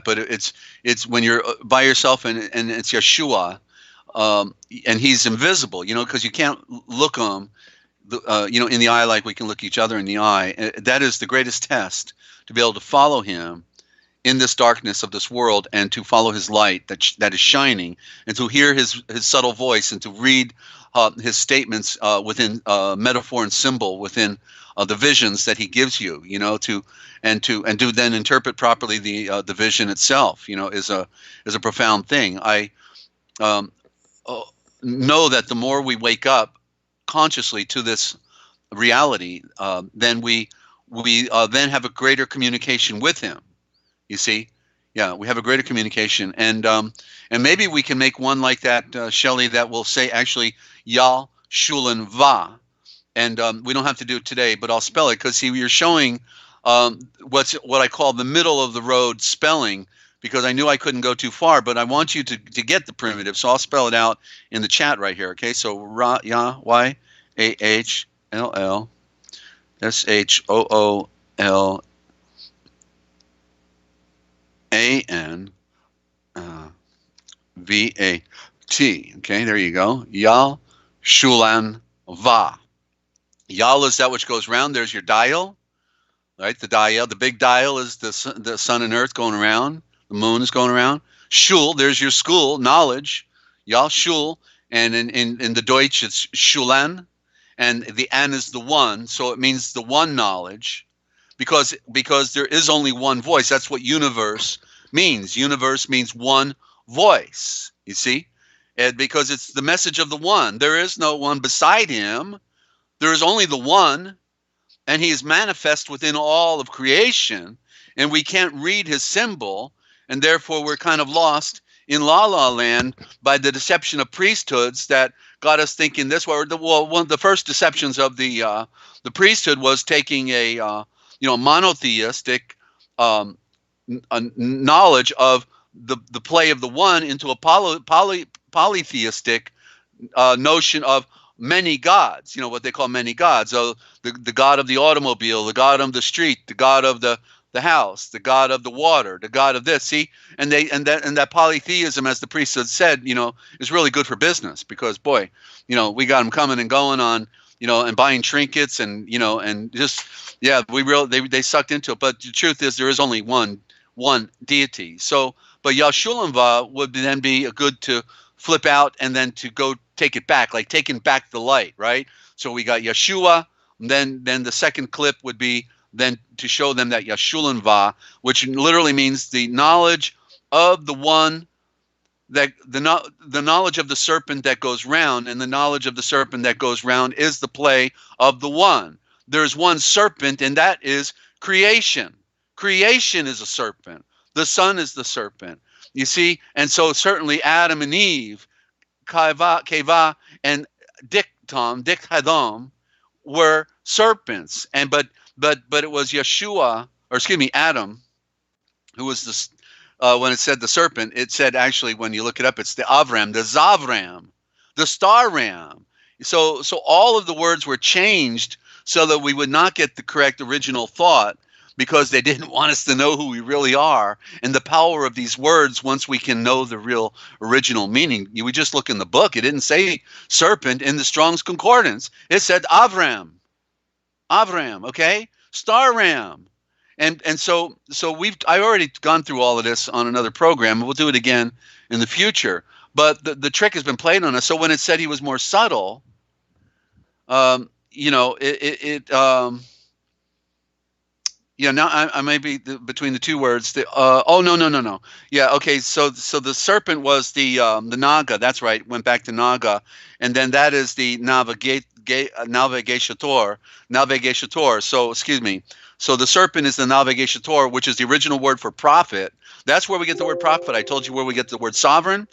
but it's when you're by yourself, and it's Yeshua, and he's invisible, you know, because you can't look him, you know, in the eye like we can look each other in the eye. That is the greatest test, to be able to follow him in this darkness of this world, and to follow his light that is shining, and to hear his subtle voice, and to read his statements within metaphor and symbol, within the visions that he gives you, you know, to then interpret properly the vision itself, you know, is a profound thing. I know that the more we wake up consciously to this reality, then we then have a greater communication with him. You see, yeah, we have a greater communication, and maybe we can make one like that, Shelley, that will say actually Yal Shulan Va, and we don't have to do it today, but I'll spell it, because see, you're showing what I call the middle of the road spelling, because I knew I couldn't go too far, but I want you to get the primitive, so I'll spell it out in the chat right here. Okay, so Ra Ya Y A H L L S H O O L A-N V-A-T. Okay, there you go. Yal Shulan Va. Yal is that which goes round. There's your dial, right? The dial, the big dial is the sun and earth going around. The moon is going around. Shul, there's your school, knowledge. Yal Shul. And in the Deutsch, it's Shulan. And the An is the one, so it means the one knowledge. Because there is only one voice. That's what universe means. Universe means one voice, you see? And because it's the message of the one. There is no one beside him. There is only the one, and he is manifest within all of creation, and we can't read his symbol, and therefore we're kind of lost in La La Land by the deception of priesthoods that got us thinking this way. Well, one of the first deceptions of the priesthood was taking a monotheistic knowledge of the play of the one into a polytheistic notion of many gods. You know what they call many gods. So the god of the automobile, the god of the street, the god of the house, the god of the water, the god of this. See, and that polytheism, as the priesthood said, you know, is really good for business, because boy, you know, we got them coming and going on, you know, and buying trinkets, and you know, and just. Yeah, they sucked into it, but the truth is there is only one deity. So, but Yashulanva would then be a good to flip out and then to go take it back, like taking back the light, right? So we got Yeshua, and then the second clip would be then to show them that Yashulanva, which literally means the knowledge of the one, that the knowledge of the serpent that goes round, and the knowledge of the serpent that goes round is the play of the one. There's one serpent, and that is creation. Creation is a serpent. The sun is the serpent. You see? And so certainly Adam and Eve, Keva and Dik Hadam, were serpents. And but it was Yeshua or excuse me, Adam, who was this, when it said the serpent, it said actually, when you look it up, it's the Avram, the Zavram, the star ram. So all of the words were changed so that we would not get the correct original thought, because they didn't want us to know who we really are and the power of these words once we can know the real original meaning. We just look in the book. It didn't say serpent in the Strong's Concordance. It said Avram, okay? Star ram. And so I've already gone through all of this on another program. We'll do it again in the future. But the trick has been played on us. So when it said he was more subtle, now I may be between the two words. No. Yeah, okay. So the serpent was the Naga. That's right. Went back to Naga, and then that is the navigator. So excuse me. So the serpent is the navigator, which is the original word for prophet. That's where we get the word prophet. I told you where we get the word sovereign,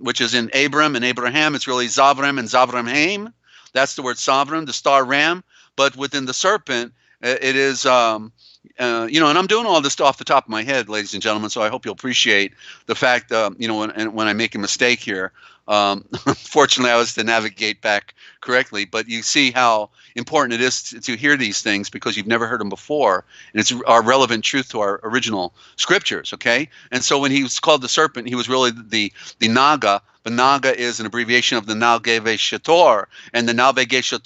which is in Abram and Abraham. It's really Zavram and Zavramhaim. That's the word sovereign, the star ram. But within the serpent, it is, and I'm doing all this off the top of my head, ladies and gentlemen, so I hope you'll appreciate the fact, when I make a mistake here, fortunately I was to navigate back correctly, but you see how important it is to hear these things, because you've never heard them before, and it's our relevant truth to our original scriptures, okay? And so when he was called the serpent, he was really the Naga. The Naga is an abbreviation of the Navigator, and the Navigator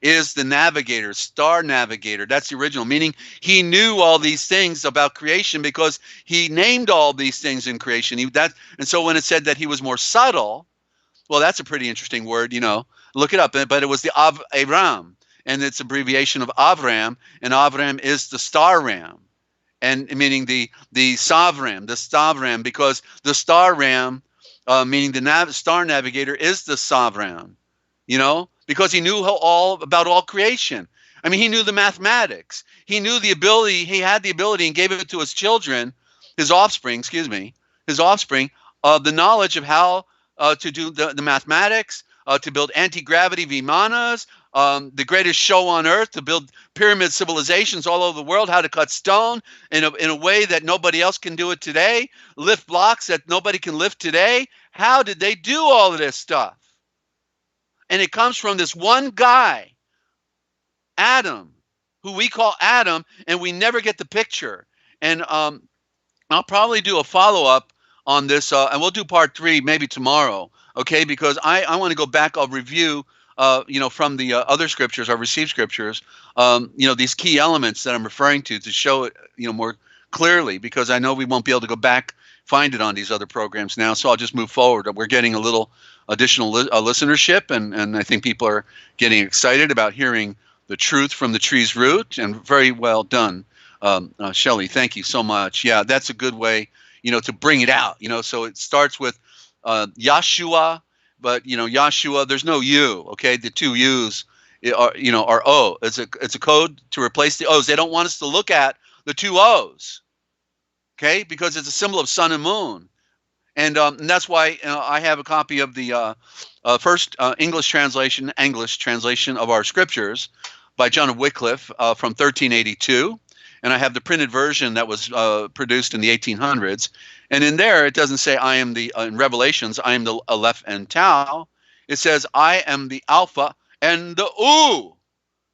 is the navigator, star navigator. That's the original, meaning he knew all these things about creation because he named all these things in creation. And so when it said that he was more subtle, well, that's a pretty interesting word, look it up. But it was the Avram, and it's abbreviation of Avram, and Avram is the star ram, and meaning the sovereign, the star ram, because the star ram, meaning the star navigator, is the sovereign, because he knew all about all creation. I mean, he knew the mathematics. He knew the ability. He had the ability and gave it to his children, his offspring, the knowledge of how to do the mathematics, to build anti-gravity vimanas, the greatest show on earth, to build pyramid civilizations all over the world, how to cut stone in a way that nobody else can do it today, lift blocks that nobody can lift today. How did they do all of this stuff? And it comes from this one guy, Adam, who we call Adam, and we never get the picture. And I'll probably do a follow-up on this, and we'll do part 3 maybe tomorrow, okay? Because I want to go back. I'll review, from the other scriptures, our received scriptures, these key elements that I'm referring to show it, more clearly, because I know we won't be able to go back, find it on these other programs now. So I'll just move forward. We're getting a little additional listenership, and I think people are getting excited about hearing the truth from the tree's root, and very well done. Shelley, thank you so much. Yeah, that's a good way, to bring it out, so it starts with Yahshua, but, Yahshua, there's no U, okay? The two U's are O. It's a code to replace the O's. They don't want us to look at the two O's, okay? Because it's a symbol of sun and moon. And that's why I have a copy of the first English translation of our scriptures by John of Wycliffe from 1382. And I have the printed version that was produced in the 1800s. And in there, it doesn't say I am in Revelations, I am the Aleph and Tau. It says I am the Alpha and the U,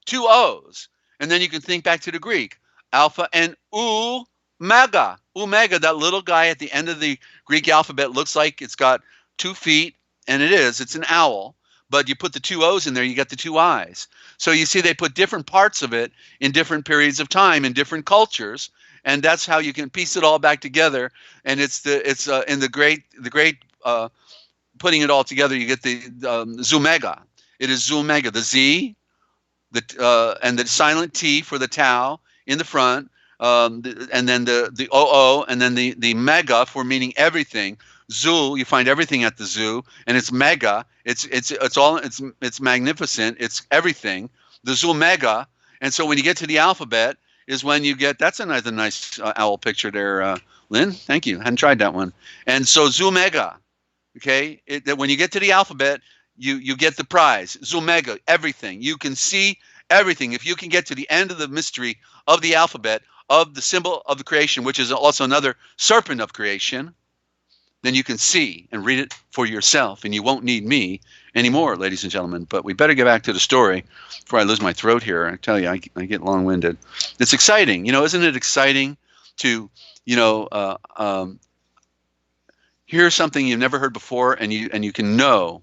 two O's. And then you can think back to the Greek, Alpha and Omega. Omega, that little guy at the end of the Greek alphabet, looks like it's got 2 feet, and it's an owl. But you put the 2 O's in there, you get the 2 eyes. So you see they put different parts of it in different periods of time in different cultures, and that's how you can piece it all back together. And it's in the great putting it all together, you get the Zumega. It is Zumega, the Z, and the silent T for the Tau in the front, and then the OO, and then the Mega for meaning everything. Zoo, you find everything at the zoo, and it's mega. It's magnificent. It's everything. The zoo mega, and so when you get to the alphabet is when you get. That's another nice owl picture there, Lynn. Thank you. Hadn't tried that one. And so zoo mega, okay. When you get to the alphabet, you get the prize. Zoo mega, everything. You can see Everything. If you can get to the end of the mystery of the alphabet, of the symbol of the creation, which is also another serpent of creation, then you can see and read it for yourself, and you won't need me anymore, ladies and gentlemen. But we better get back to the story before I lose my throat here. I tell you, I get long-winded. It's exciting, isn't it exciting to, hear something you've never heard before, and you can know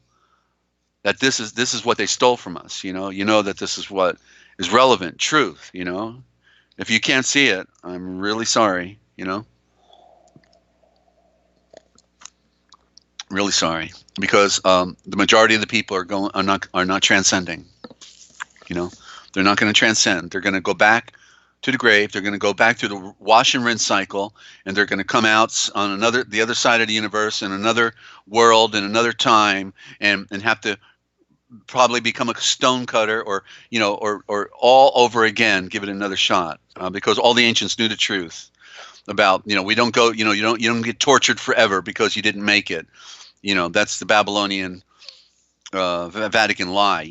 that this is what they stole from us. That this is what is relevant, truth. If you can't see it, I'm really sorry. Really sorry, because the majority of the people are not transcending. They're not going to transcend. They're going to go back to the grave. They're going to go back through the wash and rinse cycle, and they're going to come out on the other side of the universe, in another world, in another time, and have to probably become a stone cutter, or all over again, give it another shot, because all the ancients knew the truth about, we don't go, you don't get tortured forever because you didn't make it. That's the Babylonian Vatican lie,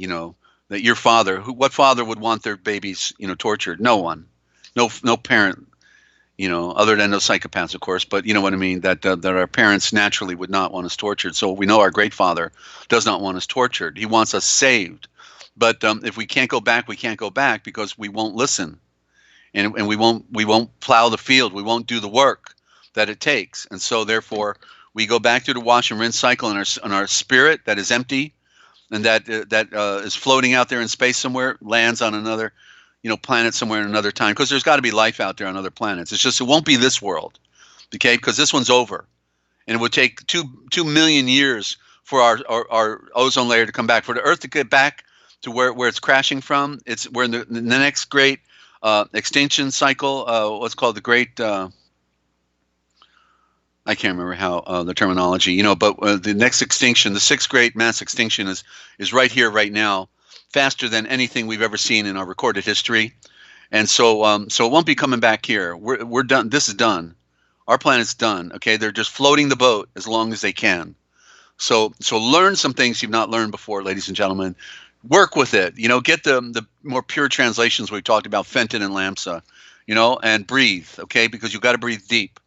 that your father, what father would want their babies, tortured? No one, no parent, other than those psychopaths, of course, but you know what I mean, that our parents naturally would not want us tortured. So we know our great father does not want us tortured. He wants us saved. But if we can't go back, we can't go back, because we won't listen, and we won't plow the field. We won't do the work that it takes. And so therefore we go back to the wash and rinse cycle in our spirit that is empty, and that is floating out there in space somewhere, lands on another planet somewhere in another time, because there's got to be life out there on other planets. It's just, it won't be this world, okay? Because this one's over, and it would take 2 million years for our ozone layer to come back, for the Earth to get back to where it's crashing from. We're in the next great extinction cycle. What's called the great. I can't remember how the terminology, but the next extinction, the 6th great mass extinction, is right here, right now, faster than anything we've ever seen in our recorded history. And so it won't be coming back here. We're done. This is done. Our planet's done. Okay, they're just floating the boat as long as they can. So learn some things you've not learned before, ladies and gentlemen. Work with it. Get the more pure translations we talked about, Fenton and Lamsa, and breathe. Okay, because you've got to breathe deep.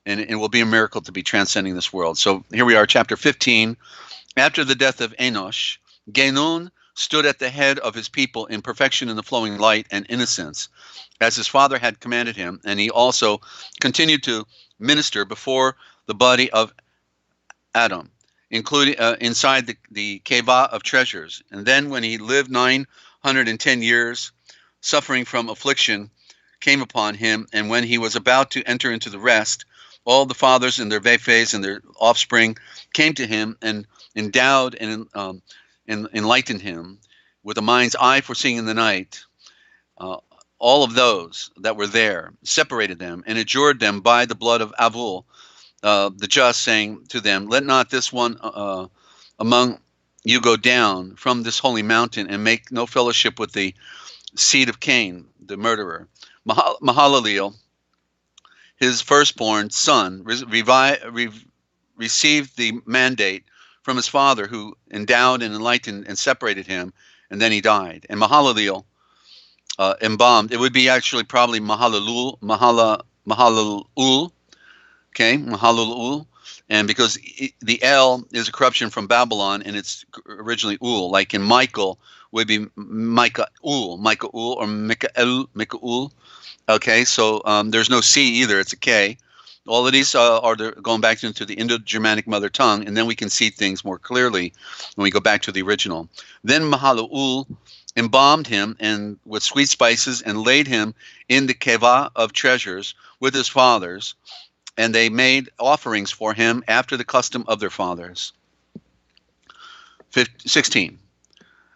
And it will be a miracle to be transcending this world. So here we are, chapter 15. After the death of Enosh, Genun stood at the head of his people in perfection in the flowing light and innocence, as his father had commanded him, and he also continued to minister before the body of Adam, including inside the Keva of treasures. And then when he lived 910 years, suffering from affliction came upon him, and when he was about to enter into the rest, all the fathers and their vefes and their offspring came to him and endowed and enlightened him with a mind's eye for seeing in the night. All of those that were there separated them and adjured them by the blood of Avul, the just, saying to them, let not this one among you go down from this holy mountain, and make no fellowship with the seed of Cain, the murderer. Mahalalel, his firstborn son, received the mandate from his father, who endowed and enlightened and separated him, and then he died. And Mahalalel embalmed. It would be actually probably Mahalalul, okay, Mahalalul, and because the El is a corruption from Babylon, and it's originally Ul, like in Michael would be Micah or Mikael. Okay, so there's no C either, it's a K. All of these are going back into the Indo-Germanic mother tongue, and then we can see things more clearly when we go back to the original. Then Mahalalel embalmed him and with sweet spices, and laid him in the Keva of treasures with his fathers, and they made offerings for him after the custom of their fathers. 16.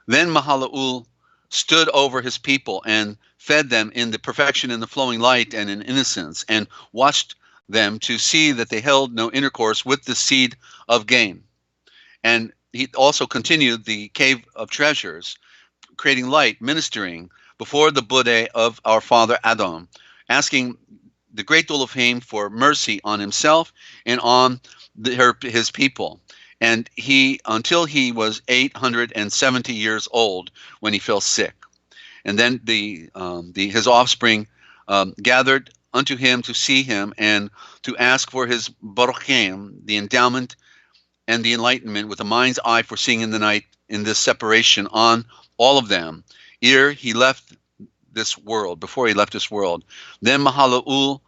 Then Mahalalel stood over his people and fed them in the perfection and the flowing light and in innocence, and watched them to see that they held no intercourse with the seed of gain. And he also continued the cave of treasures, creating light, ministering before the Buddha of our father Adam, asking the great Elohim for mercy on himself and on his people. And until he was 870 years old when he fell sick. And then his offspring gathered unto him to see him and to ask for his baruchem, the endowment and the enlightenment with a mind's eye for seeing in the night in this separation on all of them, ere he left this world, before he left this world. Then Mahalaul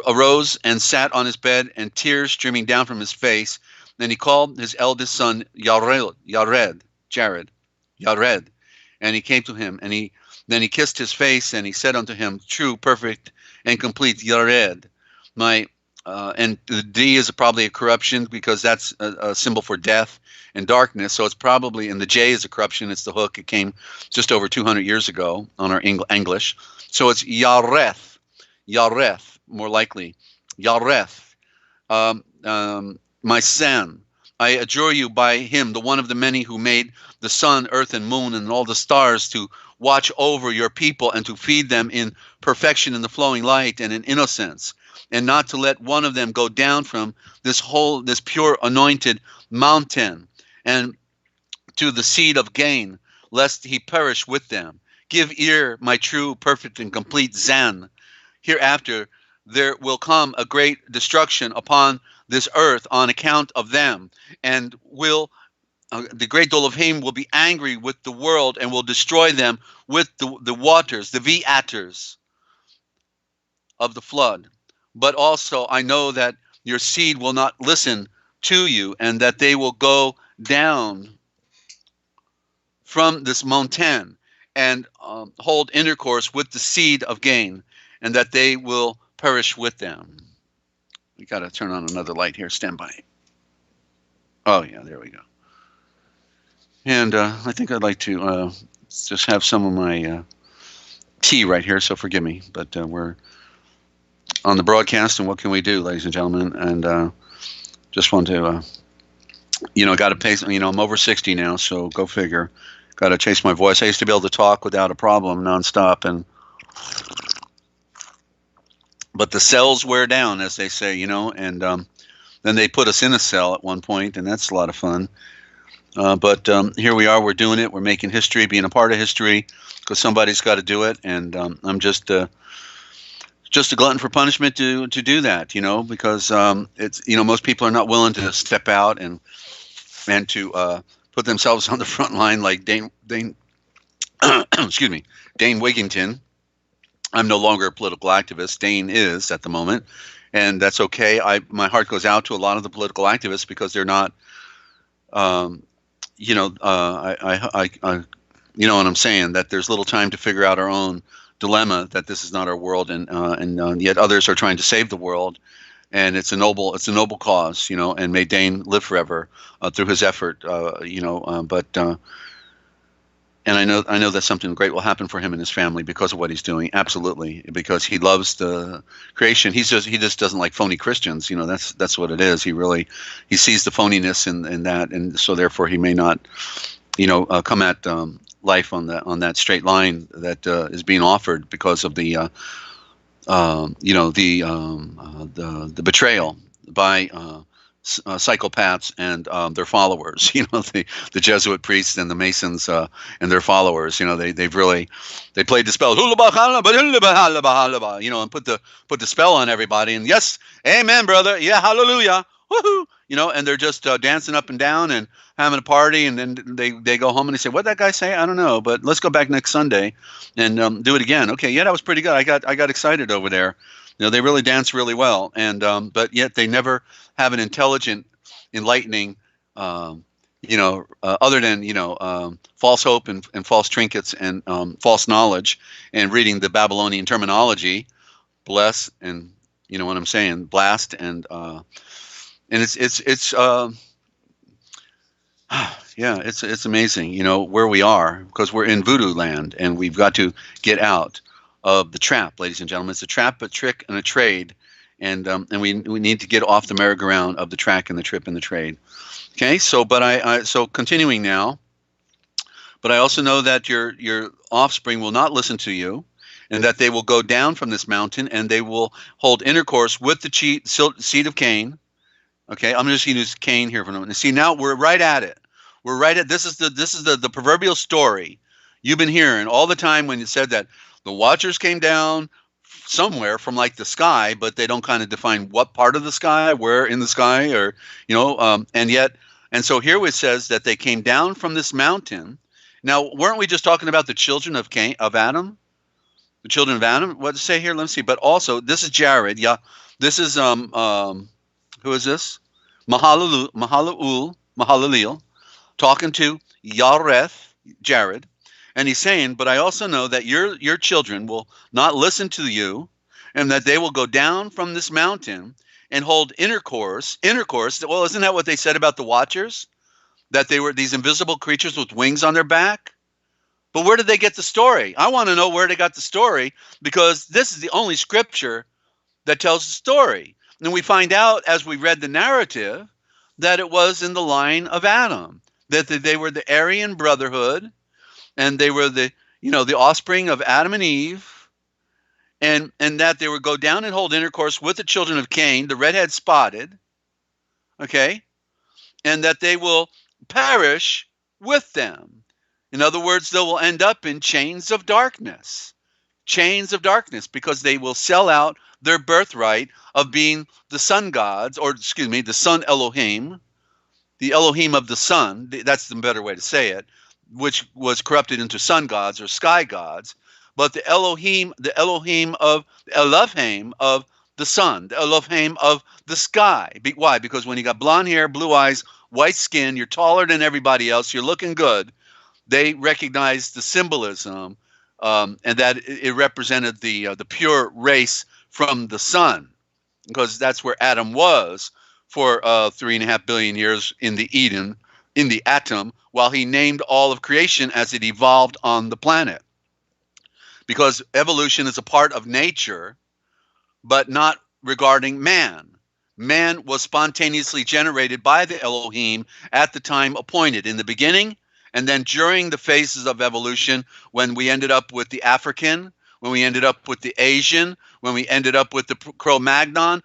arose and sat on his bed, and tears streaming down from his face. Then he called his eldest son Yared, and he came to him, and then he kissed his face, and he said unto him, true, perfect, and complete Yared, and the D is probably a corruption because that's a symbol for death and darkness. So it's probably, and the J is a corruption. It's the hook. It came just over 200 years ago on our English. So it's Yareth, more likely. Yareth, my son, I adjure you by him, the one of the many who made the sun, earth, and moon, and all the stars to watch over your people and to feed them in perfection in the flowing light and in innocence, and not to let one of them go down from this pure anointed mountain and to the seed of gain, lest he perish with them. Give ear, my true, perfect, and complete Zan. Hereafter there will come a great destruction upon this earth on account of them, and the great Dolovim will be angry with the world and will destroy them with the waters, the Viaters of the flood. But also I know that your seed will not listen to you, and that they will go down from this mountain and hold intercourse with the seed of gain, and that they will perish with them. We got to turn on another light here. Stand by. Oh, yeah, there we go. And I think I'd like to just have some of my tea right here, so forgive me. But we're on the broadcast, and what can we do, ladies and gentlemen? And just want to, got to pay. I'm over 60 now, so go figure. Got to chase my voice. I used to be able to talk without a problem, nonstop, but the cells wear down, as they say, and then they put us in a cell at one point, and that's a lot of fun. But here we are. We're doing it. We're making history, being a part of history, because somebody's got to do it, and I'm just a glutton for punishment to do that, because it's most people are not willing to step out and to put themselves on the front line like Dane excuse me, Dane Wigington. I'm no longer a political activist. Dane is at the moment, and that's okay. My heart goes out to a lot of the political activists because they're not, you know what I'm saying, that there's little time to figure out our own dilemma, that this is not our world, and yet others are trying to save the world, and it's a noble cause, and may Dane live forever through his effort, and I know that something great will happen for him and his family because of what he's doing. Absolutely, because he loves the creation. He just doesn't like phony Christians. That's what it is. He sees the phoniness in that, and so therefore he may not, come at life on that straight line that is being offered because of the betrayal by psychopaths and their followers, the Jesuit priests and the Masons and their followers. They played the spell, and put the spell on everybody. And yes, amen, brother, yeah, hallelujah, woohoo, and they're just dancing up and down and having a party, and then they go home and they say, "What'd that guy say? I don't know, but let's go back next Sunday and do it again." Okay, yeah, that was pretty good. I got excited over there. They really dance really well, and but yet they never have an intelligent, enlightening, other than false hope and false trinkets and false knowledge, and reading the Babylonian terminology, bless, and what I'm saying, blast, and it's yeah, it's amazing, where we are, because we're in voodoo land, and we've got to get out of the trap, ladies and gentlemen. It's a trap, a trick, and a trade, and we need to get off the merry-go-round of the track and the trip and the trade. Okay, so so continuing now, but I also know that your offspring will not listen to you, and that they will go down from this mountain, and they will hold intercourse with the seed of Cain. Okay, I'm just going to use Cain here for a moment. And see, now we're right at it. We're right at this is the proverbial story. You've been hearing all the time when it said that the Watchers came down somewhere from like the sky, but they don't kind of define what part of the sky, where in the sky, or and so here it says that they came down from this mountain. Now, weren't we just talking about the children of Adam? The children of Adam. What does it say here? Let me see. But also, this is Jared. Yeah, this is who is this? Mahalaleel, talking to Jared, and he's saying, but I also know that your children will not listen to you, and that they will go down from this mountain and hold intercourse. Well, isn't that what they said about the Watchers? That they were these invisible creatures with wings on their back? But where did they get the story? I want to know where they got the story, because this is the only scripture that tells the story. And we find out as we read the narrative that it was in the line of Adam, that they were the Aryan brotherhood, and they were the offspring of Adam and Eve, and that they would go down and hold intercourse with the children of Cain, the redhead spotted, okay, and that they will perish with them. In other words, they will end up in chains of darkness, because they will sell out their birthright of being the sun gods, the sun Elohim, the Elohim of the sun. That's the better way to say it, which was corrupted into sun gods or sky gods. But the Elohim of the sun, the Elohim of the sky. Why? Because when you got blonde hair, blue eyes, white skin, you're taller than everybody else, you're looking good. They recognized the symbolism, and that it represented the pure race from the sun, because that's where Adam was for 3.5 billion years in the Eden, in the atom, while he named all of creation as it evolved on the planet. Because evolution is a part of nature, but not regarding man. Man was spontaneously generated by the Elohim at the time appointed, in the beginning, and then during the phases of evolution, when we ended up with the African, when we ended up with the Asian, when we ended up with the Cro-Magnon,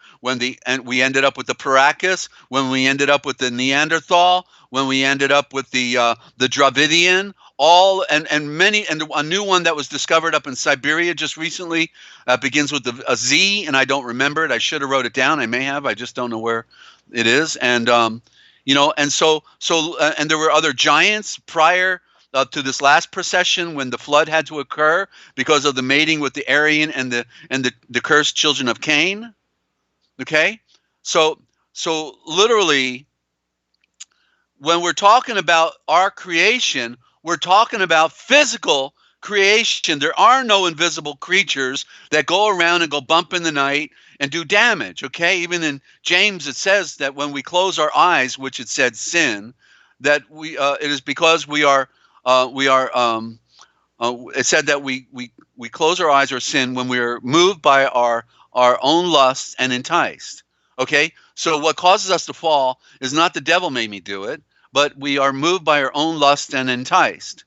and we ended up with the Paracas, when we ended up with the Neanderthal, when we ended up with the Dravidian, a new one that was discovered up in Siberia just recently, begins with a Z, and I don't remember it. I should have wrote it down. I may have. I just don't know where it is. And and there were other giants prior to this last procession when the flood had to occur because of the mating with the Aryan and the cursed children of Cain. Okay, so literally, when we're talking about our creation, we're talking about physical creation. There are no invisible creatures that go around and go bump in the night and do damage. Okay, even in James it says that when we close our eyes, which it said sin, that it is because it said that we close our eyes or sin when we are moved by our own lusts and enticed. Okay, so what causes us to fall is not the devil made me do it, but we are moved by our own lust and enticed.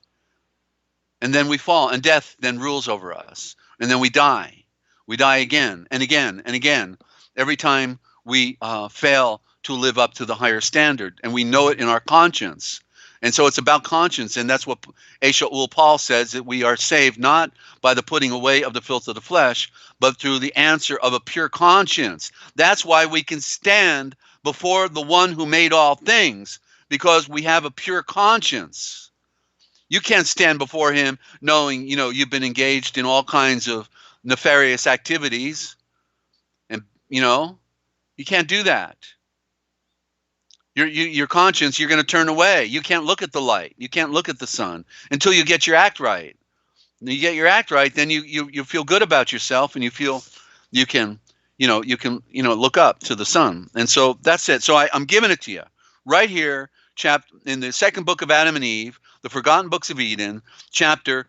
And then we fall, and death then rules over us. And then we die. We die again and again and again, every time we fail to live up to the higher standard. And we know it in our conscience. And so it's about conscience. And that's what Paul says, that we are saved not by the putting away of the filth of the flesh, but through the answer of a pure conscience. That's why we can stand before the one who made all things, because we have a pure conscience. You can't stand before him knowing, you've been engaged in all kinds of nefarious activities. And, you can't do that. Your conscience, you're going to turn away. You can't look at the light. You can't look at the sun until you get your act right. When you get your act right, then you feel good about yourself, and you feel you can look up to the sun. And so that's it. So I'm giving it to you right here, in the second book of Adam and Eve, the Forgotten Books of Eden, chapter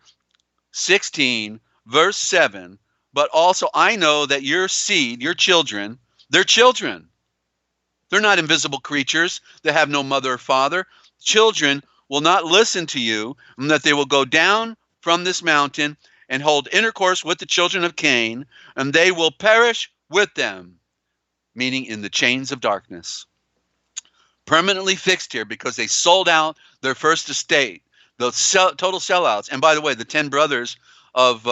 16, verse 7. But also I know that your seed, your children, they're children. They're not invisible creatures that have no mother or father. Children will not listen to you, and that they will go down from this mountain and hold intercourse with the children of Cain, and they will perish with them, meaning in the chains of darkness. Permanently fixed here because they sold out their first estate. total sellouts. And by the way, the 10 brothers of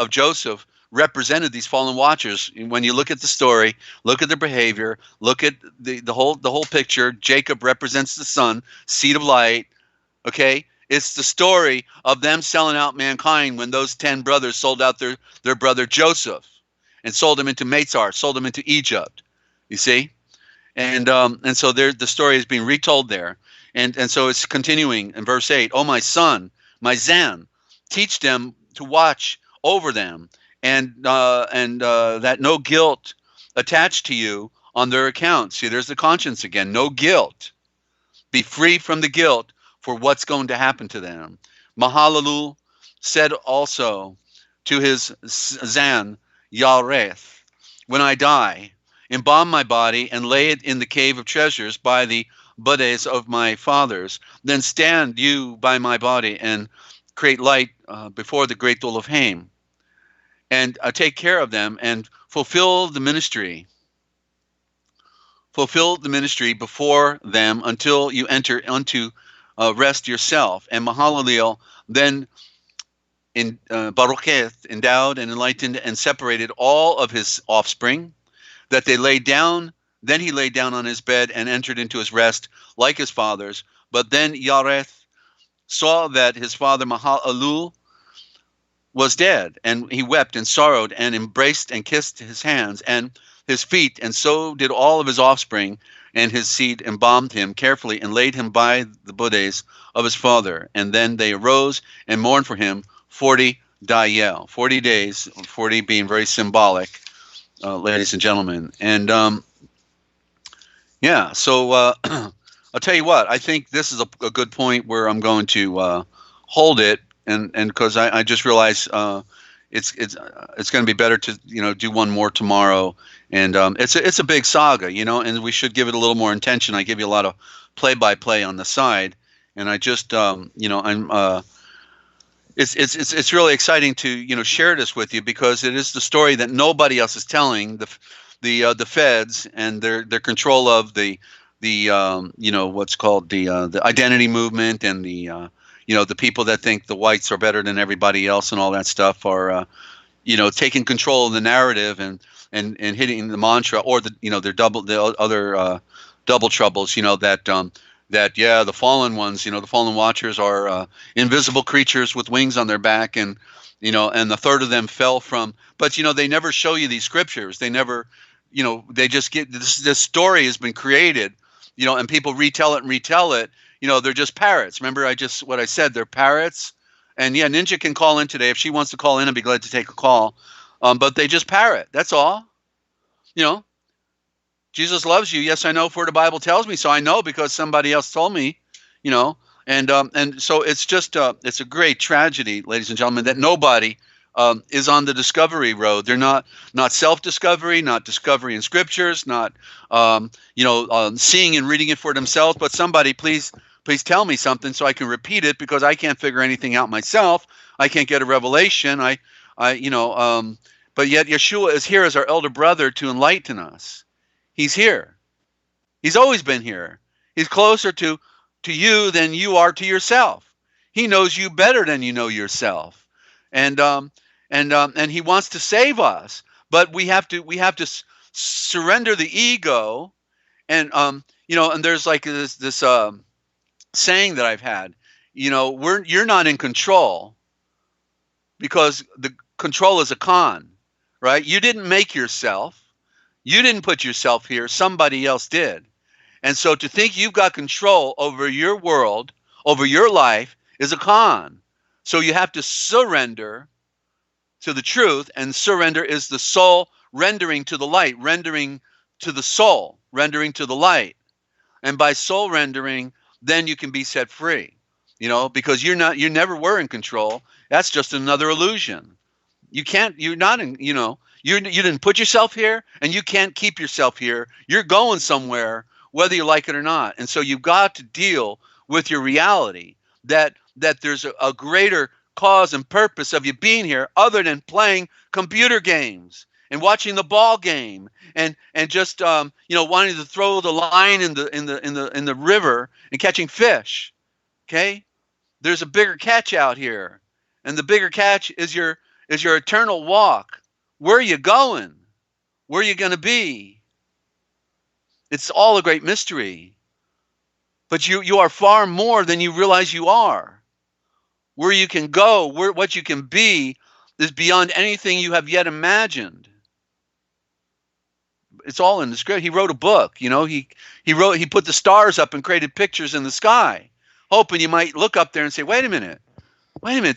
Joseph represented these fallen watchers. When you look at the story, look at their behavior, look at the whole picture. Jacob represents the sun, seed of light. Okay, it's the story of them selling out mankind when those 10 brothers sold out their brother Joseph and sold him into Maitzar, sold him into Egypt. You see, and so the story is being retold there, and so it's continuing in verse 8. Oh, my son, my Zan, teach them to watch over them, and that no guilt attached to you on their account. See, there's the conscience again. No guilt. Be free from the guilt for what's going to happen to them. Mahalalel said also to his Zan, Yareth, when I die, embalm my body and lay it in the cave of treasures by the Buddhas of my fathers. Then stand you by my body and create light before the great Dul of Haim, and take care of them and fulfill the ministry. Fulfill the ministry before them until you enter unto rest yourself. And Mahalalel then Barucheth endowed and enlightened and separated all of his offspring, that they laid down. Then he laid down on his bed and entered into his rest like his fathers. But then Yareth saw that his father Mahalalel was dead, and he wept and sorrowed and embraced and kissed his hands and his feet, and so did all of his offspring, and his seed embalmed him carefully and laid him by the Buddhas of his father. And then they arose and mourned for him 40 dayel, 40 days, 40 being very symbolic, ladies and gentlemen. And yeah, so I'll tell you what, I think this is a good point where I'm going to hold it, and because I just realized it's going to be better to do one more tomorrow, and it's a big saga, and we should give it a little more attention. I give you a lot of play-by-play on the side, and I just it's really exciting to share this with you, because it is the story that nobody else is telling. The feds and their control of the what's called the identity movement, and the people that think the whites are better than everybody else and all that stuff are taking control of the narrative and hitting the mantra, or the other double troubles, that the fallen ones, the fallen watchers are invisible creatures with wings on their back, and the third of them fell from, but they never show you these scriptures. They never, they just get this story has been created, and people retell it. They're just parrots. Remember what I said, they're parrots. And yeah, Ninja can call in today. If she wants to call in, I'd be glad to take a call. But they just parrot. That's all. Jesus loves you. Yes, I know, for the Bible tells me so. I know because somebody else told me, and so it's just it's a great tragedy, ladies and gentlemen, that nobody is on the discovery road. They're not self-discovery, not discovery in scriptures, not seeing and reading it for themselves. But somebody, please tell me something so I can repeat it, because I can't figure anything out myself. I can't get a revelation. But yet Yeshua is here as our elder brother to enlighten us. He's here. He's always been here. He's closer to you than you are to yourself. He knows you better than you know yourself. And he wants to save us, but we have to surrender the ego, and and there's like this saying that I've had, you're not in control, because the control is a con, right? You didn't make yourself, you didn't put yourself here, somebody else did, and so to think you've got control over your world, over your life, is a con. So you have to surrender to the truth, and surrender is the soul rendering to the light, rendering to the soul, rendering to the light. And by soul rendering, then you can be set free, because you never were in control. That's just another illusion. You're not in, you didn't put yourself here, and you can't keep yourself here. You're going somewhere, whether you like it or not. And so you've got to deal with your reality, that there's a greater cause and purpose of you being here, other than playing computer games and watching the ball game and just wanting to throw the line in the river and catching fish. Okay, there's a bigger catch out here. And the bigger catch is your eternal walk. Where are you going? Where are you going to be? It's all a great mystery. But you are far more than you realize you are. Where you can go, what you can be is beyond anything you have yet imagined. It's all in the script. He wrote a book, you know, he put the stars up and created pictures in the sky, hoping you might look up there and say, wait a minute,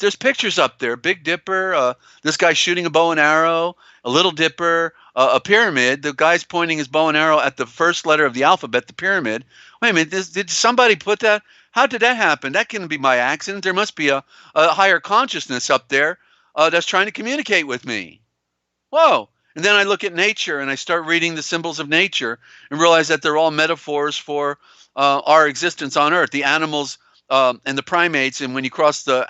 there's pictures up there. Big Dipper, this guy shooting a bow and arrow, a Little Dipper, a pyramid. The guy's pointing his bow and arrow at the first letter of the alphabet, the pyramid. Wait a minute, did somebody put that? How did that happen? That couldn't be by accident. There must be a higher consciousness up there that's trying to communicate with me. Whoa. And then I look at nature and I start reading the symbols of nature and realize that they're all metaphors for our existence on Earth. The animals and the primates, and when you cross the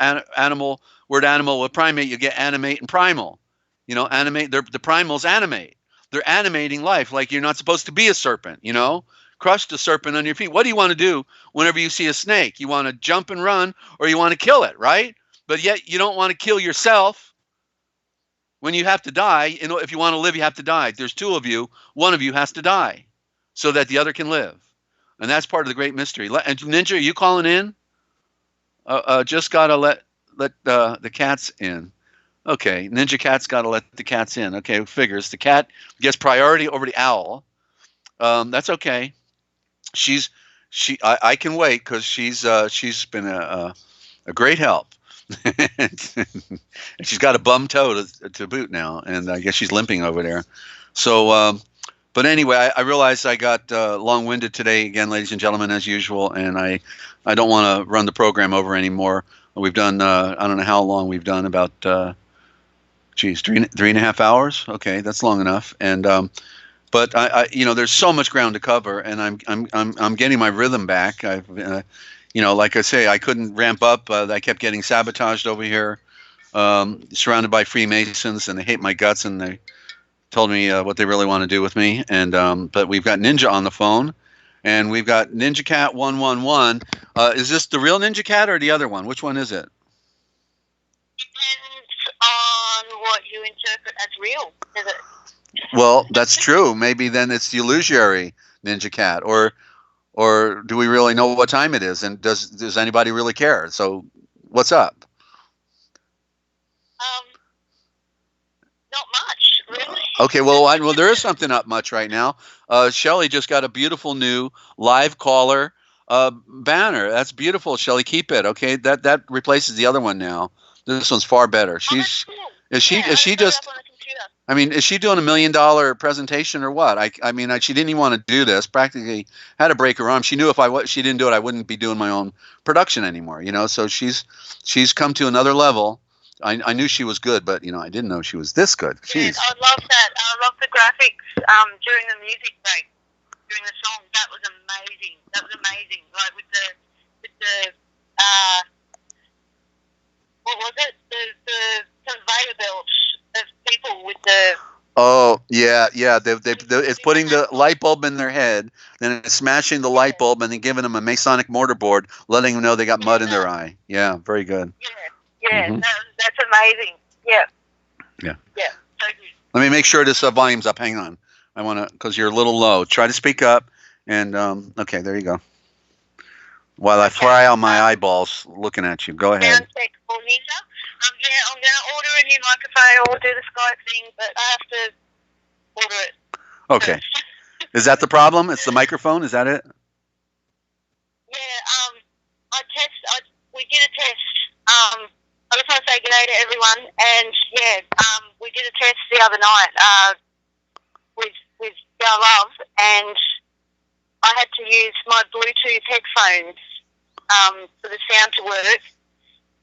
word animal with primate, you get animate and primal. You know, animate, the primals animate. They're animating life like you're not supposed to be a serpent, you know? Crush the serpent on your feet. What do you want to do whenever you see a snake? You want to jump and run, or you want to kill it, right? But yet you don't want to kill yourself. When you have to die, you know, if you want to live, you have to die. There's two of you. One of you has to die so that the other can live. And that's part of the great mystery. And Ninja, are you calling in? Just got to let the cats in. Okay, Ninja Cat's got to let the cats in. Okay, figures. The cat gets priority over the owl. That's okay. I can wait because she's been a great help. And she's got a bum toe to boot now, and I guess she's limping over there. So, but anyway, I realized I got long-winded today again, ladies and gentlemen, as usual, and I don't want to run the program over anymore. We've done I don't know how long we've done, about 3.5 hours. Okay, that's long enough. And but I you know, there's so much ground to cover, and I'm getting my rhythm back. You know, like I say, I couldn't ramp up. I kept getting sabotaged over here, surrounded by Freemasons, and they hate my guts, and they told me what they really want to do with me. And but we've got Ninja on the phone, and we've got Ninja Cat 111. Is this the real Ninja Cat or the other one? Which one is it? Depends on what you interpret as real. Is it? Well, that's true. Maybe then it's the illusory Ninja Cat, or do we really know what time it is? And does anybody really care? So, what's up? Not much, really. Okay, well, there is something up much right now. Shelley just got a beautiful new live caller banner. That's beautiful, Shelley. Keep it, okay? That replaces the other one now. This one's far better. Is she just? I mean, is she doing $1 million presentation or what? I mean, she didn't even want to do this. Practically had to break her arm. She knew if she didn't do it, I wouldn't be doing my own production anymore. You know, so she's come to another level. I knew she was good, but you know, I didn't know she was this good. Yes, I love that. I love the graphics during the music break, during the song. That was amazing. Like with the what was it? The conveyor belt of people with the. Oh yeah. It's putting the light bulb in their head, then it's smashing the light bulb, and then giving them a Masonic mortarboard, letting them know they got mud in their eye. Yeah, very good. Yeah, that's amazing. Yeah. So good. Let me make sure this volume's up. Hang on, I want to, because you're a little low. Try to speak up, and okay, there you go. While I fry out my eyeballs looking at you, go ahead. Sound check for Ninja. I'm going to order a new microphone or do the Skype thing, but I have to order it. Okay. Is that the problem? It's the microphone? Is that it? Yeah. We did a test. I just want to say good day to everyone. And we did a test the other night with our love, and I had to use my Bluetooth headphones for the sound to work,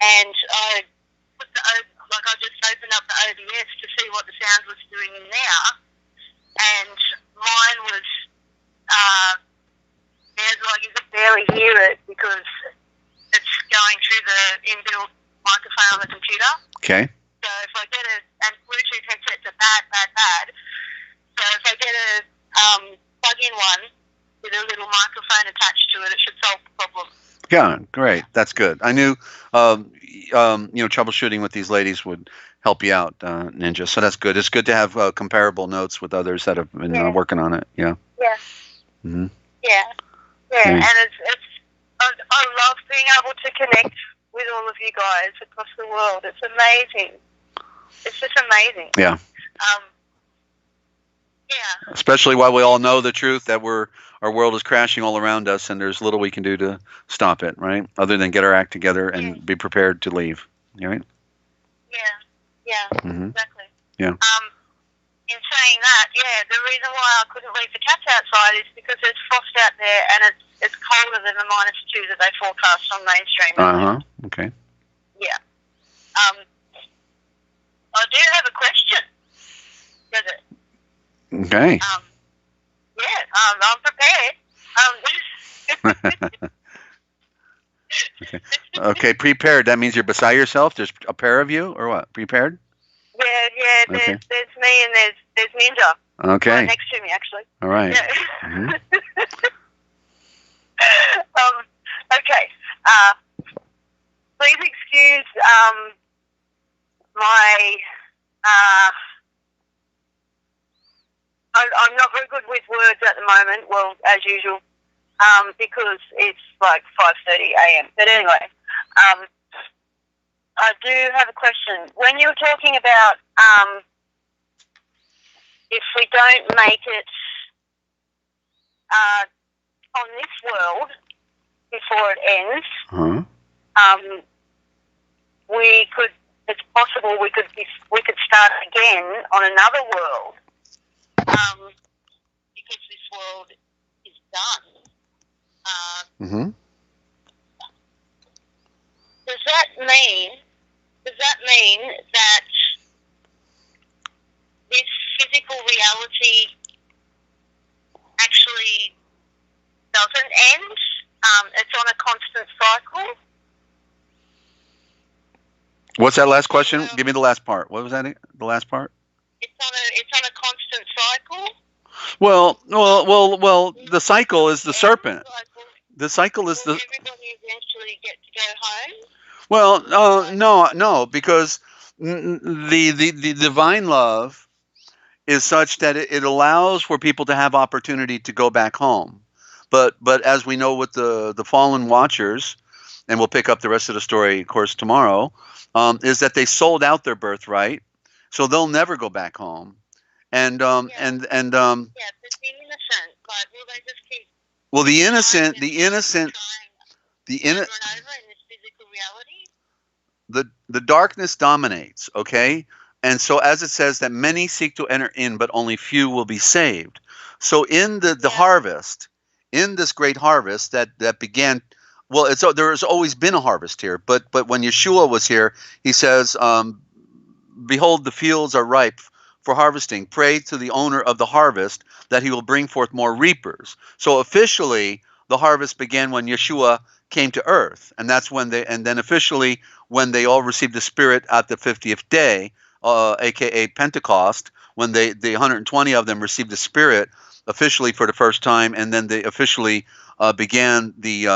and I just opened up the OBS to see what the sound was doing in there, and mine was you could barely hear it because it's going through the inbuilt microphone on the computer. Okay. So if I get and Bluetooth headsets are bad. So if I get a plug-in one with a little microphone attached to it, it should solve the problem. Yeah, great. That's good. I knew, troubleshooting with these ladies would help you out, Ninja. So that's good. It's good to have comparable notes with others that have been Yeah. working on it. Yeah. Yeah. Mm-hmm. Yeah. Mm. And I love being able to connect with all of you guys across the world. It's amazing. It's just amazing. Yeah. Yeah. Especially while we all know the truth that our world is crashing all around us, and there's little we can do to stop it, right? Other than get our act together and be prepared to leave. Right? Yeah. Mm-hmm. Exactly. Yeah. In saying that, the reason why I couldn't leave the cats outside is because there's frost out there, and it's colder than the -2 that they forecast on mainstream. Okay. Yeah. I do have a question. Does it? Okay. I'm prepared. Okay. Okay. Prepared. That means you're beside yourself. There's a pair of you, or what? Prepared? Yeah. There's me and there's Ninja. Okay. Right next to me, actually. All right. Yeah. Mm-hmm. Okay. Please excuse my. I'm not very good with words at the moment. Well, as usual, because it's like 5:30 a.m. But anyway, I do have a question. When you were talking about if we don't make it on this world before it ends, we could. It's possible we could start again on another world because this world is done. Does that mean that this physical reality actually doesn't end? It's on a constant cycle. What's that last question? Give me the last part. What was that? The last part? It's on a constant cycle. Well. The cycle is the serpent. The cycle is the. Everybody eventually get to go home. Well, no, because the divine love is such that it allows for people to have opportunity to go back home, but as we know with the fallen watchers, and we'll pick up the rest of the story, of course, tomorrow. Is that they sold out their birthright, so they'll never go back home, and but the innocent, like, will they just keep? Well, the innocent, over and over in this physical reality. The darkness dominates. Okay, and so as it says that many seek to enter in, but only few will be saved. So in the harvest, in this great harvest that began. Well, there has always been a harvest here, but when Yeshua was here, he says, "Behold, the fields are ripe for harvesting. Pray to the owner of the harvest that he will bring forth more reapers." So officially, the harvest began when Yeshua came to earth, and that's when then officially when they all received the Spirit at the 50th day, aka Pentecost, when the 120 of them received the Spirit officially for the first time, and then they officially began the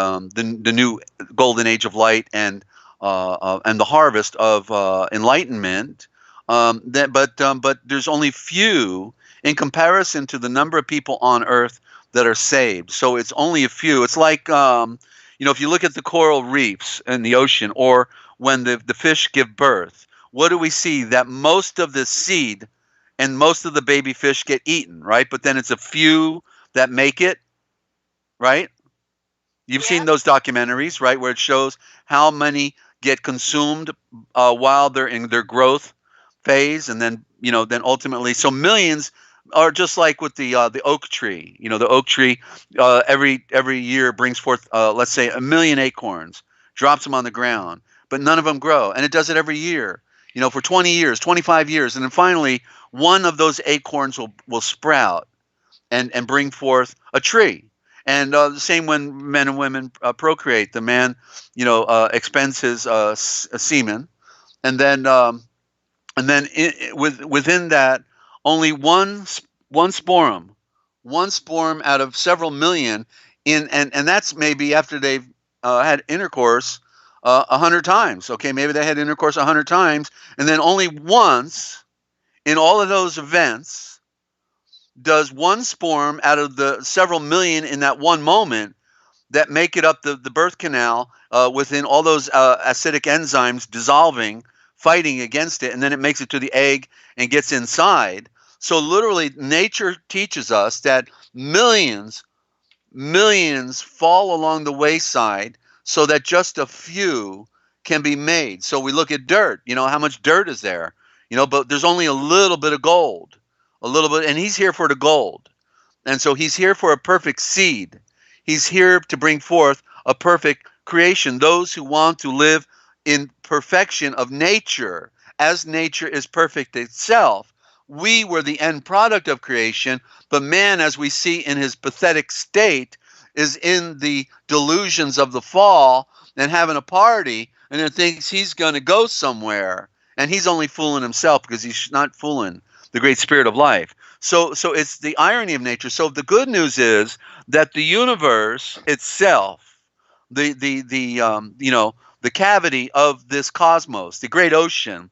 new golden age of light and the harvest of enlightenment. But there's only few in comparison to the number of people on Earth that are saved. So it's only a few. It's like if you look at the coral reefs in the ocean, or when the fish give birth, what do we see? That most of the seed and most of the baby fish get eaten, right? But then it's a few that make it. Right? You've seen those documentaries, right, where it shows how many get consumed while they're in their growth phase, and then ultimately, so millions are just like with the oak tree. The oak tree every year brings forth, let's say, 1 million acorns, drops them on the ground, but none of them grow, and it does it every year. For 20 years, 25 years, and then finally, one of those acorns will sprout and bring forth a tree. And the same when men and women procreate. The man, expends his semen, and then within that, only one sporum out of several million, and that's maybe after they've had intercourse 100 times. Okay, maybe they had intercourse 100 times, and then only once in all of those events does one sperm out of the several million in that one moment that make it up the birth canal within all those acidic enzymes dissolving, fighting against it, and then it makes it to the egg and gets inside. So literally, nature teaches us that millions fall along the wayside so that just a few can be made. So we look at dirt, how much dirt is there, but there's only a little bit of gold, a little bit, and he's here for the gold. And so he's here for a perfect seed. He's here to bring forth a perfect creation. Those who want to live in perfection of nature, as nature is perfect itself. We were the end product of creation, but man, as we see in his pathetic state, is in the delusions of the fall and having a party, and then thinks he's going to go somewhere. And he's only fooling himself because he's not fooling the great spirit of life. So it's the irony of nature. So the good news is that the universe itself, the cavity of this cosmos, the great ocean,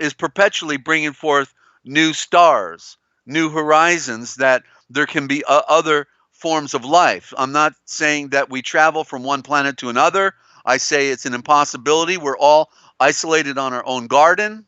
is perpetually bringing forth new stars, new horizons, that there can be other forms of life. I'm not saying that we travel from one planet to another. I say it's an impossibility. We're all isolated on our own garden,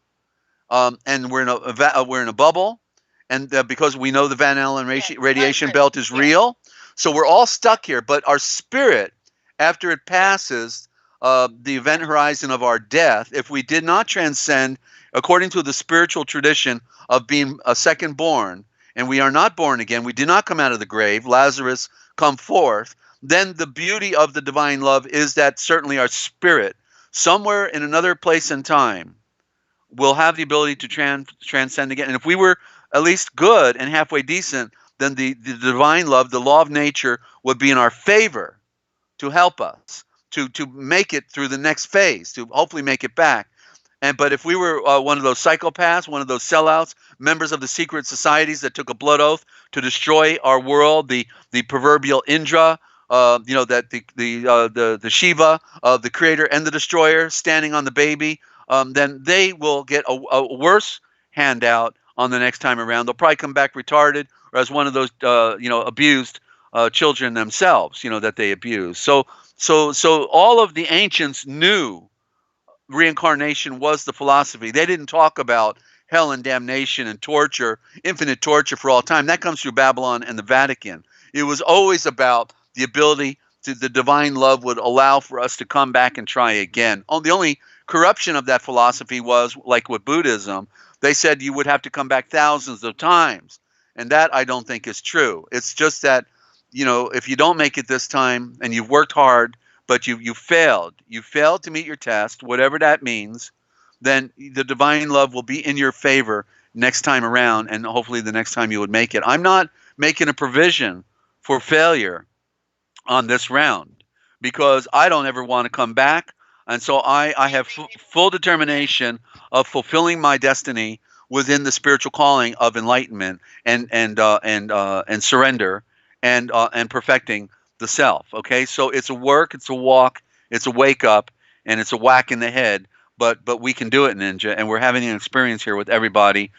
and we're in a bubble, and because we know the Van Allen radiation belt is real, so we're all stuck here. But our spirit, after it passes the event horizon of our death, if we did not transcend according to the spiritual tradition of being a second born, and we are not born again, we did not come out of the grave, Lazarus come forth, then the beauty of the divine love is that certainly our spirit, somewhere in another place and time, will have the ability to transcend again. And if we were at least good and halfway decent, then the divine love, the law of nature, would be in our favor to help us to make it through the next phase, to hopefully make it back. But if we were one of those psychopaths, one of those sellouts, members of the secret societies that took a blood oath to destroy our world, the proverbial Indra, that the Shiva, the creator and the destroyer, standing on the baby, then they will get a worse handout on the next time around. They'll probably come back retarded, or as one of those abused children themselves, that they abuse. So all of the ancients knew reincarnation was the philosophy. They didn't talk about hell and damnation and torture, infinite torture for all time. That comes through Babylon and the Vatican. It was always about the ability to, the divine love would allow for us to come back and try again. The only corruption of that philosophy was, like with Buddhism, they said you would have to come back thousands of times. And that I don't think is true. It's just that, if you don't make it this time and you've worked hard, but you failed to meet your test, whatever that means, then the divine love will be in your favor next time around, and hopefully the next time you would make it. I'm not making a provision for failure on this round because I don't ever want to come back, and so I have full determination of fulfilling my destiny within the spiritual calling of enlightenment and surrender and perfecting the self. Okay, so it's a work, it's a walk, it's a wake up, and it's a whack in the head. But we can do it, Ninja, and we're having an experience here with everybody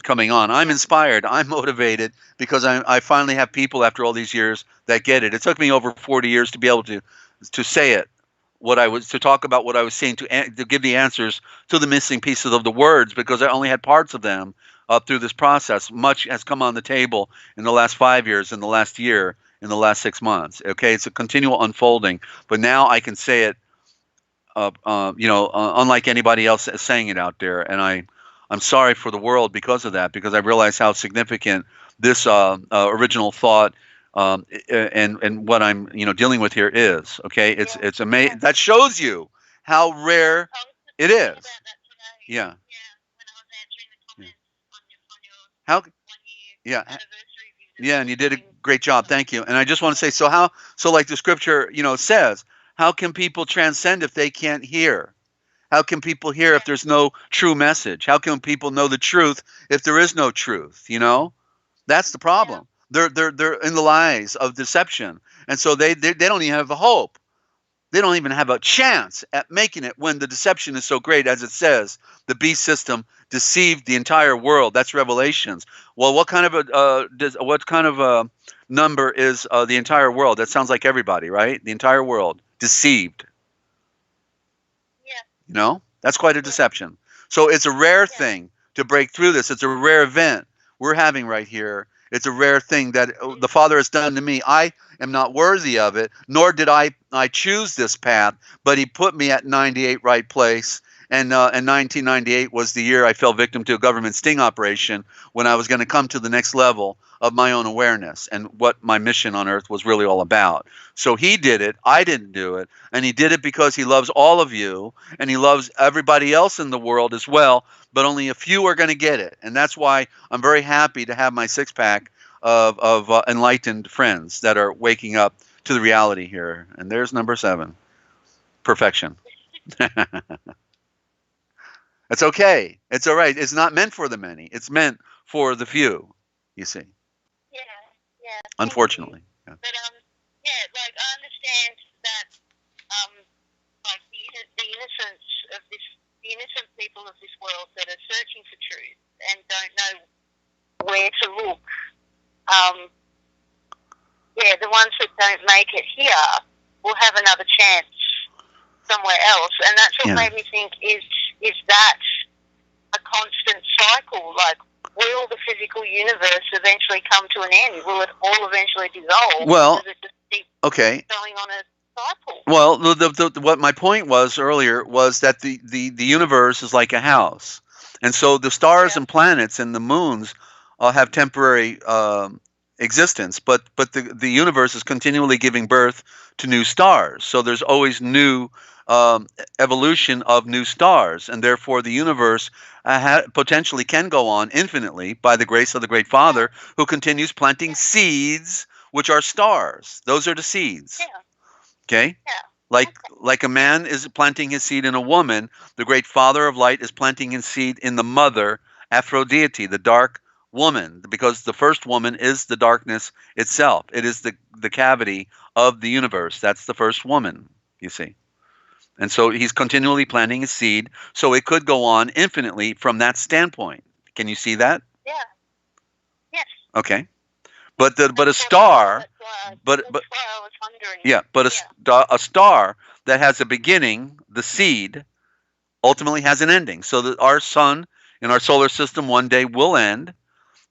coming on. I'm inspired, I'm motivated, because I finally have people after all these years that get it. It took me over 40 years to be able to say it, to talk about what I was seeing, to give the answers to the missing pieces of the words, because I only had parts of them through this process. Much has come on the table in the last 5 years, in the last year, in the last 6 months. Okay, it's a continual unfolding, but now I can say it, unlike anybody else saying it out there, and I'm sorry for the world because of that, because I realize how significant this original thought and what I'm dealing with here is. Okay, it's amazing. That shows you how rare it is. Yeah. When I was answering the comments on your How? 1 year anniversary visit. Yeah, and you did a great job. Thank you. And I just want to say, so like the scripture, says, how can people transcend if they can't hear? How can people hear if there's no true message? How can people know the truth if there is no truth? That's the problem. Yeah. They're in the lies of deception, and so they don't even have the hope. they don't even have a chance at making it when the deception is so great, as it says, the beast system deceived the entire world. That's Revelations. Well, what kind of a number is the entire world? That sounds like everybody, right? The entire world deceived. Yeah. You know, that's quite a deception. So it's a rare thing to break through this. It's a rare event we're having right here. It's a rare thing that the Father has done to me. I am not worthy of it, nor did I choose this path, but he put me at 98 right place. And 1998 was the year I fell victim to a government sting operation when I was going to come to the next level of my own awareness and what my mission on earth was really all about. So he did it. I didn't do it. And he did it because he loves all of you and he loves everybody else in the world as well. But only a few are going to get it. And that's why I'm very happy to have my six-pack of enlightened friends that are waking up to the reality here. And there's number 7. Perfection. It's okay. It's all right. It's not meant for the many. It's meant for the few, you see. Yeah, yeah. Unfortunately. Yeah. But, like, I understand that, like, the innocence of this, the innocent people of this world that are searching for truth and don't know where to look, the ones that don't make it here will have another chance somewhere else. And that's what made me think, is that a constant cycle? Like, will the physical universe eventually come to an end? Will it all eventually dissolve? Well, does it just keep okay. going on a cycle? Well, what my point was earlier was that the universe is like a house. And so the stars and planets and the moons have temporary existence, but the universe is continually giving birth to new stars. So there's always new evolution of new stars, and therefore the universe potentially can go on infinitely by the grace of the Great Father, who continues planting seeds, which are stars. Those are the seeds. Yeah. Okay? Yeah. Like a man is planting his seed in a woman, the Great Father of Light is planting his seed in the mother, Aphrodite, the dark woman, because the first woman is the darkness itself. It is the cavity of the universe. That's the first woman, you see. And so he's continually planting his seed, so it could go on infinitely from that standpoint. Can you see that? Yeah. Yes. Okay. But a star, but that's why I was wondering. Yeah, but a star that has a beginning, the seed, ultimately has an ending. So that our sun in our solar system one day will end,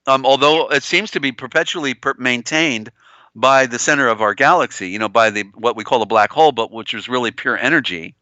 although it seems to be perpetually maintained by the center of our galaxy, by what we call a black hole, but which is really pure energy.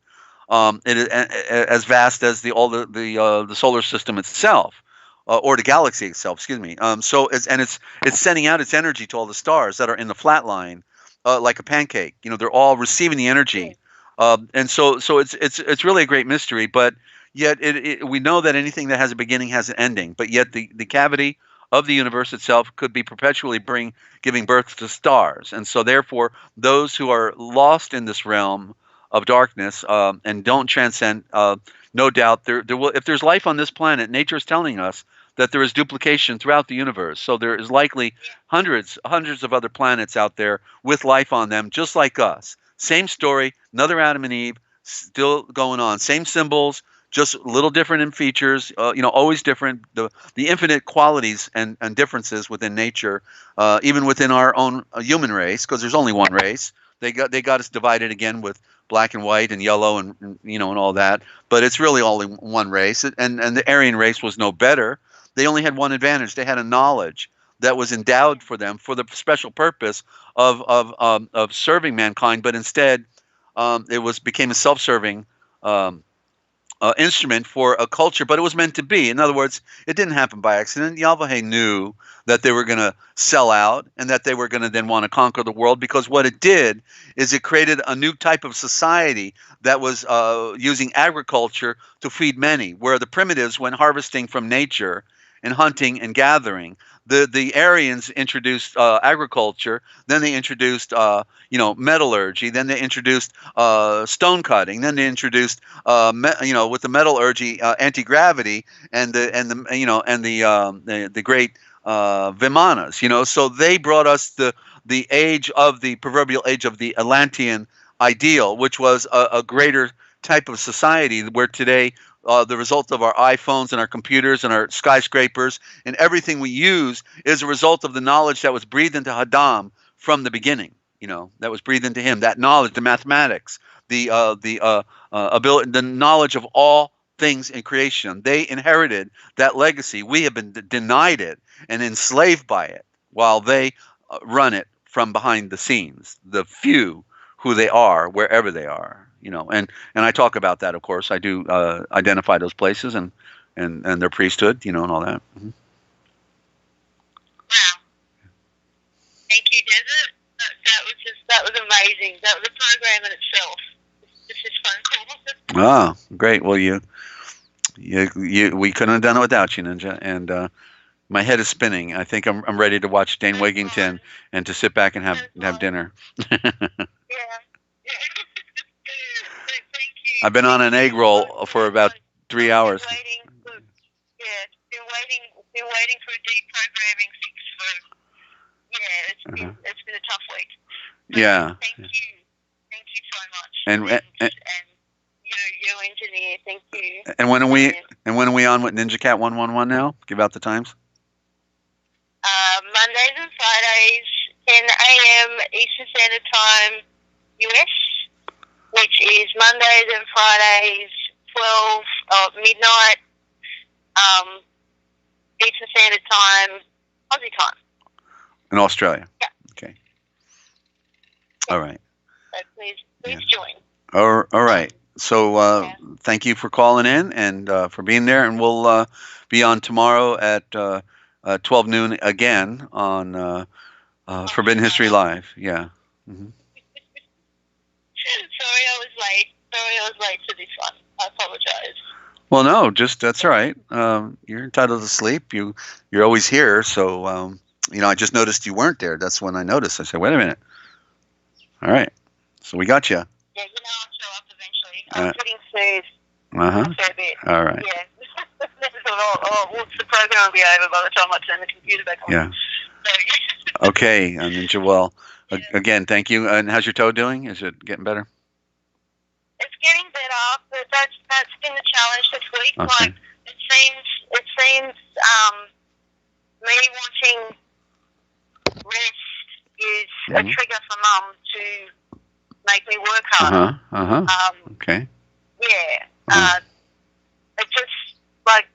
It is as vast as the solar system itself, or the galaxy itself. Excuse me. So it's sending out its energy to all the stars that are in the flat line, like a pancake. They're all receiving the energy, and so it's really a great mystery. But yet we know that anything that has a beginning has an ending. But yet the cavity of the universe itself could be perpetually giving birth to stars. And so therefore, those who are lost in this realm of darkness and don't transcend, no doubt, there will, if there's life on this planet, nature is telling us that there is duplication throughout the universe. So there is likely hundreds of other planets out there with life on them, just like us. Same story, another Adam and Eve, still going on. Same symbols, just a little different in features, always different. The infinite qualities and differences within nature, even within our own human race, because there's only one race. They got us divided again with black and white and yellow and and all that. But it's really only one race, and the Aryan race was no better. They only had one advantage. They had a knowledge that was endowed for them for the special purpose of serving mankind. But instead, it became a self-serving instrument for a culture, but it was meant to be. In other words, it didn't happen by accident. Yahweh knew that they were going to sell out and that they were going to then want to conquer the world, because what it did is it created a new type of society that was using agriculture to feed many, where the primitives went harvesting from nature and hunting and gathering. The Aryans introduced agriculture, then they introduced metallurgy, then they introduced stone cutting, then they introduced with the metallurgy anti-gravity and the great Vimanas. So they brought us the age of the proverbial age of the Atlantean ideal, which was a greater type of society, where today the result of our iPhones and our computers and our skyscrapers and everything we use is a result of the knowledge that was breathed into Adam from the beginning. That was breathed into him. That knowledge, the mathematics, the ability, the knowledge of all things in creation. They inherited that legacy. We have been denied it and enslaved by it, while they run it from behind the scenes. The few, who they are, wherever they are. And I talk about that, of course. I do identify those places and their priesthood, and all that. Mm-hmm. Wow. Thank you, Desert. That was amazing. That was a program in itself. This is phone call. Ah, great. Well, we couldn't have done it without you, Ninja. And my head is spinning. I think I'm ready to watch Dane Wigington and to sit back and have dinner. Yeah. Thank you. I've been on an egg roll for about 3 hours. Been waiting for a deprogramming fix for. Yeah, it's been a tough week. But yeah. Thank you so much. And you engineer, thank you. And when are we on with Ninja Cat 111 now? Give out the times. Mondays and Fridays, 10 a.m. Eastern Standard Time, US, which is Mondays and Fridays, 12 midnight, Eastern Standard Time, Aussie time. In Australia. Yeah. Okay. All right. So please join. All right. So thank you for calling in and for being there, and we'll be on tomorrow at 12 noon again on Forbidden History Live. Yeah. Mm-hmm. Sorry I was late for this one. I apologize. Well, no, that's all right. You're entitled to sleep. You're always here, so I just noticed you weren't there. That's when I noticed. I said, wait a minute. All right. So we got you. Yeah, I'll show up eventually. I'm sitting smooth. Uh-huh. A fair bit. All right. Yeah. The program will be over by the time I turn the computer back on. Yeah. So, okay, Ninja. Well, again, thank you. And how's your toe doing? Is it getting better? It's getting better, but that's been the challenge this week. Okay. Like it seems me wanting rest is a trigger for Mum to make me work harder. Okay. Yeah. It just like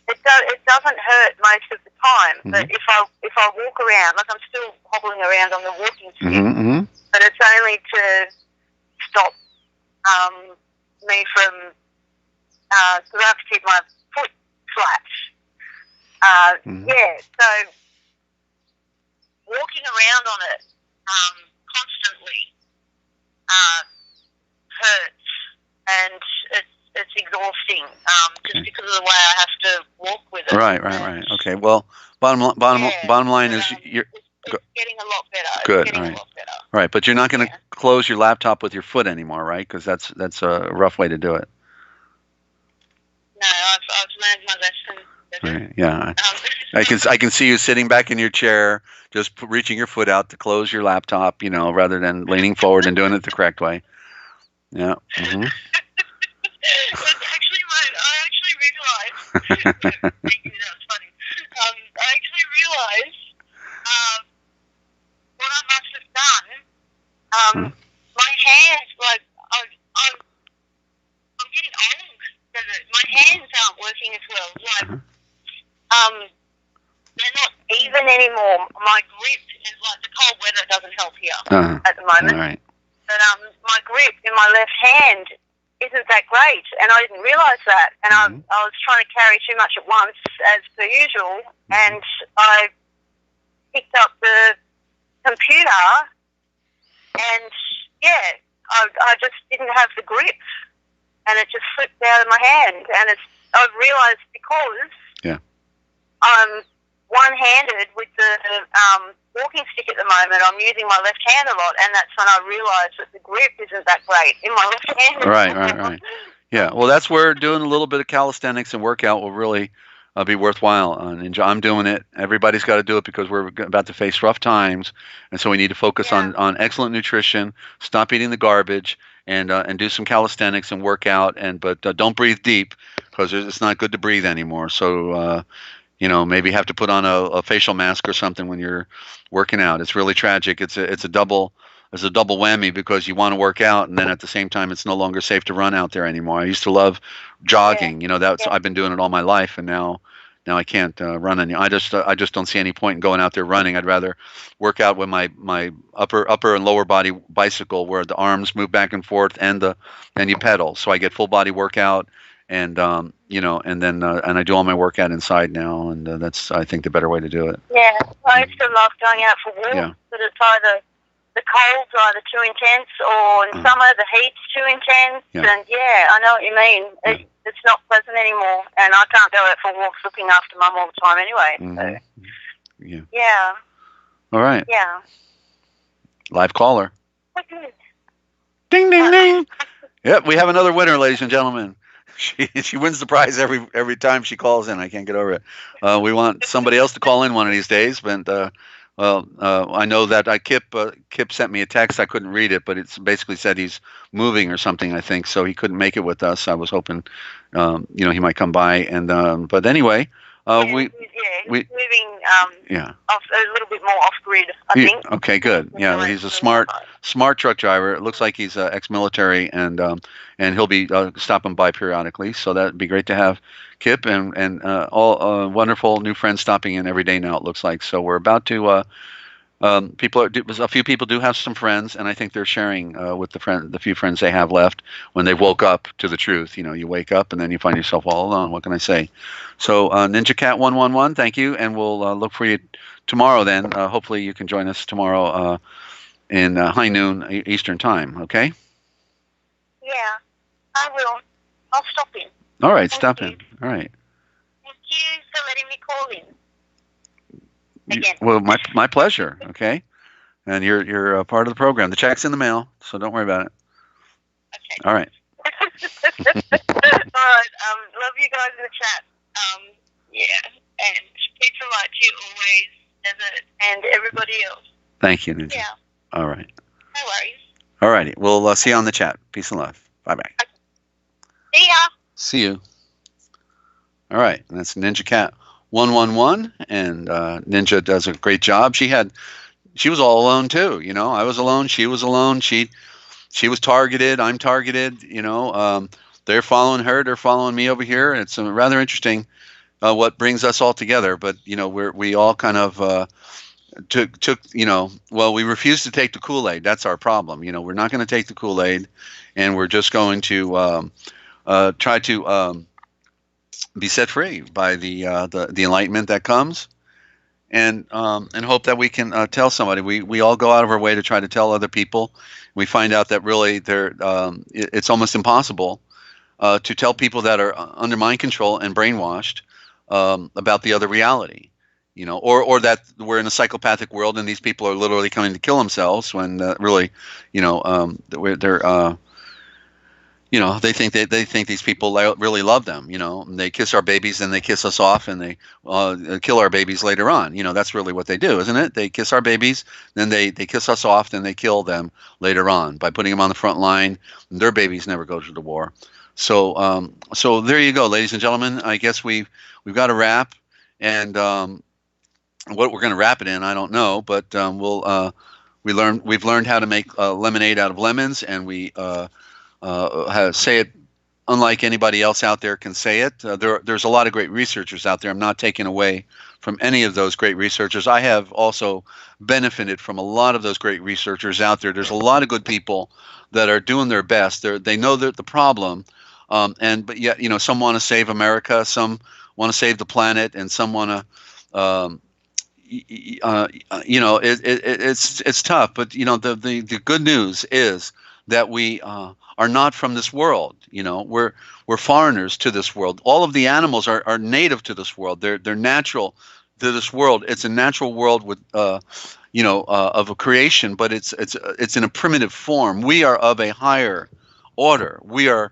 it doesn't hurt most of the time, but if I walk around, like I'm still hobbling around on the walking stick, but it's only to stop me from because I have to keep my foot flat. Yeah, so walking around on it constantly hurts, and it's exhausting just because of the way I have to walk with it. Right. Okay. Well, bottom line is it's getting a lot better. Good. It's getting all right. a lot better. Right, but you're not going to close your laptop with your foot anymore, right? Because that's a rough way to do it. No, I've learned my lesson. Right, yeah. I can see you sitting back in your chair, just reaching your foot out to close your laptop, rather than leaning forward and doing it the correct way. Yeah. Mm-hmm. I actually realized. Thank you, that's funny. I actually realized what I must have done. My hands, like I'm getting old. My hands aren't working as well. Like they're not even anymore. My grip is like the cold weather doesn't help here at the moment. All right. But my grip in my left hand isn't that great, and I didn't realise that. And I was trying to carry too much at once, as per usual, and I picked up the computer, and I just didn't have the grip, and it just slipped out of my hand. And I've realised because I'm one-handed with the walking stick at the moment, I'm using my left hand a lot, and that's when I realised that the grip isn't that great in my left hand. Right. Yeah, well, that's where doing a little bit of calisthenics and workout will really be worthwhile. And I'm doing it. Everybody's got to do it because we're about to face rough times, and so we need to focus on excellent nutrition, stop eating the garbage, and do some calisthenics and work out. But don't breathe deep because it's not good to breathe anymore. So maybe have to put on a facial mask or something when you're working out. It's really tragic. It's a double whammy because you want to work out, and then at the same time it's no longer safe to run out there anymore. I used to love jogging. I've been doing it all my life, and now I can't run any. I just don't see any point in going out there running. I'd rather work out with my upper and lower body bicycle, where the arms move back and forth and you pedal, so I get full body workout. And and I do all my workout inside now, and that's, I think, the better way to do it. Yeah, I used to love going out for walks, but it's either the cold's either too intense, or in summer the heat's too intense. Yeah. And I know what you mean. It's not pleasant anymore, and I can't go out for walks looking after Mum all the time anyway. Mm-hmm. So. Yeah. All right. Yeah. Live caller. Okay. Ding ding ding. Yep, we have another winner, ladies and gentlemen. She wins the prize every time she calls in. I can't get over it. We want somebody else to call in one of these days, but I know that Kip sent me a text. I couldn't read it, but it's basically said he's moving or something, I think, so he couldn't make it with us. I was hoping he might come by, and but anyway, he's moving off, a little bit more off grid, I think. Okay, good. Yeah, he's a smart truck driver. It looks like he's ex-military, and he'll be stopping by periodically. So that'd be great to have Kip and all wonderful new friends stopping in every day now, it looks like. So we're about to. A few people do have some friends, and I think they're sharing with the few friends they have left when they woke up to the truth. You wake up and then you find yourself all alone. What can I say? So Ninja Cat 111, thank you, and we'll look for you tomorrow. Then hopefully you can join us tomorrow in high noon Eastern time. Okay? Yeah, I will. I'll stop in. All right, stop in. All right. Thank you for letting me call in. Again. Well, my pleasure. Okay, and you're a part of the program. The check's in the mail, so don't worry about it. Okay. All right. All right. Love you guys in the chat. And peace and light to you always, Desert, and everybody else. Thank you, Ninja. Yeah. All right. No worries. All righty. We'll see you on the chat. Peace and love. Bye bye. Okay. See ya. See you. All right. And that's Ninja Cat 111, and Ninja does a great job. She was all alone too. I was alone. She was alone. She was targeted. I'm targeted. They're following her. They're following me over here. It's rather interesting what brings us all together. But we all kind of took. We refused to take the Kool-Aid. That's our problem. We're not going to take the Kool-Aid, and we're just going to try to be set free by the enlightenment that comes, and hope that we can tell somebody. We all go out of our way to try to tell other people. We find out that really it's almost impossible to tell people that are under mind control and brainwashed about the other reality, or that we're in a psychopathic world and these people are literally coming to kill themselves when really, they're they think these people really love them. They kiss our babies, then they kiss us off, and they kill our babies later on. That's really what they do, isn't it? They kiss our babies, then they kiss us off, then they kill them later on by putting them on the front line. And their babies never go to the war. So so there you go, ladies and gentlemen. I guess we've got to wrap, and what we're going to wrap it in, I don't know, but we've learned how to make lemonade out of lemons, and we say it unlike anybody else out there can say it. There's a lot of great researchers out there. I'm not taking away from any of those great researchers. I have also benefited from a lot of those great researchers out there. There's a lot of good people that are doing their best. They know the problem, but yet some want to save America, some want to save the planet, and some want to. It's tough. But the good news is that we are not from this world. We're foreigners to this world. All of the animals are native to this world. They're natural to this world. It's a natural world with of a creation, but it's in a primitive form. We are of a higher order. We are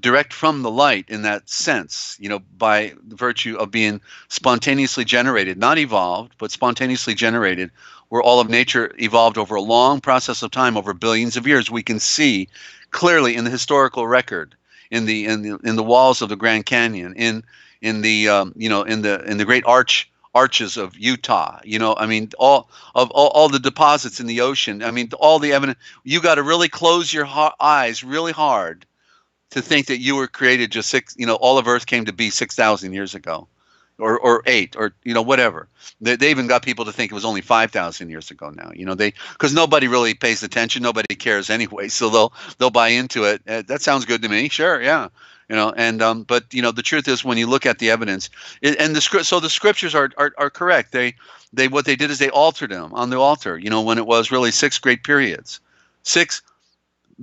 direct from the light in that sense, by virtue of being spontaneously generated, not evolved, but spontaneously generated, where all of nature evolved over a long process of time, over billions of years. We can see clearly in the historical record, in the walls of the Grand Canyon, in the great arches of Utah. All the deposits in the ocean. All the evidence. You got to really close your eyes really hard to think that you were created just all of Earth came to be 6,000 years ago, or 8, or whatever. They even got people to think it was only 5,000 years ago now. Because nobody really pays attention, nobody cares anyway, so they'll buy into it. That sounds good to me. Sure, yeah. But the truth is, when you look at the evidence, so the scriptures are correct. They what they did is they altered them on the altar. When it was really 6 great periods, 6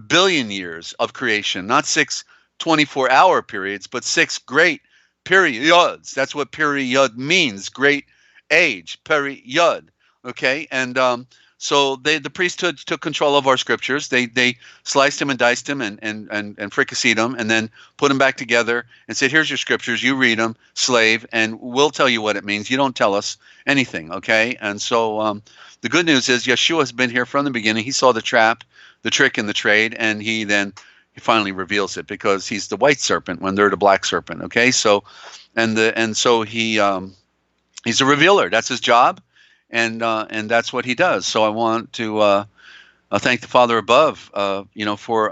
billion years of creation, not 6 24-hour periods, but 6 great periods. That's what period means, great age, period. Okay, and so the priesthood took control of our scriptures. They sliced them and diced them and fricasseed them, and then put them back together and said, "Here's your scriptures. You read them, slave, and we'll tell you what it means. You don't tell us anything." Okay, and so the good news is Yeshua has been here from the beginning. He saw the trap, the trick, and the trade, and he finally reveals it, because he's the white serpent when they're the black serpent. Okay, so so he's a revealer. That's his job, and that's what he does. So I want to thank the Father above, for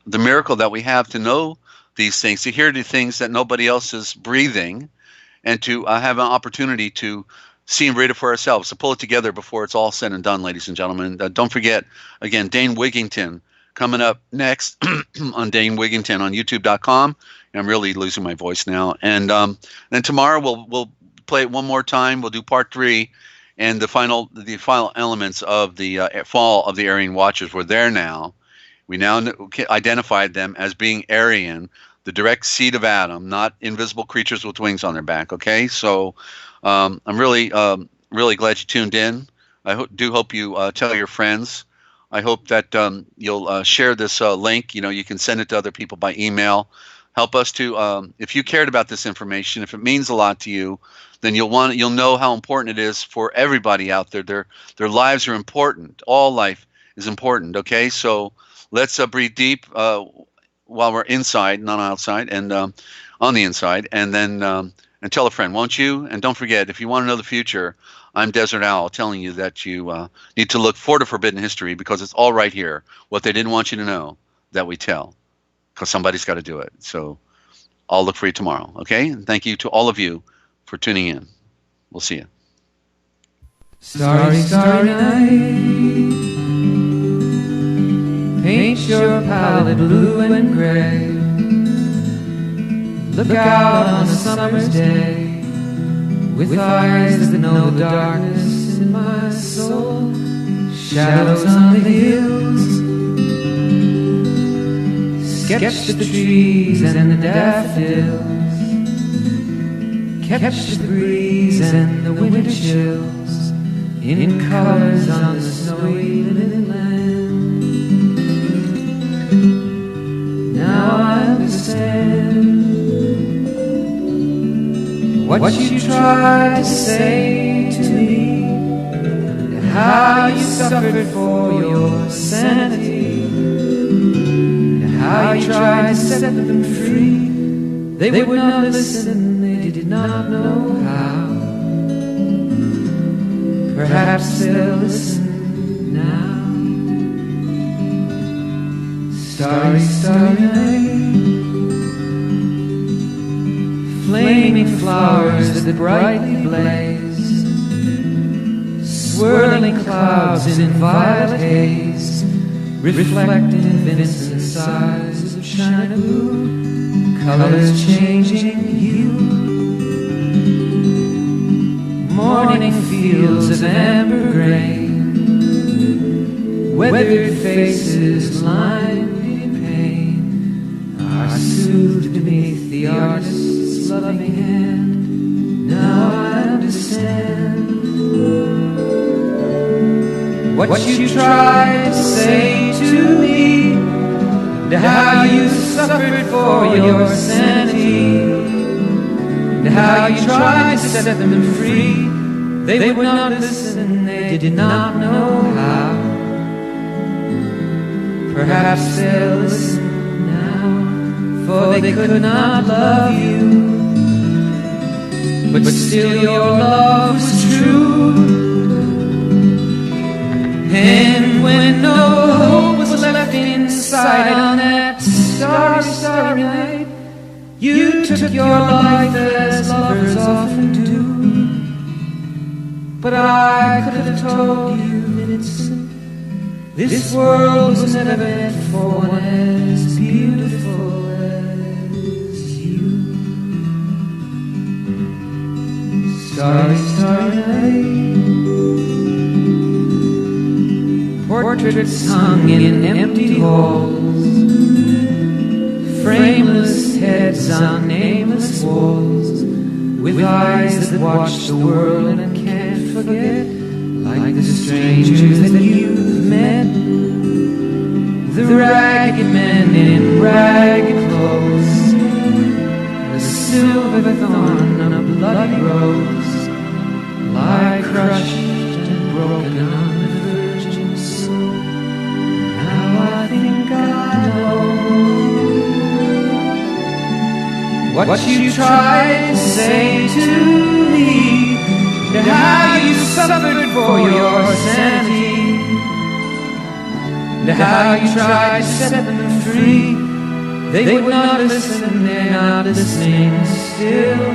the miracle that we have to know these things, to hear the things that nobody else is breathing, and to have an opportunity to see and read it for ourselves, to pull it together before it's all said and done, ladies and gentlemen. Don't forget, again, Dane Wigington coming up next on Dane Wigington on YouTube.com. I'm really losing my voice now. And then tomorrow we'll play it one more time. We'll do part 3, and the final elements of the fall of the Aryan Watchers. We're there now. We now identified them as being Aryan, the direct seed of Adam, not invisible creatures with wings on their back. Okay, so I'm really glad you tuned in. I do hope you tell your friends. I hope that you'll share this link. You can send it to other people by email. Help us to, if you cared about this information, if it means a lot to you, then you'll know how important it is for everybody out there. Their lives are important. All life is important. Okay, so let's breathe deep while we're inside, not outside, and on the inside, and then and tell a friend, won't you? And don't forget, if you want to know the future, I'm Dezert-Owl, telling you that you need to look for the forbidden history, because it's all right here. What they didn't want you to know, that we tell, because somebody's got to do it. So I'll look for you tomorrow. Okay? And thank you to all of you for tuning in. We'll see you. Starry, starry night, paint your palette blue and gray. Look out on a summer's day, with eyes that know the darkness in my soul. Shadows on the hills, sketch the trees and the daffodils, catch the breeze and the winter chills in colors on the snowy linen land. Now I understand what you tried to say to me, and how you suffered for your sanity, and how you tried to set them free. They would not listen, they did not know how. Perhaps they'll listen now. Starry, starry night, flaming flowers that brightly blaze, swirling clouds in violet haze, reflecting Vincent's eyes of china blue, colors changing hue. Morning fields of amber grain, weathered faces lined in pain, are soothed beneath the artist's loving hand. Now I understand what you tried to say to me, and how you suffered for your sanity, and how you tried to set them free. They would not listen, they did not know how. Perhaps they'll listen now, for they could not love you, but still your love was true. And when no hope was left inside on that starry, starry night, you took your life as lovers often do. But I could have told you, Vincent, this world was never meant for one as beautiful as you. Starry, starry night, portraits hung in empty halls, frameless heads on nameless walls, with eyes that watch the world and can't forget, like the strangers that you've met, the ragged men in ragged clothes, the silver thorn on a bloody rose, lie crushed and broken on the virgin soul. Now I think I know what you tried to say to me, and how you suffered for your sanity, and how you tried to set them free. They would not listen, they're not listening still.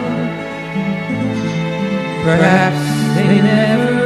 Perhaps they never